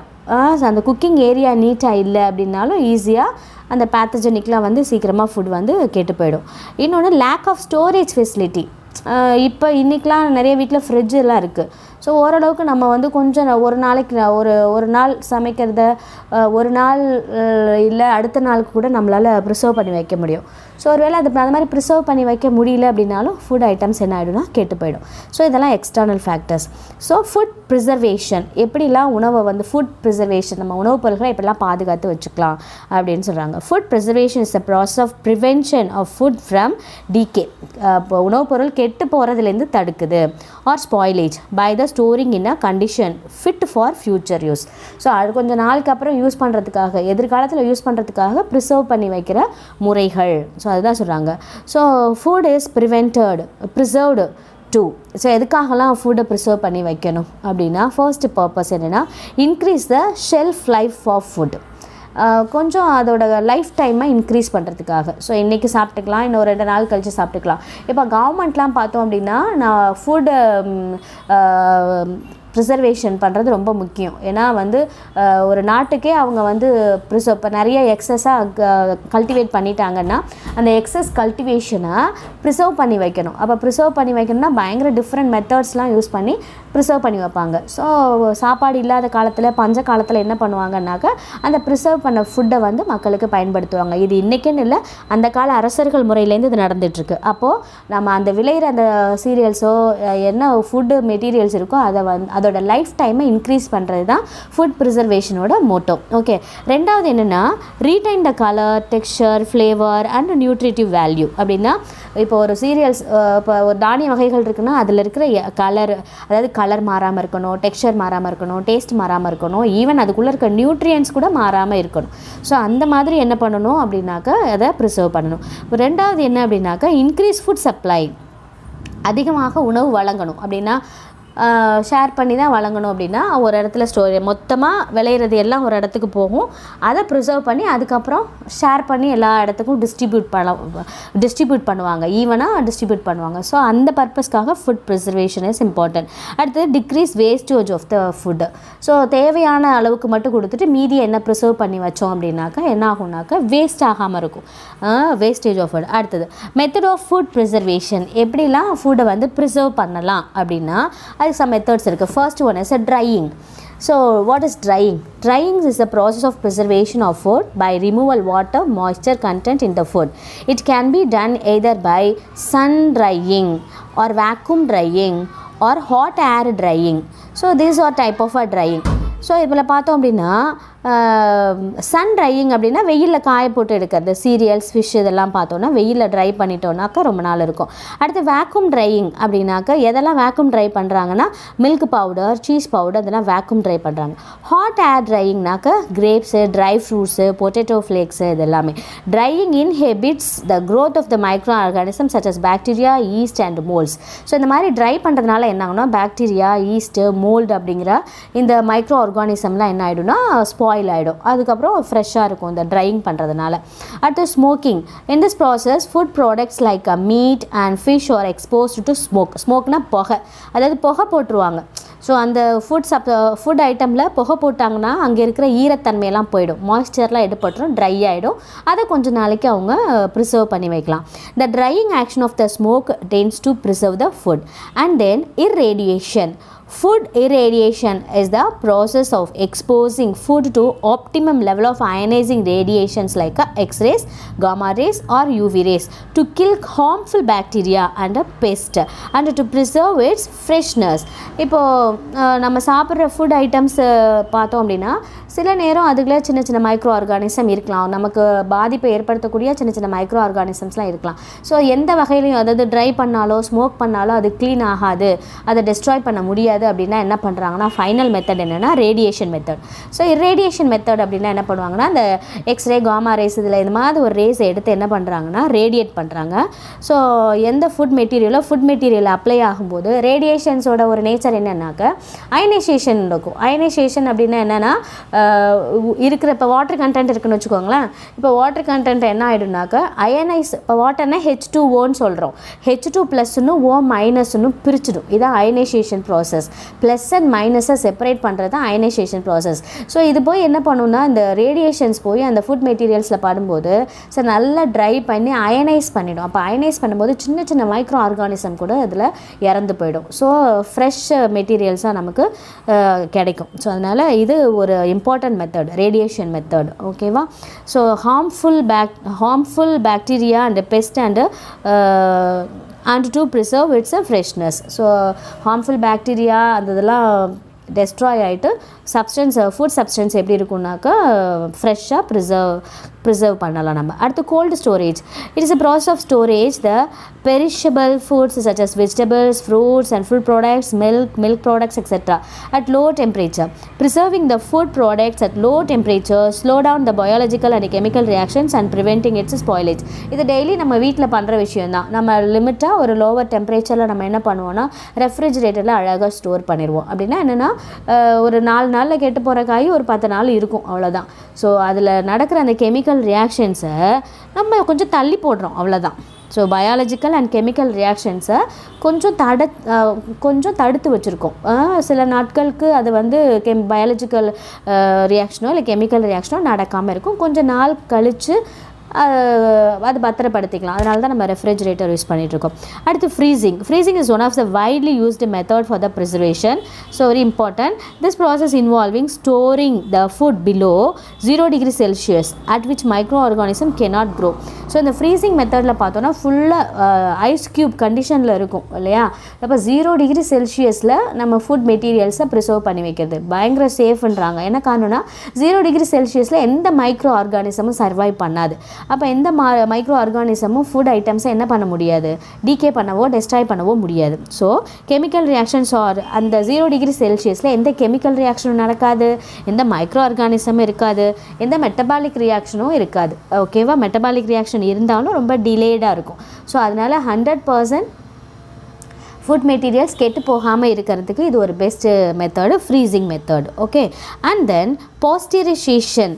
[SPEAKER 2] அந்த குக்கிங் ஏரியா நீட்டாக இல்லை அப்படின்னாலும் ஈஸியாக அந்த பேத்தஜெனிக்லாம் வந்து சீக்கிரமாக ஃபுட் வந்து கெட்டு போயிடும். இன்னொன்று லேக் ஆஃப் ஸ்டோரேஜ் ஃபெசிலிட்டி. இப்போ இன்றைக்கெலாம் நிறைய வீட்டில் ஃப்ரிட்ஜ் எல்லாம் இருக்குது. ஸோ ஓரளவுக்கு நம்ம வந்து கொஞ்சம் ஒரு நாளைக்கு ஒரு நாள் சமைக்கிறத ஒரு நாள் இல்லை அடுத்த நாளுக்கு கூட நம்மளால் ப்ரிசர்வ் பண்ணி வைக்க முடியும். ஸோ ஒருவேளை அது மாதிரி ப்ரிசர்வ் பண்ணி வைக்க முடியல அப்படின்னாலும் ஃபுட் ஐட்டம்ஸ் என்ன ஆகிடும்னா கெட்டு போயிடும். ஸோ இதெல்லாம் external factors. So food preservation எப்படிலாம் உணவை வந்து ஃபுட் ப்ரிசர்வேஷன் நம்ம உணவுப் பொருட்களை எப்படிலாம் பாதுகாத்து வச்சுக்கலாம் அப்படின்னு சொல்கிறாங்க. Food preservation is the process of prevention of food from decay. இப்போ உணவுப் பொருள் கெட்டு போகிறதுலேருந்து தடுக்குது. Or spoilage by the storing in a condition fit for future use. So அது கொஞ்சம் நாளுக்கு அப்புறம் யூஸ் பண்ணுறதுக்காக எதிர்காலத்தில் யூஸ் பண்ணுறதுக்காக ப்ரிசர்வ் பண்ணி வைக்கிற முறைகள். ஸோ அதுதான் சொல்கிறாங்க. So food is preserved to. So எதுக்காகலாம் ஃபுட்டை ப்ரிசர்வ் பண்ணி வைக்கணும் அப்படின்னா ஃபர்ஸ்ட் பர்பஸ் என்னென்னா increase the shelf life of food. கொஞ்சம் அதோட லைஃப் டைமை இன்க்ரீஸ் பண்ணுறதுக்காக. ஸோ இன்றைக்கி சாப்பிட்டுக்கலாம், இன்னும் 2 நாள் கழித்து சாப்பிட்டுக்கலாம். இப்போ கவர்மெண்ட்லாம் பார்த்தோம் அப்படின்னா நான் ஃபுட்டு ப்ரிசர்வேஷன் பண்ணுறது ரொம்ப முக்கியம். ஏன்னா வந்து ஒரு நாட்டுக்கே அவங்க வந்து இப்போ நிறைய எக்ஸஸாக கல்டிவேட் பண்ணிட்டாங்கன்னா அந்த எக்ஸஸ் கல்டிவேஷனை ப்ரிசர்வ் பண்ணி வைக்கணும். அப்போ ப்ரிசர்வ் பண்ணி வைக்கணும்னா பயங்கர டிஃப்ரெண்ட் மெத்தட்ஸ்லாம் யூஸ் பண்ணி ப்ரிசர்வ் பண்ணி வைப்பாங்க. ஸோ சாப்பாடு இல்லாத காலத்தில் பஞ்ச காலத்தில் என்ன பண்ணுவாங்கன்னாக்கா அந்த ப்ரிசர்வ் பண்ண ஃபுட்டை வந்து மக்களுக்கு பயன்படுத்துவாங்க. இது இன்றைக்குன்னு இல்லை, அந்த கால அரசர்கள் முறையிலேருந்து இது நடந்துகிட்ருக்கு. அப்போது நம்ம அந்த விளையிற அந்த சீரியல்ஸோ என்ன ஃபுட்டு மெட்டீரியல்ஸ் இருக்கோ அதை வந்து அதோட லைஃப் டைமை இன்க்ரீஸ் பண்ணுறது தான் ஃபுட் ப்ரிசர்வேஷனோட மோட்டோ. ஓகே, ரெண்டாவது என்னென்னா retain the colour, texture, flavour and nutritive value. அப்படின்னா இப்போ ஒரு சீரியல்ஸ் இப்போ ஒரு தானிய வகைகள் இருக்குன்னா அதில் இருக்கிற கலர், அதாவது கலர் மாறாமல் இருக்கணும், டெக்ஸ்சர் மாறாமல் இருக்கணும், டேஸ்ட் மாறாமல் இருக்கணும், ஈவன் அதுக்குள்ளே இருக்க நியூட்ரியன்ஸ் கூட மாறாமல் இருக்கணும். ஸோ அந்த மாதிரி என்ன பண்ணணும் அப்படின்னாக்கா அதை ப்ரிசர்வ் பண்ணணும். ரெண்டாவது என்ன அப்படின்னாக்கா இன்க்ரீஸ் ஃபுட் சப்ளை. அதிகமாக உணவு வழங்கணும். அப்படின்னா ஷேர் பண்ணி தான் வழங்கணும். அப்படின்னா ஒரு இடத்துல மொத்தமாக விளையிறது எல்லாம் ஒரு இடத்துக்கு போகும், அதை ப்ரிசர்வ் பண்ணி அதுக்கப்புறம் ஷேர் பண்ணி எல்லா இடத்துக்கும் டிஸ்ட்ரிபியூட் பண்ணுவாங்க, ஈவனாக டிஸ்ட்ரிபியூட் பண்ணுவாங்க. ஸோ அந்த பர்பஸ்க்காக ஃபுட் ப்ரிசர்வேஷன் இஸ் இம்பார்ட்டன்ட். அடுத்தது decrease wastage of the food. So தேவையான அளவுக்கு மட்டும் கொடுத்துட்டு மீதி என்ன ப்ரிசர்வ் பண்ணி வச்சோம் அப்படின்னாக்கா என்ன ஆகும்னாக்கா வேஸ்ட் ஆகாமல் இருக்கும், வேஸ்டேஜ் ஆஃப் ஃபுட். அடுத்தது மெத்தட் ஆஃப் ஃபுட் ப்ரிசர்வேஷன். எப்படிலாம் ஃபுட்டை வந்து ப்ரிசர்வ் பண்ணலாம் அப்படின்னா அதுக்கு some methods இருக்குது. First one is a drying. So what is drying? Drying is the process of preservation of food by removal water moisture content in the food. It can be done either by sun drying or vacuum drying or hot air drying. So these are type of a drying. So இதில் பார்த்தோம் அப்படின்னா Sun drying அப்படின்னா வெயிலில் காய போட்டு எடுக்கிறது, serials, fish இதெல்லாம் பார்த்தோன்னா வெயிலில் ட்ரை பண்ணிட்டோம்னாக்கா ரொம்ப நாள் இருக்கும். அடுத்து வேக்யூம் ட்ரையிங் அப்படின்னாக்கா எதெல்லாம் வேக்யூம் ட்ரை பண்ணுறாங்கன்னா மில்க் பவுடர், சீஸ் பவுடர் அதெல்லாம் வேக்யூம் ட்ரை பண்ணுறாங்க. ஹாட் ஏர் ட்ரையிங்னாக்கா grapes, dry fruits, potato flakes இது எல்லாமே. Drying inhibits the growth of the micro organism such as bacteria, yeast and moulds. So இந்த மாதிரி ட்ரை பண்ணுறதுனால என்ன ஆகுனா பாக்டீரியா, ஈஸ்ட்டு, மோல்டு அப்படிங்கிற இந்த மைக்ரோ ஆர்கானிசம்லாம் என்ன ஆகிடும்னா ஸ்பாயில் ஆகிடும். அதுக்கப்புறம் ஃப்ரெஷ்ஷாக இருக்கும் இந்த ட்ரையிங் பண்ணுறதுனால. அடுத்து smoking. In this process food products like meat and fish are exposed to smoke. ஸ்மோக்னா புகை, அதாவது புகை போட்டுருவாங்க. ஸோ அந்த ஃபுட் ஐட்டமில் புகை போட்டாங்கன்னா அங்கே இருக்கிற ஈரத்தன்மையெல்லாம் போயிடும், மாய்ஸ்சர்லாம் எடுப்பட்டுரும், ட்ரை ஆகிடும். அதை கொஞ்சம் நாளைக்கு அவங்க ப்ரிசர்வ் பண்ணி வைக்கலாம். The drying action of the smoke tends to preserve the food. And then irradiation. Food irradiation is the process of exposing food to optimum level of ionizing radiations like X-rays, gamma rays or UV rays to kill harmful bacteria and pest and to preserve its freshness. இப்போ நம்ம சாப்பிட்ற food items பார்த்தோம் அப்படின்னா சில நேரம் அதுக்குள்ளே சின்ன சின்ன மைக்ரோ ஆர்கானிசம் இருக்கலாம், நமக்கு பாதிப்பை ஏற்படுத்தக்கூடிய சின்ன சின்ன மைக்ரோ ஆர்கானிசம்ஸ்லாம் இருக்கலாம். ஸோ எந்த வகையிலையும், அதாவது ட்ரை பண்ணாலோ ஸ்மோக் பண்ணாலோ அது க்ளீன் ஆகாது, அதை டெஸ்ட்ராய் பண்ண முடியாது அப்படின்னா என்ன பண்ணுறாங்கன்னா ஃபைனல் மெத்தட் என்னென்னா radiation method. So irradiation method அப்படின்னா என்ன பண்ணுவாங்கன்னா அந்த எக்ஸ்ரே காமா ரேஸ் இதில் இந்த மாதிரி ஒரு ரேஸை எடுத்து என்ன பண்ணுறாங்கன்னா ரேடியேட் பண்ணுறாங்க. ஸோ எந்த ஃபுட் மெட்டீரியல் அப்ளை ஆகும்போது ரேடியேஷன்ஸோட ஒரு நேச்சர் என்னன்னாக்க அயனைசேஷன் இருக்கும். அயனைசேஷன் அப்படின்னா என்னென்னா இருக்கிற இப்போ வாட்டர் கண்டென்ட் இருக்குன்னு வச்சுக்கோங்களேன். இப்போ வாட்டர் கண்டென்ட் என்ன ஆகிடும்னாக்க அயனைஸ், இப்போ வாட்டர்னா H2O சொல்கிறோம், H2+ன்னு O- பிரிச்சிடும். இதான் அயனைசேஷன் ப்ராசஸ். ப்ளஸ் அண்ட் மைனஸை செப்பரேட் பண்ணுறது தான் அயனைசேஷன் ப்ராசஸ். ஸோ இது போய் என்ன பண்ணுன்னா இந்த ரேடியேஷன்ஸ் போய் அந்த ஃபுட் மெட்டீரியல்ஸில் படும்போது ஸோ நல்லா ட்ரை பண்ணி அயனைஸ் பண்ணிடும். அப்போ அயனைஸ் பண்ணும்போது சின்ன சின்ன மைக்ரோ ஆர்கானிசம் கூட அதில் இறந்து போயிடும். ஸோ ஃப்ரெஷ் மெட்டீரியல்ஸாக நமக்கு கிடைக்கும். ஸோ அதனால் இது ஒரு இம்பார்ட்டன்ட் மெத்தட், ரேடியேஷன் மெத்தட். ஓகேவா? So harmful bacteria and pest and to preserve its freshness. So harmful bacteria அந்த இதெல்லாம் டெஸ்ட்ராய் ஆகிட்டு ஃபுட் சப்ஸ்டன்ஸ் எப்படி இருக்கும்னாக்கா ஃப்ரெஷ்ஷாக ப்ரிசர்வ் பண்ணலாம் நம்ம. அடுத்து cold storage. It is a process of storage the perishable foods such as vegetables, fruits and food products, milk products etc. at low temperature. Preserving the food products at low temperature slow down the biological and chemical reactions and preventing its spoilage. இது daily நம்ம வீட்டில் பண்ணுற விஷயம் தான். நம்ம லிமிட்டாக ஒரு lower டெம்பரேச்சரில் நம்ம என்ன பண்ணுவோம்னா ரெஃப்ரிஜிரேட்டரில் அழகாக ஸ்டோர் பண்ணிடுவோம். அப்படின்னா என்னென்னா ஒரு 4 நாளில் கெட்டு போகிற காய் ஒரு 10 நாள் இருக்கும், அவ்வளோதான். ஸோ அதில் நடக்கிற அந்த கெமிக்கல் ரியாக்ஷன்ஸை நம்ம கொஞ்சம் தள்ளி போடுறோம், அவ்வளோதான். ஸோ பயாலஜிக்கல் அண்ட் கெமிக்கல் ரியாக்ஷன்ஸை கொஞ்சம் தடுத்து வச்சுருக்கோம். சில நாட்களுக்கு அது வந்து பயாலஜிக்கல் ரியாக்ஷனோ இல்லை கெமிக்கல் ரியாக்ஷனோ நடக்காமல் இருக்கும். கொஞ்சம் நாள் கழித்து அது பத்திரப்படுத்திக்கலாம். அதனால தான் நம்ம ரெஃப்ரிஜிரேட்டர் யூஸ் பண்ணிகிட்ருக்கோம். அடுத்து freezing is one of the widely used method for the preservation. So very important. This process involving storing the food below 0 degree Celsius at which microorganism cannot grow. So இந்த freezing மெத்தடில் பார்த்தோன்னா ஃபுல்லாக ice cube கண்டிஷனில் இருக்கும் இல்லையா? அப்போ 0 degree Celsiusல நம்ம food மெட்டீரியல்ஸை preserve பண்ணி வைக்கிறது பயங்கர சேஃப்ன்றாங்க. என்ன காரணம்னா 0 degree Celsiusல எந்த மைக்ரோ ஆர்கானிசமும் சர்வைவ் பண்ணாது. அப்போ எந்த மைக்ரோ ஆர்கானிசமும் ஃபுட் ஐட்டம்ஸை என்ன பண்ண முடியாது, டீகே பண்ணவோ டெஸ்ட்ராய் பண்ணவோ முடியாது. ஸோ கெமிக்கல் ரியாக்ஷன்ஸ் ஆர் அந்த 0 degree Celsiusல எந்த கெமிக்கல் ரியாக்ஷனும் நடக்காது, எந்த மைக்ரோ ஆர்கானிசமும் இருக்காது, எந்த மெட்டபாலிக் ரியாக்ஷனும் இருக்காது. ஓகேவா? மெட்டபாலிக் ரியாக்ஷன் இருந்தாலும் ரொம்ப டிலேடாக இருக்கும். ஸோ அதனால் 100% ஃபுட் மெட்டீரியல்ஸ் கெட்டு போகாமல் இருக்கிறதுக்கு இது ஒரு best method, freezing method. Okay. And then pasteurisation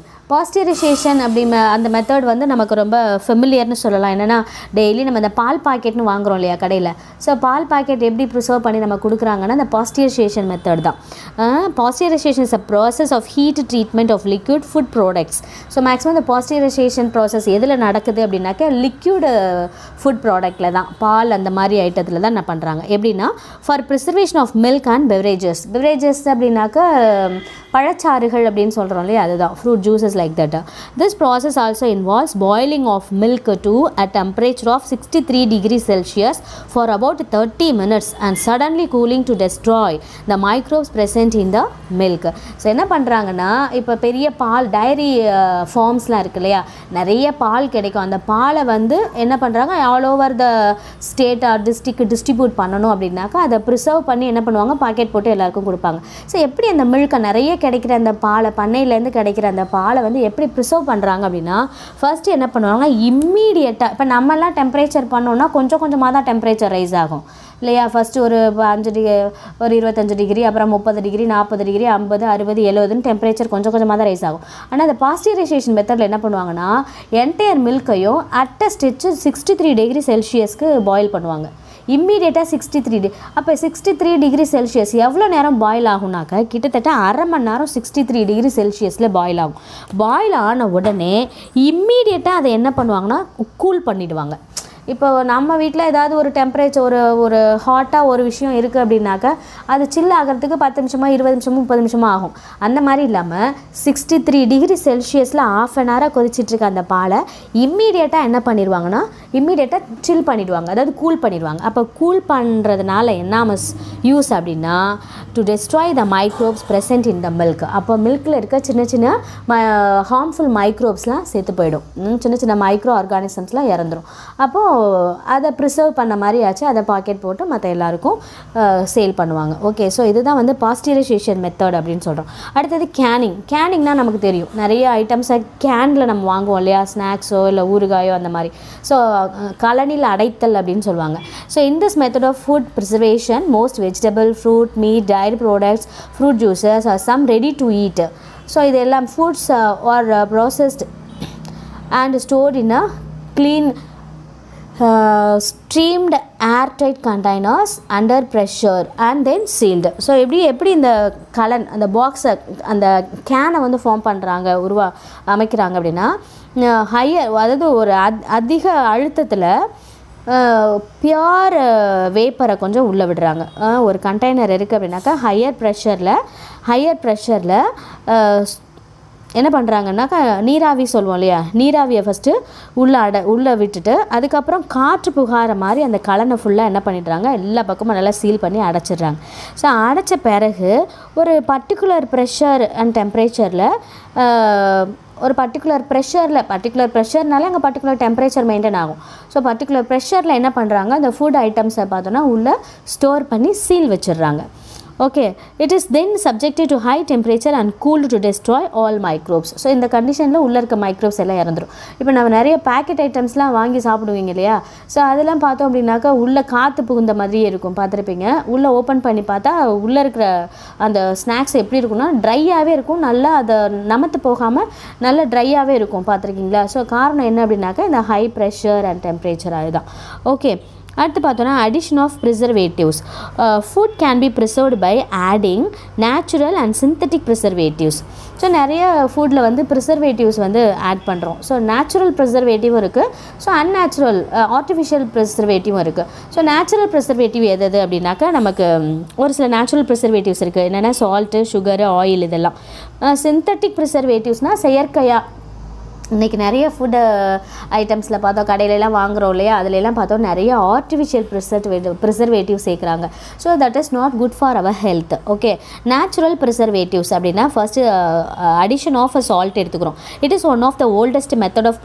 [SPEAKER 2] அந்த மெத்தட் வந்து நமக்கு ரொம்ப ஃபெமிலியர்னு சொல்லலாம். என்னென்னா டெய்லி நம்ம இந்த பால் பாக்கெட்னு வாங்குகிறோம் இல்லையா கடையில். ஸோ பால் பாக்கெட் எப்படி ப்ரிசர்வ் பண்ணி நம்ம கொடுக்குறாங்கன்னா இந்த பாஸ்டரைசேஷன் மெத்தட் தான். Pasteurisation is a process of heat treatment of liquid food products. So maximum இந்த பாஸ்டரைசேஷன் ப்ராசஸ் எதில் நடக்குது அப்படின்னாக்கா லிக்விட் ஃபுட் ப்ராடக்டில் தான், பால் அந்த மாதிரி ஐட்டத்தில் தான் என்ன பண்ணுறாங்க. எப்படின்னா for preservation of milk and beverages அப்படின்னாக்கா பழச்சாறுகள் அப்படின்னு சொல்கிறோம் இல்லையா, அதுதான் fruit juices like that. This process also involves boiling of milk to a temperature of 63 degree Celsius for about 30 minutes and suddenly cooling to destroy the microbes present in the milk. So என்ன பண்ணுறாங்கன்னா இப்போ பெரிய பால் diary ஃபார்ம்ஸ்லாம் இருக்கு இல்லையா, நிறைய பால் கிடைக்கும். அந்த பாலை வந்து என்ன பண்ணுறாங்க all over the state or distribute பண்ணணும் அப்படின்னாக்கா அதை ப்ரிசர்வ் பண்ணி என்ன பண்ணுவாங்க, பாக்கெட் போட்டு எல்லாருக்கும் கொடுப்பாங்க. ஸோ எப்படி அந்த மில்கை நிறைய கிடைக்கிற அந்த பாலை, பண்ணையிலேருந்து கிடைக்கிற அந்த பாலை வந்து எப்படி ப்ரிசர்வ் பண்ணுறாங்க அப்படின்னா ஃபர்ஸ்ட் என்ன பண்ணுவாங்க, இம்மீடியட்டாக இப்போ நம்மலாம் டெம்பரேச்சர் பண்ணோன்னா கொஞ்சம் கொஞ்சமாக தான் டெம்பரேச்சர் ரைஸ் ஆகும் இல்லையா. ஃபஸ்ட்டு ஒரு 25 டிகிரி, அப்புறம் 30 டிகிரி, 40 டிகிரி, 50, 60, 70ன்னு டெம்பரேச்சர் கொஞ்சம் கொஞ்சமாக தான் ரைஸ் ஆகும். ஆனால் அந்த பாஸ்டரைசேஷன் மெத்தடில் என்ன பண்ணுவாங்கன்னா என்டையர் மில்கையும் அட் அ ஸ்டெச்சு 63 டிகிரி செல்சியஸ்க்கு பாயில் பண்ணுவாங்க. இம்மீடியட்டாக 63 அப்போ 63 டிகிரி செல்சியஸ் எவ்வளோ நேரம் பாயில் ஆகும்னாக்கா கிட்டத்தட்ட அரை மணி நேரம் 63 டிகிரி செல்சியஸில் பாயில் ஆகும். பாயில் ஆன உடனே இம்மீடியட்டாக அதை என்ன பண்ணுவாங்கன்னா கூல் பண்ணிவிடுவாங்க. இப்போ நம்ம வீட்டில் ஏதாவது ஒரு டெம்பரேச்சர் ஒரு ஹாட்டாக ஒரு விஷயம் இருக்குது அப்படின்னாக்கா அது சில் ஆகிறதுக்கு 10 நிமிஷமாக 20 நிமிஷமும் 30 நிமிஷமாக ஆகும். அந்த மாதிரி இல்லாமல் 63 டிகிரி செல்சியஸில் ½ அன் ஹவராக கொதிச்சிட்ருக்க அந்த பாலை இம்மீடியட்டாக என்ன பண்ணிடுவாங்கன்னா இம்மீடியட்டாக சில் பண்ணிவிடுவாங்க, அதாவது கூல் பண்ணிடுவாங்க. அப்போ கூல் பண்ணுறதுனால என்ன யூஸ் அப்படின்னா to destroy the microbes present in the milk. அப்போ மில்கில் இருக்க சின்ன சின்ன ஹார்ம்ஃபுல் மைக்ரோப்ஸ்லாம் சேர்த்து போயிடும், சின்ன சின்ன மைக்ரோ ஆர்கானிசம்ஸ்லாம் இறந்துடும். அப்போது அதை ப்ரிசர்வ் பண்ண மாதிரி ஆச்சு, அதை பாக்கெட் போட்டு மற்ற எல்லாருக்கும் சேல் பண்ணுவாங்க. ஓகே, ஸோ இதுதான் வந்து பாஸ்டரைசேஷன் மெத்தட் அப்படின்னு சொல்கிறோம். அடுத்தது கேனிங்னால் நமக்கு தெரியும், நிறைய ஐட்டம்ஸை கேனில் நம்ம வாங்குவோம் இல்லையா, ஸ்நாக்ஸோ இல்லை ஊறுகாயோ அந்த மாதிரி. ஸோ கலனில் அடைத்தல் அப்படின்னு சொல்லுவாங்க. So in this method of food preservation most vegetable, fruit, meat, dairy products, fruit juices are some ready to eat. So இதெல்லாம் foods are processed and stored in a clean steamed airtight containers under pressure and then sealed. ஸோ எப்படி இந்த கலன் அந்த பாக்ஸை அந்த கேனை வந்து form பண்ணுறாங்க அமைக்கிறாங்க அப்படின்னா ஹையர், அதாவது ஒரு அதிக அழுத்தத்தில் பியூர் வேப்பரை கொஞ்சம் உள்ளே விடுறாங்க. ஒரு கண்டெய்னர் இருக்குது அப்படின்னாக்கா ஹையர் ப்ரெஷரில் என்ன பண்ணுறாங்கன்னாக்கா நீராவி சொல்லுவோம் இல்லையா, நீராவியை ஃபஸ்ட்டு உள்ளே விட்டுட்டு அதுக்கப்புறம் காற்று புகார மாதிரி அந்த கலனை ஃபுல்லாக என்ன பண்ணிடுறாங்க, எல்லா பக்கமும் நல்லா சீல் பண்ணி அடைச்சிடுறாங்க. ஸோ அடைச்ச பிறகு ஒரு பர்டிகுலர் ப்ரெஷர் அண்ட் டெம்பரேச்சரில் ஒரு பர்டிகுலர் ப்ரெஷர்னாலே அங்கே பர்டிகுலர் டெம்பரேச்சர் மெயின்டைன் ஆகும். ஸோ பர்டிகுலர் ப்ரெஷரில் என்ன பண்ணுறாங்க, அந்த ஃபுட் ஐட்டம்ஸை பார்த்தோன்னா உள்ளே ஸ்டோர் பண்ணி சீல் வச்சிடுறாங்க. Okay, it is then subjected to high temperature and cooled to destroy all microbes. So இந்த கண்டிஷனில் உள்ளே இருக்க மைக்ரோப்ஸ் எல்லாம் இறந்துடும். இப்போ நம்ம நிறைய பேக்கெட் ஐட்டம்ஸ்லாம் வாங்கி சாப்பிடுவீங்க இல்லையா, ஸோ அதெல்லாம் பார்த்தோம் அப்படின்னாக்கா உள்ளே காற்று புகுந்த மாதிரியே இருக்கும், பார்த்துருப்பீங்க. உள்ளே ஓப்பன் பண்ணி பார்த்தா உள்ளே இருக்கிற அந்த ஸ்நாக்ஸ் எப்படி இருக்குன்னா ட்ரையாகவே இருக்கும், நல்லா அதை நமத்து போகாமல் நல்லா ட்ரையாகவே இருக்கும், பார்த்துருக்கீங்களா. ஸோ காரணம் என்ன அப்படின்னாக்கா இந்த ஹை ப்ரெஷர் அண்ட் டெம்பரேச்சர் அதுதான். ஓகே, அடுத்து பார்த்தோன்னா addition of preservatives. Food can be preserved by adding natural and synthetic preservatives. So நிறைய ஃபுட்டில் வந்து ப்ரிசர்வேட்டிவ்ஸ் வந்து ஆட் பண்ணுறோம். ஸோ நேச்சுரல் ப்ரிசர்வேட்டிவும் இருக்குது, ஸோ அன்நேச்சுரல் ஆர்டிஃபிஷியல் ப்ரிசர்வேட்டிவும் இருக்குது. ஸோ நேச்சுரல் ப்ரிசர்வேட்டிவ் எது அப்படின்னாக்கா நமக்கு ஒரு சில நேச்சுரல் ப்ரிசர்வேட்டிவ்ஸ் இருக்குது, என்னென்னா சால்ட்டு, சுகரு, ஆயில் இதெல்லாம். சிந்தட்டிக் ப்ரிசர்வேட்டிவ்ஸ்னால் செயற்கையாக இன்றைக்கி நிறைய ஃபுட்டு ஐட்டம்ஸில் பார்த்தோம், கடையிலலாம் வாங்குகிறோம் இல்லையா, அதிலெல்லாம் பார்த்தோம் நிறைய ஆர்டிஃபிஷியல் ப்ரிசர்வேட்டிவ் சேர்க்குறாங்க. So that is not good for our health. Okay, natural preservatives அப்படின்னா first addition of a salt எடுத்துக்கிறோம். It is one of the oldest method of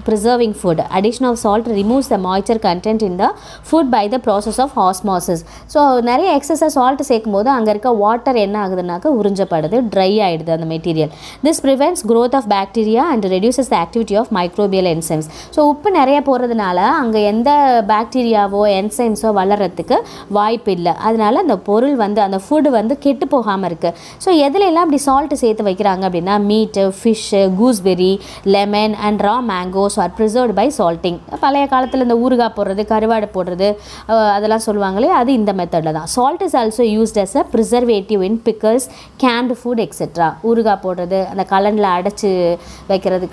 [SPEAKER 2] preserving food. Addition of salt removes the moisture content in the food by the process of osmosis. So நிறைய எக்ஸஸாக salt சேர்க்கும் போது அங்கே இருக்க water என்ன ஆகுதுனாக்கா உறிஞ்சப்படுது, dry ஆகிடுது அந்த material. This prevents growth of bacteria and reduces the activity of microbial enzymes. ஸோ உப்பு நிறைய போடுறதுனால அங்கே எந்த பாக்டீரியாவோ என்சைம்ஸோ வளர்கிறதுக்கு வாய்ப்பு இல்லை. அதனால அந்த பொருள் வந்து அந்த ஃபுட்டு வந்து கெட்டு போகாமல் இருக்குது. ஸோ எதுலெல்லாம் அப்படி சால்ட்டு சேர்த்து வைக்கிறாங்க அப்படின்னா meat, fish, gooseberry, lemon and raw mangoes are preserved by salting. பழைய காலத்தில் இந்த ஊறுகாய் போடுறது, கருவாடு போடுறது அதெல்லாம் சொல்லுவாங்களே, அது இந்த மெத்தடில் தான். Salt is also used as a preservative in pickles, canned food etcetera. ஊறுகாய் போடுறது, அந்த கலனில் அடைச்சி வைக்கிறது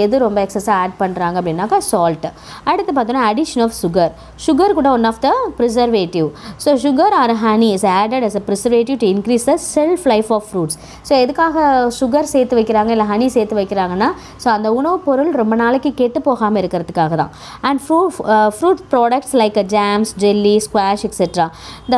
[SPEAKER 2] எது ரொம்ப எக்ஸஸாக ஆட் பண்ணுறாங்க அப்படின்னாக்கா சால்ட். அடுத்து பார்த்தோன்னா அடிஷன் ஆஃப் சுகர் கூட one of the preservative. So sugar or honey is added as a preservative to increase the shelf life of fruits. So எதுக்காக சுகர் சேர்த்து வைக்கிறாங்க இல்லை ஹனி சேர்த்து வைக்கிறாங்கன்னா ஸோ அந்த உணவுப் பொருள் ரொம்ப நாளைக்கு கெட்டு போகாமல் இருக்கிறதுக்காக தான். And fruit products like jams, jelly, squash etcetera. The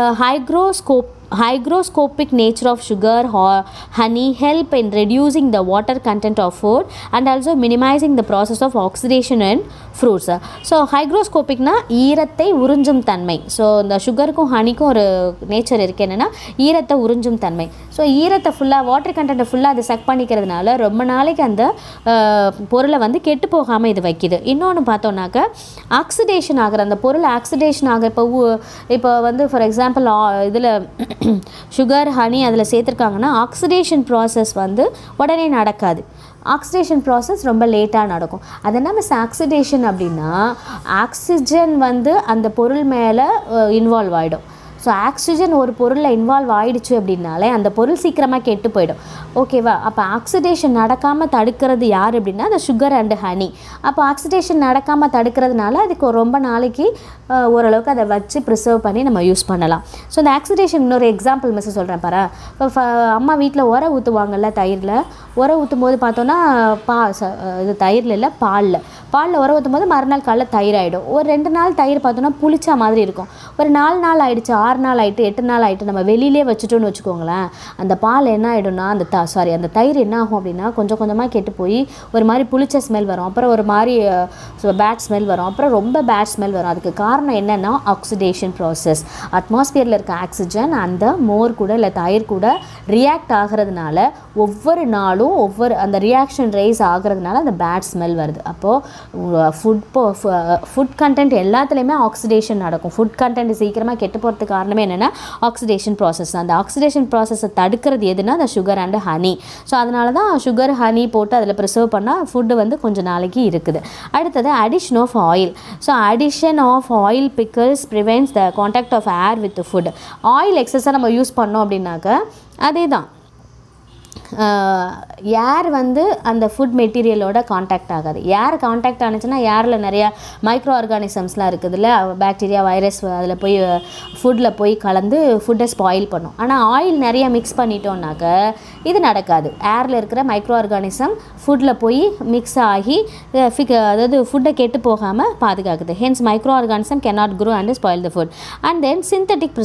[SPEAKER 2] hygroscopic nature of sugar or honey help in reducing the water content of food and also minimizing the process of oxidation in fruits. So ஹைக்ரோஸ்கோபிக்னா ஈரத்தை உறிஞ்சும் தன்மை. So இந்த சுகருக்கும் ஹனிக்கும் ஒரு nature இருக்குது, என்னென்னா ஈரத்தை உறிஞ்சும் தன்மை. ஸோ ஈரத்தை ஃபுல்லாக வாட்டர் கண்டென்ட்டை ஃபுல்லாக அதை சக் பண்ணிக்கிறதுனால ரொம்ப நாளைக்கு அந்த பொருளை வந்து கெட்டு போகாமல் இது வைக்கிது. இன்னொன்று பார்த்தோன்னாக்கா ஆக்சிடேஷன் ஆகிற அந்த பொருள் ஆக்சிடேஷன் ஆக இப்போ வந்து ஃபார் எக்ஸாம்பிள் இதில் சுகர், ஹனி அதில் சேர்த்துருக்காங்கன்னா ஆக்சிடேஷன் ப்ராசஸ் வந்து உடனே நடக்காது. ஆக்சிடேஷன் ப்ராசஸ் ரொம்ப லேட்டாக நடக்கும். அது என்ன மிஸ் ஆக்சிடேஷன் அப்படின்னா ஆக்சிஜன் வந்து அந்த பொருள் மேலே இன்வால்வ் ஆகிடும். ஸோ ஆக்சிஜன் ஒரு பொருளில் இன்வால்வ் ஆகிடுச்சு அப்படின்னாலே அந்த பொருள் சீக்கிரமாக கெட்டு போயிடும். ஓகேவா? அப்போ ஆக்சிடேஷன் நடக்காமல் தடுக்கிறது யார் அப்படின்னா அந்த சுகர் அண்டு ஹனி. அப்போ ஆக்சிடேஷன் நடக்காமல் தடுக்கிறதுனால அதுக்கு ரொம்ப நாளைக்கு ஓரளவுக்கு அதை வச்சு ப்ரிசர்வ் பண்ணி நம்ம யூஸ் பண்ணலாம். ஸோ இந்த ஆக்சிடேஷன் இன்னொரு எக்ஸாம்பிள் மிஸ் சொல்கிறேன் பாரு. இப்போ அம்மா வீட்டில் உர ஊற்றுவாங்கள்ல தயிரில், உர ஊற்றும் போது பார்த்தோன்னா இது தயிரில் இல்லை பாலில் உர ஊற்றும் போது மறுநாள் காலைல தயிர் ஆகிடும். ஒரு 2 நாள் தயிர் பார்த்தோன்னா புளிச்சா மாதிரி இருக்கும். ஒரு 4 நாள் ஆகிடுச்சு, 6 நாள் ஆகிட்டு, 8 நாள் ஆகிட்டு நம்ம வெளியிலே வச்சுட்டோன்னு வச்சுக்கோங்களேன், அந்த பால் என்ன ஆகிடும்னா அந்த தயிர் என்ன ஆகும் அப்படின்னா கொஞ்சம் கொஞ்சமாக கெட்டு போய் ஒரு மாதிரி புளிச்ச ஸ்மெல் வரும், அப்புறம் ஒரு மாதிரி பேட் ஸ்மெல் வரும், அப்புறம் ரொம்ப பேட் ஸ்மெல் வரும். அதுக்கு காரணம் என்னென்னா ஆக்சிடேஷன் ப்ராசஸ். அட்மாஸ்பியரில் இருக்க ஆக்சிஜன் அந்த மோர் கூட இல்லை தயிர் கூட ரியாக்ட் ஆகிறதுனால ஒவ்வொரு நாளும் அந்த ரியாக்ஷன் ரைஸ் ஆகிறதுனால அந்த பேட் ஸ்மெல் வருது. அப்போது ஃபுட் கண்டென்ட் எல்லாத்துலேயுமே ஆக்சிடேஷன் நடக்கும். ஃபுட் கண்டென்ட் சீக்கிரமாக கெட்டு போகிறதுக்கு காரணமே என்னென்னா ஆக்சிடேஷன் ப்ராசஸ். அந்த ஆக்சிடேஷன் ப்ராசஸை தடுக்கிறது எதுனா அந்த சுகர் அண்டு ஹனி. ஸோ அதனால தான் சுகர் ஹனி போட்டு அதில் ப்ரிசர்வ் பண்ணால் ஃபுட்டு வந்து கொஞ்சம் நாளைக்கு இருக்குது. அடுத்தது addition of oil. So addition of oil pickles prevents the contact of air with food. Oil எக்ஸஸாக நம்ம யூஸ் பண்ணோம் அப்படின்னாக்க அதே தான் ஏர் வந்து அந்த ஃபுட் மெட்டீரியலோட காண்டாக்ட் ஆகாது. ஏர் காண்டாக்ட் ஆனிச்சுன்னா ஏரில் நிறையா மைக்ரோ ஆர்கானிசம்ஸ்லாம் இருக்குதுல்ல, பாக்டீரியா வைரஸ் அதில் போய் ஃபுட்டில் போய் கலந்து ஃபுட்டை ஸ்பாயில் பண்ணும். ஆனால் ஆயில் நிறையா மிக்ஸ் பண்ணிட்டோம்னாக்க இது நடக்காது. ஏரில் இருக்கிற மைக்ரோ ஆர்கானிசம் ஃபுட்டில் போய் மிக்ஸ் ஆகி அதாவது ஃபுட்டை கெட்டு போகாமல் பாதுகாக்குது. Hence micro organism cannot grow and spoil the food. And then synthetic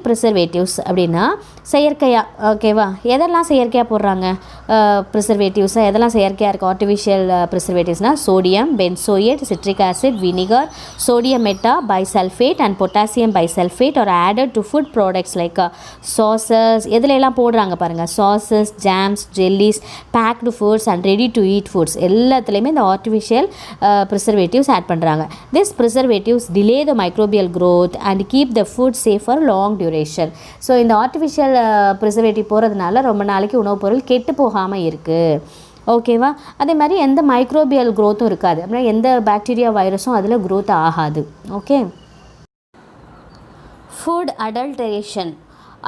[SPEAKER 2] preservatives அப்படின்னா செயற்கையாக, ஓகேவா, எதெல்லாம் செயற்கையாக போடுறாங்க ப்ரிசர்வேட்டிவ்ஸை, எதெல்லாம் செயற்கையாக இருக்குது ஆர்டிஃபிஷியல் ப்ரிசர்வேட்டிவ்ஸ்னால் sodium benzoate, citric acid, vinegar, sodium meta bisulphate and potassium bisulphate are added to food products like sauces. எதுல எல்லாம் போடுறாங்க பாருங்கள், sauces, jams, jellies, baked foods and ready to eat foods எல்லாத்துலேயுமே இந்த ஆர்டிஃபிஷியல் ப்ரிசர்வேட்டிவ்ஸ் ஆட் பண்ணுறாங்க. This preservatives delay the microbial growth and keep the food safe for long duration. So இந்த artificial preservative போகிறதுனால ரொம்ப நாளைக்கு உணவுப் பொருள் கெட்டு போகாமல் இருக்குது. ஓகேவா? அதே மாதிரி எந்த மைக்ரோபியல் க்ரோத்தும் இருக்காது, அப்படின்னா எந்த பாக்டீரியா வைரஸும் அதில் க்ரோத் ஆகாது. ஓகே. ஃபுட்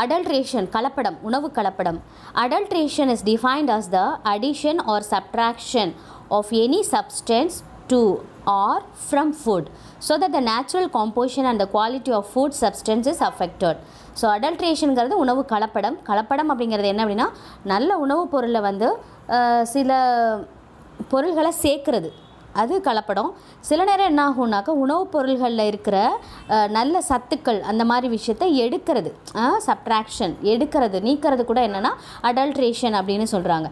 [SPEAKER 2] அடல்ட்ரேஷன் கலப்படம், உணவு கலப்படம். Adulteration is defined as the addition or subtraction of any substance to or from food so that the natural composition and the quality of food substance is affected. So அடல்ட்ரேஷனுங்கிறது உணவு கலப்படம் அப்படிங்கிறது என்ன அப்படின்னா நல்ல உணவுப் பொருளை வந்து சில பொருள்களை சேர்க்குறது, அது கலப்படம். சில நேரம் என்ன ஆகும்னாக்கா உணவுப் பொருள்களில் இருக்கிற நல்ல சத்துக்கள் அந்த மாதிரி விஷயத்தை எடுக்கிறது, சப்ட்ராக்ஷன், நீக்கிறது கூட என்னென்னா அடல்ட்ரேஷன் அப்படின்னு சொல்கிறாங்க.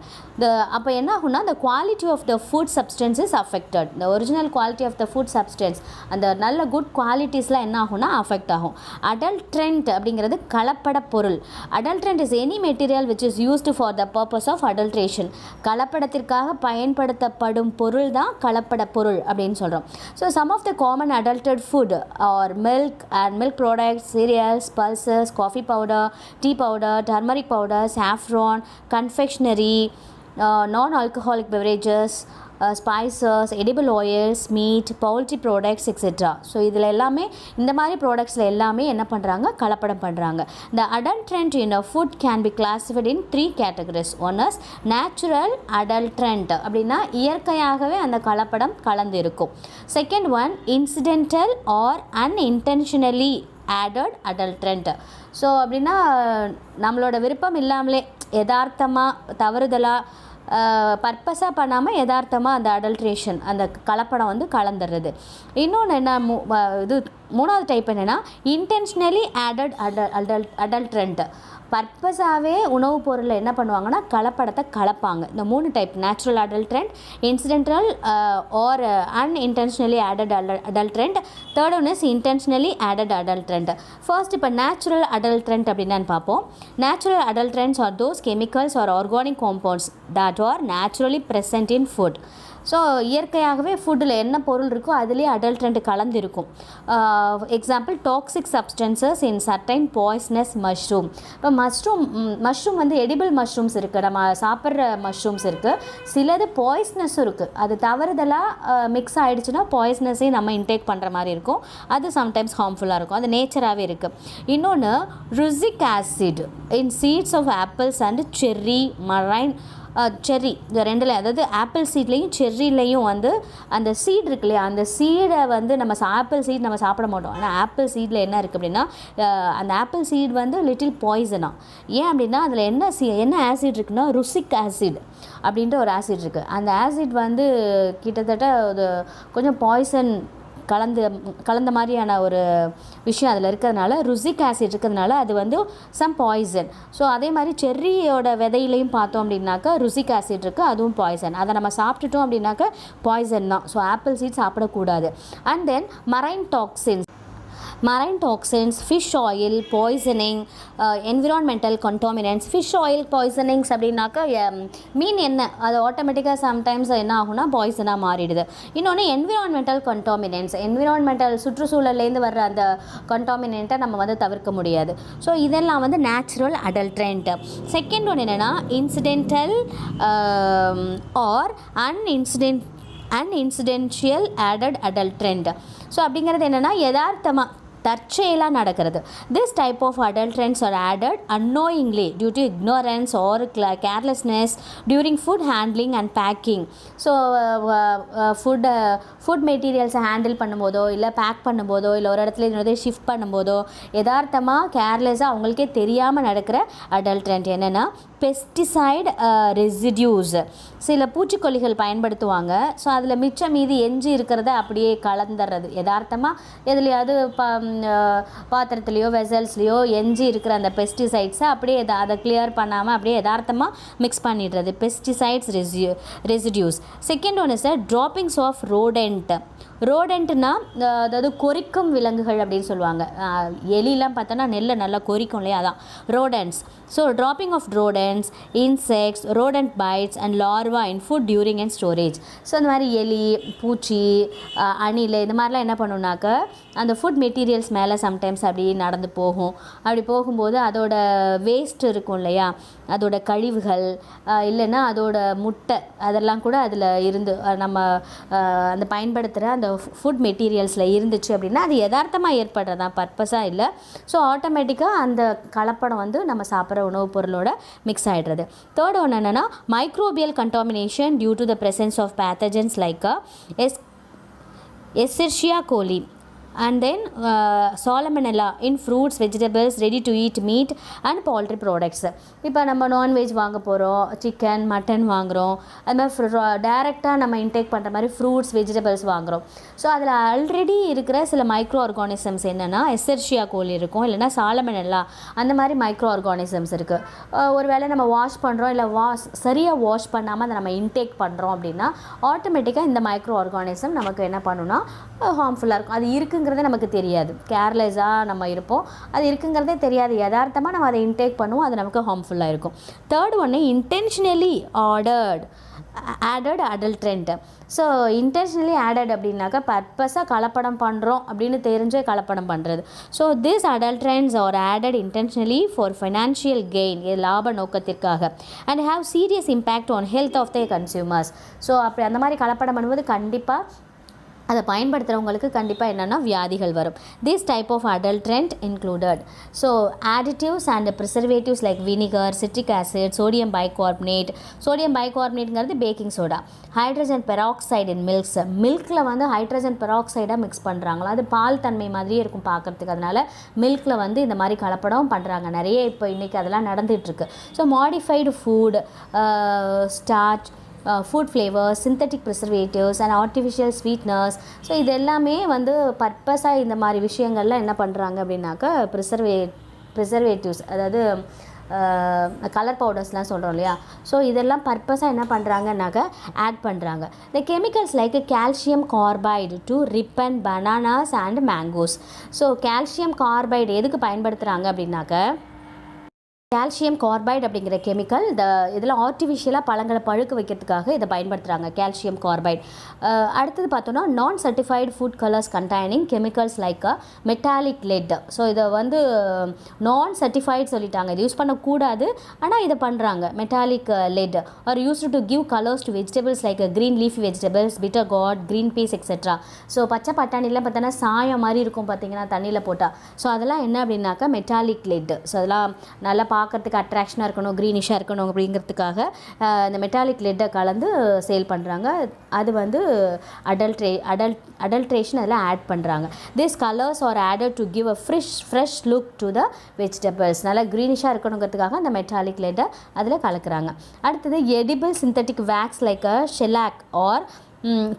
[SPEAKER 2] அப்போ என்ன ஆகும்னா the quality of the food substance is affected. the original quality of the food substance, அந்த நல்ல குட் குவாலிட்டிஸ்லாம் என்ன ஆகும்னா அஃபெக்ட் ஆகும். அடல்ட்ரண்ட் அப்படிங்கிறது கலப்பட பொருள். Adulterant is any material which is used for the purpose of adulteration. கலப்படத்திற்காக பயன்படுத்தப்படும் பொருள் தான் கலப்பட பொருள் அப்படின்னு சொல்கிறோம். So some of the common adulterated food are milk and milk products, cereals, pulses, coffee powder, tea powder, turmeric powder, saffron, confectionery, non-alcoholic beverages, spices, edible oils, meat, poultry products, etc. So இதில் எல்லாமே இந்த மாதிரி ப்ராடக்ட்ஸில் எல்லாமே என்ன பண்ணுறாங்க, கலப்படம் பண்ணுறாங்க. The adulterant in a food can be classified in 3 categories. One is natural adulterant, அப்படின்னா இயற்கையாகவே அந்த கலப்படம் கலந்து இருக்கும். Second one, incidental or unintentionally added adulterant. So அப்படின்னா நம்மளோட விருப்பம் இல்லாமலே யதார்த்தமாக தவறுதலாக பர்பஸாக பண்ணாமல் யதார்த்தமாக அந்த அடல்ட்ரேஷன், அந்த கலப்படம் வந்து கலந்துடுறது. இன்னொன்று என்ன, மூணாவது டைப் என்னென்னா இன்டென்ஷனலி ஆடட் அடல்ட்ரண்ட். பர்பஸாகவே உணவுப் பொருளில் என்ன பண்ணுவாங்கன்னா கலப்படத்தை கலப்பாங்க. இந்த 3 type, natural adulterant, incidental or unintentionally added adulterant. Third one is intentionally added adulterant. First இப்போ நேச்சுரல் அடல்ட்ரண்ட் அப்படின்னான்னு பார்ப்போம். Natural adulterants are those chemicals or organic compounds that are naturally present in food. So இயற்கையாகவே ஃபுட்டில் என்ன பொருள் இருக்கோ அதுலேயே adulterant கலந்துருக்கும். Example toxic substances in certain poisonous mushroom. இப்போ மஷ்ரூம் வந்து எடிபிள் மஷ்ரூம்ஸ் இருக்குது, நம்ம சாப்பிட்ற மஷ்ரூம்ஸ் இருக்குது, சிலது பாய்ஸ்னஸும் இருக்குது. அது தவறுதலாக மிக்ஸ் ஆகிடுச்சுன்னா பாய்ஸ்னஸையும் நம்ம இன்டேக் பண்ணுற மாதிரி இருக்கும். அது சம்டைம்ஸ் ஹார்ம்ஃபுல்லாக இருக்கும். அது நேச்சராகவே இருக்குது. இன்னொன்று prussic acid in seeds of apples and cherry marine. Cherry இந்த ரெண்டில், அதாவது ஆப்பிள் சீட்லேயும் செர்ரிலையும் வந்து அந்த சீட் இருக்கு இல்லையா, அந்த சீடை வந்து நம்ம ஆப்பிள் சீட் நம்ம சாப்பிட மாட்டோம். ஆனால் ஆப்பிள் சீடில் என்ன இருக்குது அப்படின்னா, அந்த ஆப்பிள் சீட் வந்து லிட்டில் பாய்சனாக. ஏன் அப்படின்னா அதில் என்ன ஆசிட் இருக்குன்னா ருசிக் ஆசிட் அப்படின்ற ஒரு ஆசிட் இருக்குது. அந்த ஆசிட் வந்து கிட்டத்தட்ட அது கொஞ்சம் பாய்சன் கலந்த மாதிரியான ஒரு விஷயம் அதில் இருக்கிறதுனால, ருசிக் ஆசிட் இருக்கிறதுனால அது வந்து சம் பாய்சன். ஸோ அதே மாதிரி செர்ரியோட விதையிலையும் பார்த்தோம் அப்படின்னாக்கா ருசிக் ஆசிட் இருக்குது, அதுவும் பாய்சன். அதை நம்ம சாப்பிட்டுட்டோம் அப்படின்னாக்கா பாய்சன் தான். ஸோ ஆப்பிள் சீட் சாப்பிடக்கூடாது. And then marine toxins, fish oil poisoning, environmental contaminants. Fish oil poisonings அப்படின்னாக்கா மீன் எண்ணெய் அது ஆட்டோமேட்டிக்காக சம்டைம்ஸ் என்ன ஆகும்னா பாய்சனாக மாறிடுது. இன்னொன்று என்விரான்மெண்டல் கண்டாமினன்ட்ஸ், சுற்றுச்சூழல்லேருந்து வர்ற அந்த கண்டாமினண்ட்டை நம்ம வந்து தவிர்க்க முடியாது. ஸோ இதெல்லாம் வந்து நேச்சுரல் அடல்ட்ரண்ட். செகண்ட் ஒன்று என்னென்னா incidental or unincidental added adulterant. So அப்படிங்கிறது என்னென்னா யதார்த்தமாக தற்செயலாக நடக்கிறது. This type of adulterants are added unknowingly due to ignorance or carelessness during food handling and packing. So food மெட்டீரியல்ஸை ஹேண்டில் பண்ணும்போதோ இல்லை பேக் பண்ணும்போதோ இல்லை ஒரு இடத்துல இன்னொரு ஷிஃப்ட் பண்ணும்போதோ யதார்த்தமாக கேர்லெஸ்ஸாக அவங்களுக்கே தெரியாமல் நடக்கிற அடல்ட்ரண்ட் என்னென்னா பெஸ்டிசைட் ரெசிடியூஸ். சில பூச்சிக்கொல்லிகள் பயன்படுத்துவாங்க. ஸோ அதில் மிச்சம் மீதி எஞ்சி இருக்கிறத அப்படியே கலந்துடுறது. யதார்த்தமாக எதுலையாவது பாத்திரத்துலேயோ வெசல்ஸ்லேயோ எஞ்சி இருக்கிற அந்த பெஸ்டிசைட்ஸை அப்படியே அதை கிளியர் பண்ணாமல் அப்படியே யதார்த்தமாக மிக்ஸ் பண்ணிடுறது. Pesticides residues. Second one is droppings of ரோடெண்ட்னா அதாவது கொறிக்கும் விலங்குகள் அப்படின்னு சொல்லுவாங்க. எலிலாம் பார்த்தோன்னா நெல்லை நல்லா கொறிக்கும் இல்லையா, அதான் rodents. So dropping of rodents, insects, rodent bites and larva in food during and storage. So இந்த மாதிரி எலி, பூச்சி, அணில் இந்த மாதிரிலாம் என்ன பண்ணுனாக்கா அந்த ஃபுட் மெட்டீரியல்ஸ் மேலே சம்டைம்ஸ் அப்படி நடந்து போகும். அப்படி போகும்போது அதோட வேஸ்ட் இருக்கும் இல்லையா, அதோட கழிவுகள் இல்லைன்னா அதோட முட்டை அதெல்லாம் கூட அதில் இருந்து நம்ம அந்த பயன்படுத்துகிற அந்த ஃபுட் மெட்டீரியல்ஸில் இருந்துச்சு அப்படின்னா அது யதார்த்தமாக ஏற்படுறதான், பர்பஸாக இல்லை. ஸோ ஆட்டோமேட்டிக்காக அந்த கலப்படம் வந்து நம்ம சாப்பிட்ற உணவுப் பொருளோட மிக்ஸ் ஆகிடுறது. தேர்ட் ஒன்று என்னென்னா microbial contamination due to the presence of pathogens like Escherichia coli and then salmonella in fruits, vegetables, ready to eat meat and poultry products. இப்போ நம்ம நான்வெஜ் வாங்க போகிறோம், சிக்கன் மட்டன் வாங்குகிறோம், அது மாதிரி டைரெக்டாக நம்ம இன்டேக் பண்ணுற மாதிரி ஃப்ரூட்ஸ் வெஜிடபிள்ஸ் வாங்குகிறோம். ஸோ அதில் ஆல்ரெடி இருக்கிற சில மைக்ரோ ஆர்கானிசம்ஸ் என்னென்னா எஸ்செர்ஷியா கோலி இருக்கும், இல்லைனா சாலமனெல்லா, அந்த மாதிரி மைக்ரோ ஆர்கானிசம்ஸ் இருக்குது. ஒரு வேளை நம்ம வாஷ் பண்ணுறோம் இல்லை சரியாக வாஷ் பண்ணாமல் அதை நம்ம இன்டேக் பண்ணுறோம் அப்படின்னா ஆட்டோமேட்டிக்காக இந்த மைக்ரோ ஆர்கானிசம் நமக்கு என்ன பண்ணுன்னா ஹார்ம்ஃபுல்லாக இருக்கும். அது இருக்குங்கிறதே நமக்கு தெரியாது, கேர்லெஸ்ஸாக நம்ம இருப்போம், அது இருக்குங்கிறதே தெரியாது, யதார்த்தமாக நம்ம அதை இன்டேக் பண்ணுவோம், அது நமக்கு ஹார்ம்ஃபுல்லாக இருக்கும். தேர்ட் ஒன்று intentionally added adulterant. So intentionally added அப்படின்னாக்கா பர்பஸாக கலப்படம் பண்ணுறோம் அப்படின்னு தெரிஞ்சே கலப்படம் பண்ணுறது. So this adulterants are added intentionally for financial gain, லாப நோக்கத்திற்காக, and have serious impact on health of the consumers. So அப்படி அந்த மாதிரி கலப்படம் பண்ணும்போது கண்டிப்பாக அதை பயன்படுத்துகிறவங்களுக்கு கண்டிப்பாக என்னென்னா வியாதிகள் வரும். This type of adulterant included so additives and preservatives like vinegar, citric acid, sodium பைகார்பனேட்ங்கிறது baking soda, hydrogen peroxide in மில்கில் வந்து ஹைட்ரஜன் பெராக்சைடாக மிக்ஸ் பண்ணுறாங்களா, அது பால் தன்மை மாதிரியே இருக்கும் பார்க்குறதுக்கு, அதனால் மில்கில் வந்து இந்த மாதிரி கலப்படம் பண்ணுறாங்க நிறைய. இப்போ இன்றைக்கி அதெல்லாம் நடந்துகிட்ருக்கு. So modified food, starch, food flavours, synthetic preservatives and artificial sweeteners. So இது எல்லாமே வந்து பர்பஸாக இந்த மாதிரி விஷயங்கள்லாம் என்ன பண்ணுறாங்க அப்படின்னாக்கா ப்ரிசர்வேட்டிவ்ஸ், அதாவது கலர் பவுடர்ஸ்லாம் சொல்கிறோம் இல்லையா, ஸோ இதெல்லாம் பர்பஸாக என்ன பண்ணுறாங்கன்னாக்கா ஆட் பண்ணுறாங்க. The chemicals like calcium carbide to ripen bananas and mangoes. So calcium carbide எதுக்கு பயன்படுத்துகிறாங்க அப்படின்னாக்க கால்சியம் கார்பைடு அப்படிங்கிற கெமிக்கல் இதில் ஆர்டிஃபிஷியலாக பழங்களை பழுக்க வைக்கிறதுக்காக இதை பயன்படுத்துகிறாங்க, கால்சியம் கார்பைடு. அடுத்தது பார்த்தோன்னா நான் certified food colours containing chemicals like metallic let. So இதை வந்து நான் சர்டிஃபைடு சொல்லிட்டாங்க, இது யூஸ் பண்ணக்கூடாது, ஆனால் இதை பண்ணுறாங்க. Metallic let R used to give colours to vegetables like green leafy vegetables, bitter God, green peas etcetera. So பச்சை பட்டாணிலாம் பார்த்தோன்னா சாயம் மாதிரி இருக்கும் பார்த்தீங்கன்னா தண்ணியில் போட்டால். ஸோ அதெல்லாம் என்ன அப்படின்னாக்கா மெட்டாலிக் லெட். ஸோ அதெல்லாம் நல்லா பார்க்கறதுக்கு அட்ராக்ஷனாக இருக்கணும், க்ரீனிஷாக இருக்கணும் அப்படிங்கிறதுக்காக இந்த மெட்டாலிக் லெட்டை கலந்து சேல் பண்ணுறாங்க. அது வந்து அடல்ட்ரேஷன் அதில் ஆட் பண்ணுறாங்க. This colours are added to give a fresh look to the vegetables. நல்லா க்ரீனிஷாக இருக்கணுங்கிறதுக்காக அந்த மெட்டாலிக் லெட்டை அதில் கலக்குறாங்க. அடுத்தது edible synthetic wax like a shellac or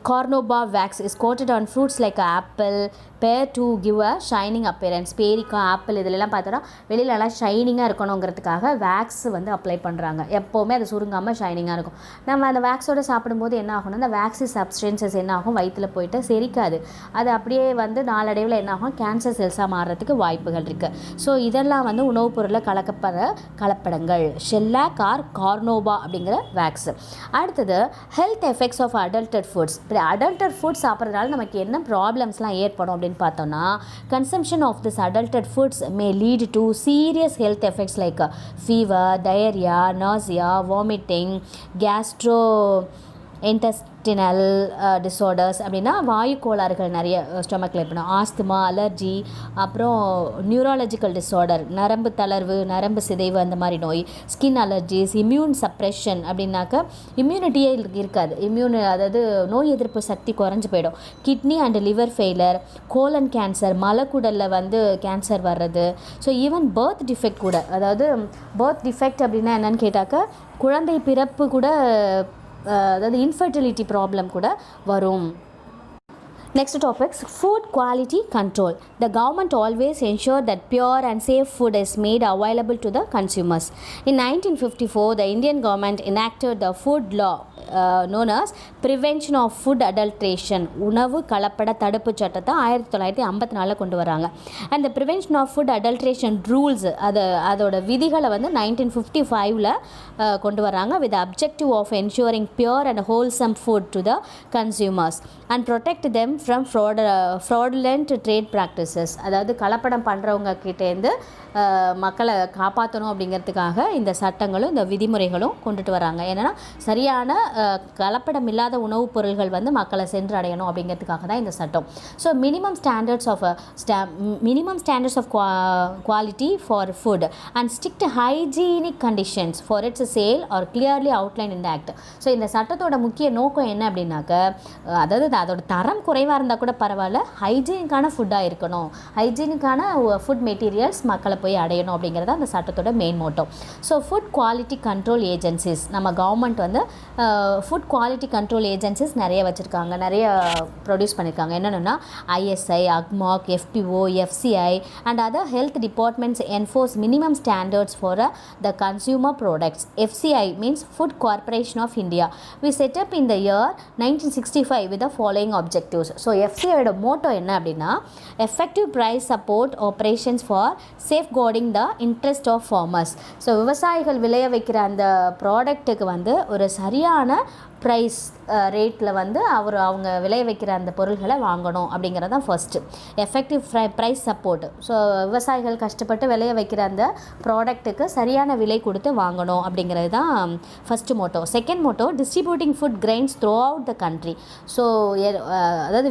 [SPEAKER 2] carnauba wax is coated on fruits like apple, pear to give a shining appearance. பேரிக்காய், apple இதிலெல்லாம் பார்த்தோன்னா வெளியில் நல்லா ஷைனிங்காக இருக்கணுங்கிறதுக்காக வேக்ஸ் வந்து அப்ளை பண்ணுறாங்க. எப்போவுமே அது சுருங்காமல் ஷைனிங்காக இருக்கும். நம்ம அந்த வேக்ஸோடு சாப்பிடும்போது என்ன ஆகும்னா அந்த வேக்ஸி சப்ஸ்டன்சஸ் என்ன ஆகும், வயிற்றில் போயிட்டு செரிக்காது. அது அப்படியே வந்து நாளடைவில் என்ன ஆகும், கேன்சர் செல்ஸாக மாறுறதுக்கு வாய்ப்புகள் இருக்குது. ஸோ இதெல்லாம் வந்து உணவுப் பொருளில் கலக்கப்படுற கலப்படங்கள், ஷெல்லாக் ஆர் கார்னோபா அப்படிங்கிற வேக்ஸ். அடுத்தது ஹெல்த் எஃபெக்ட்ஸ் ஆஃப் அடல்டட் ஃபுட்ஸ். இப்படி அடல்டட் ஃபுட்ஸ் சாப்பிட்றதுனால நமக்கு என்ன ப்ராப்ளம்ஸ்லாம் ஏற்படும் அப்படின்னு பார்த்தோன்னா, consumption of this adulterated foods may lead to serious health effects like fever, diarrhoea, nausea, vomiting, gastro intestinal disorders அப்படின்னா வாயு கோளாறுகள் நிறைய ஸ்டொமக்கில் ஏற்படும், ஆஸ்துமா, அலர்ஜி, அப்புறம் நியூராலஜிக்கல் டிஸார்டர், நரம்பு தளர்வு, நரம்பு சிதைவு, அந்த மாதிரி நோய், ஸ்கின் அலர்ஜிஸ், இம்யூன் சப்ரெஷன் அப்படின்னாக்கா இம்யூனிட்டியே இருக்காது, அதாவது நோய் எதிர்ப்பு சக்தி குறைஞ்சி போயிடும், kidney and liver failure, colon cancer, மலக்குடலில் வந்து கேன்சர் வர்றது. ஸோ ஈவன் பர்த் டிஃபெக்ட் கூட, அதாவது பர்த் டிஃபெக்ட் அப்படின்னா என்னன்னு கேட்டாக்கா குழந்தை பிறப்பு கூட, அதாவது இன்ஃபர்டிலிட்டி ப்ராப்ளம் கூட வரும். Next topics, food quality control. The government always ensure that pure and safe food is made available to the consumers. In 1954, the Indian government enacted the food law known as Prevention of Food Adulteration. உணவு கலப்பட தடுப்பு சட்டத்தை 1954 கொண்டு வராங்க. And the Prevention of Food Adulteration rules, அதோட விதிகளை வந்து 1955 கொண்டு வராங்க with the objective of ensuring pure and wholesome food to the consumers and protect them from fraudulent trade practices. அதாவது கலப்படம் பண்ணுறவங்க கிட்டேருந்து மக்களை காப்பாற்றணும் அப்படிங்கிறதுக்காக இந்த சட்டங்களும் இந்த விதிமுறைகளும் கொண்டுட்டு வராங்க. ஏன்னா சரியான கலப்படம் இல்லாத உணவுப் பொருள்கள் வந்து மக்களை சென்றடையணும் அப்படிங்கிறதுக்காக தான் இந்த சட்டம். So minimum standards of quality for food and strict hygienic conditions for its sale are clearly outline in the act. So இந்த சட்டத்தோட முக்கிய நோக்கம் என்ன அப்படின்னாக்க, அதாவது அதோட தரம் குறைவாக இருந்தால் கூட பரவாயில்ல, ஹைஜீனிக்கான ஃபுட்டாக இருக்கணும், ஹைஜீனிக்கான ஃபுட் மெட்டீரியல்ஸ் மக்களை போய் அடையணும் அப்படிங்கிறது அந்த சட்டத்தோட main motto. So food quality control agencies, நம்ம கவர்மெண்ட் வந்து ஃபுட் குவாலிட்டி கண்ட்ரோல் ஏஜென்சிஸ் நிறைய வச்சுருக்காங்க, நிறைய ப்ரொடியூஸ் பண்ணியிருக்காங்க. என்னென்னா ISI, AGMOC, FPO, FCI and other health departments enforce minimum standards for the consumer products. FCI means Food Corporation of India. We set up in the year 1965 with the following objectives. So FCI ஓட Moto என்ன அப்படின்னா, effective price support operations for safeguarding the interest of farmers. So விவசாயிகள் விளைய வைக்கிற அந்த ப்ராடக்ட்டுக்கு வந்து ஒரு சரியான ப்ரைஸ் ரேட்டில் வந்து அவங்க விளைய வைக்கிற அந்த பொருள்களை வாங்கணும் அப்படிங்கிறது தான் first. Effective price support. So விவசாயிகள் கஷ்டப்பட்டு விளைய வைக்கிற அந்த ப்ராடக்ட்டுக்கு சரியான விலை கொடுத்து வாங்கணும் அப்படிங்கிறது தான் first motto. Second motto, distributing food grains throughout the country. So அதாவது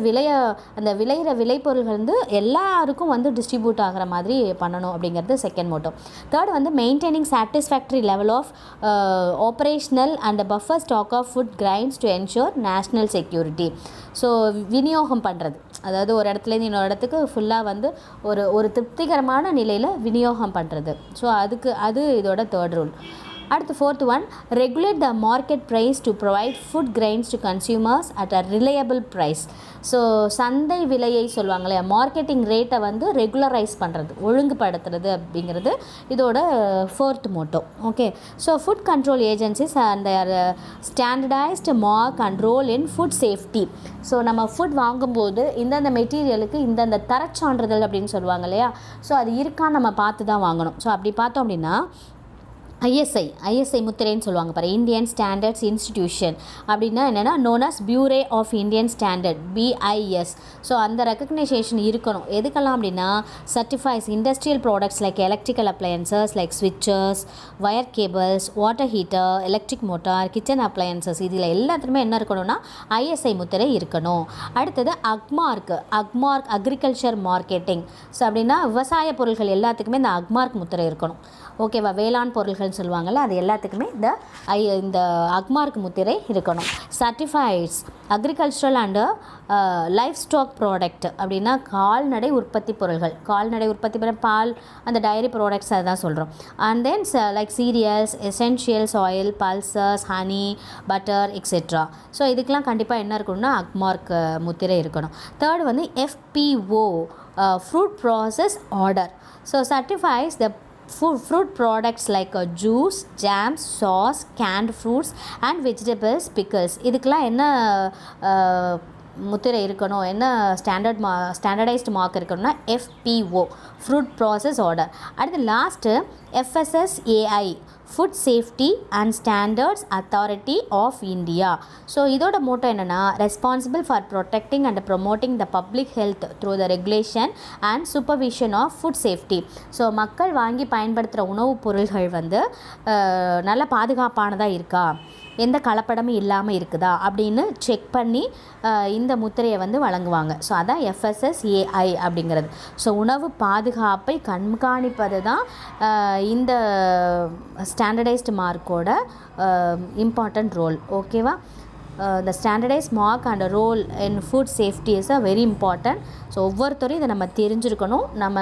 [SPEAKER 2] அந்த விளையிற விளைபொருள்கள் வந்து எல்லாருக்கும் வந்து டிஸ்ட்ரிபியூட் ஆகிற மாதிரி பண்ணணும் அப்படிங்கிறது செகண்ட் மோட்டோ. தேர்ட் வந்து maintaining satisfactory level of operational and buffer stock of food grains to ensure national security. So விநியோகம் பண்ணுறது, அதாவது ஒரு இடத்துலேருந்து இன்னொரு இடத்துக்கு ஃபுல்லாக வந்து ஒரு திருப்திகரமான நிலையில் விநியோகம் பண்ணுறது. ஸோ அது இதோட தேர்ட் ரூல். அடுத்து fourth one, regulate the market price to provide food grains to consumers at a reliable price. So சந்தை விலையை சொல்லுவாங்களே, மார்க்கெட்டிங் ரேட்டை வந்து ரெகுலரைஸ் பண்ணுறது, ஒழுங்குபடுத்துறது அப்படிங்கிறது இதோட fourth motto. Okay, so food control agencies and standardised mark and role in food safety. So நம்ம ஃபுட் வாங்கும்போது இந்தந்த மெட்டீரியலுக்கு இந்தந்த தரச்சான்றிதழ் அப்படின்னு சொல்லுவாங்க இல்லையா, ஸோ அது இருக்கான்னு நம்ம பார்த்து தான் வாங்கணும். ஸோ அப்படி பார்த்தோம் அப்படின்னா ஐஎஸ்ஐ முத்திரைன்னு சொல்லுவாங்க பாரு, இந்தியன் ஸ்டாண்டர்ட்ஸ் இன்ஸ்டிடியூஷன் அப்படின்னா என்னென்னா known as bureau of Indian standard, BIS. So அந்த ரெக்கக்னைசேஷன் இருக்கணும். எதுக்கெல்லாம் அப்படின்னா certifies industrial products like electrical appliances like ஸ்விட்சஸ், wire cables, water heater, electric motor, kitchen appliances, இதில் எல்லாத்துலேயுமே என்ன இருக்கணும்னா ஐஎஸ்ஐ முத்திரை இருக்கணும். அடுத்தது அக்மார்க் அக்ரிகல்ச்சர் மார்க்கெட்டிங். ஸோ அப்படின்னா விவசாய பொருட்கள் எல்லாத்துக்குமே இந்த அக்மார்க் முத்திரை இருக்கணும். ஓகேவா, வேளாண் பொருள்கள் சொல்லுவாங்கள்ல, அது எல்லாத்துக்குமே இந்த அக்மார்க் முத்திரை இருக்கணும். Certifies agricultural and livestock product அப்படின்னா கால்நடை உற்பத்தி பொருள்கள், கால்நடை உற்பத்தி பண்ண பால், அந்த டைரி ப்ராடக்ட்ஸ் அதுதான் சொல்கிறோம். And then like serials, essentials oil, pulses, honey, butter etcetera. So இதுக்கெலாம் கண்டிப்பாக என்ன இருக்கணும்னா அக்மார்க் முத்திரை இருக்கணும். தேர்டு வந்து FPO fruit process order. So certifies the fruit products like juice, jams, sauce, canned fruits and vegetables, pickles. இதுக்கெல்லாம் என்ன முத்திரை இருக்கணும், என்ன ஸ்டாண்டர்டைஸ்டு மார்க் இருக்கணும்னா FPO ஃப்ரூட் ப்ராசஸ் ஆர்டர். அடுத்து last FSSAI food safety and standards authority of India. So இதோட motto என்னென்னா responsible for protecting and promoting the public health through the regulation and supervision of food safety. So மக்கள் வாங்கி பயன்படுத்துகிற உணவுப் பொருள்கள் வந்து நல்ல பாதுகாப்பானதாக இருக்கா, எந்த கலப்படமும் இல்லாமல் இருக்குதா அப்படின்னு செக் பண்ணி இந்த முத்திரையை வந்து வழங்குவாங்க. ஸோ அதான் FSSAI அப்படிங்கிறது. ஸோ உணவு பாதுகாப்பை கண்காணிப்பது தான் இந்த ஸ்டாண்டர்டைஸ்டு மார்க்கோட இம்பார்ட்டண்ட் ரோல். ஓகேவா, the standardized mark and role in food safety is a very important. So ஒவ்வொருத்தரும் இதை நம்ம தெரிஞ்சிருக்கணும். நம்ம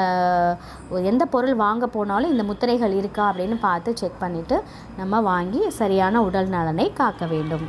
[SPEAKER 2] எந்த பொருள் வாங்க போனாலும் இந்த முத்திரைகள் இருக்கா அப்படின்னு பார்த்து செக் பண்ணிவிட்டு நம்ம வாங்கி சரியான உடல் நலனை காக்க வேண்டும்.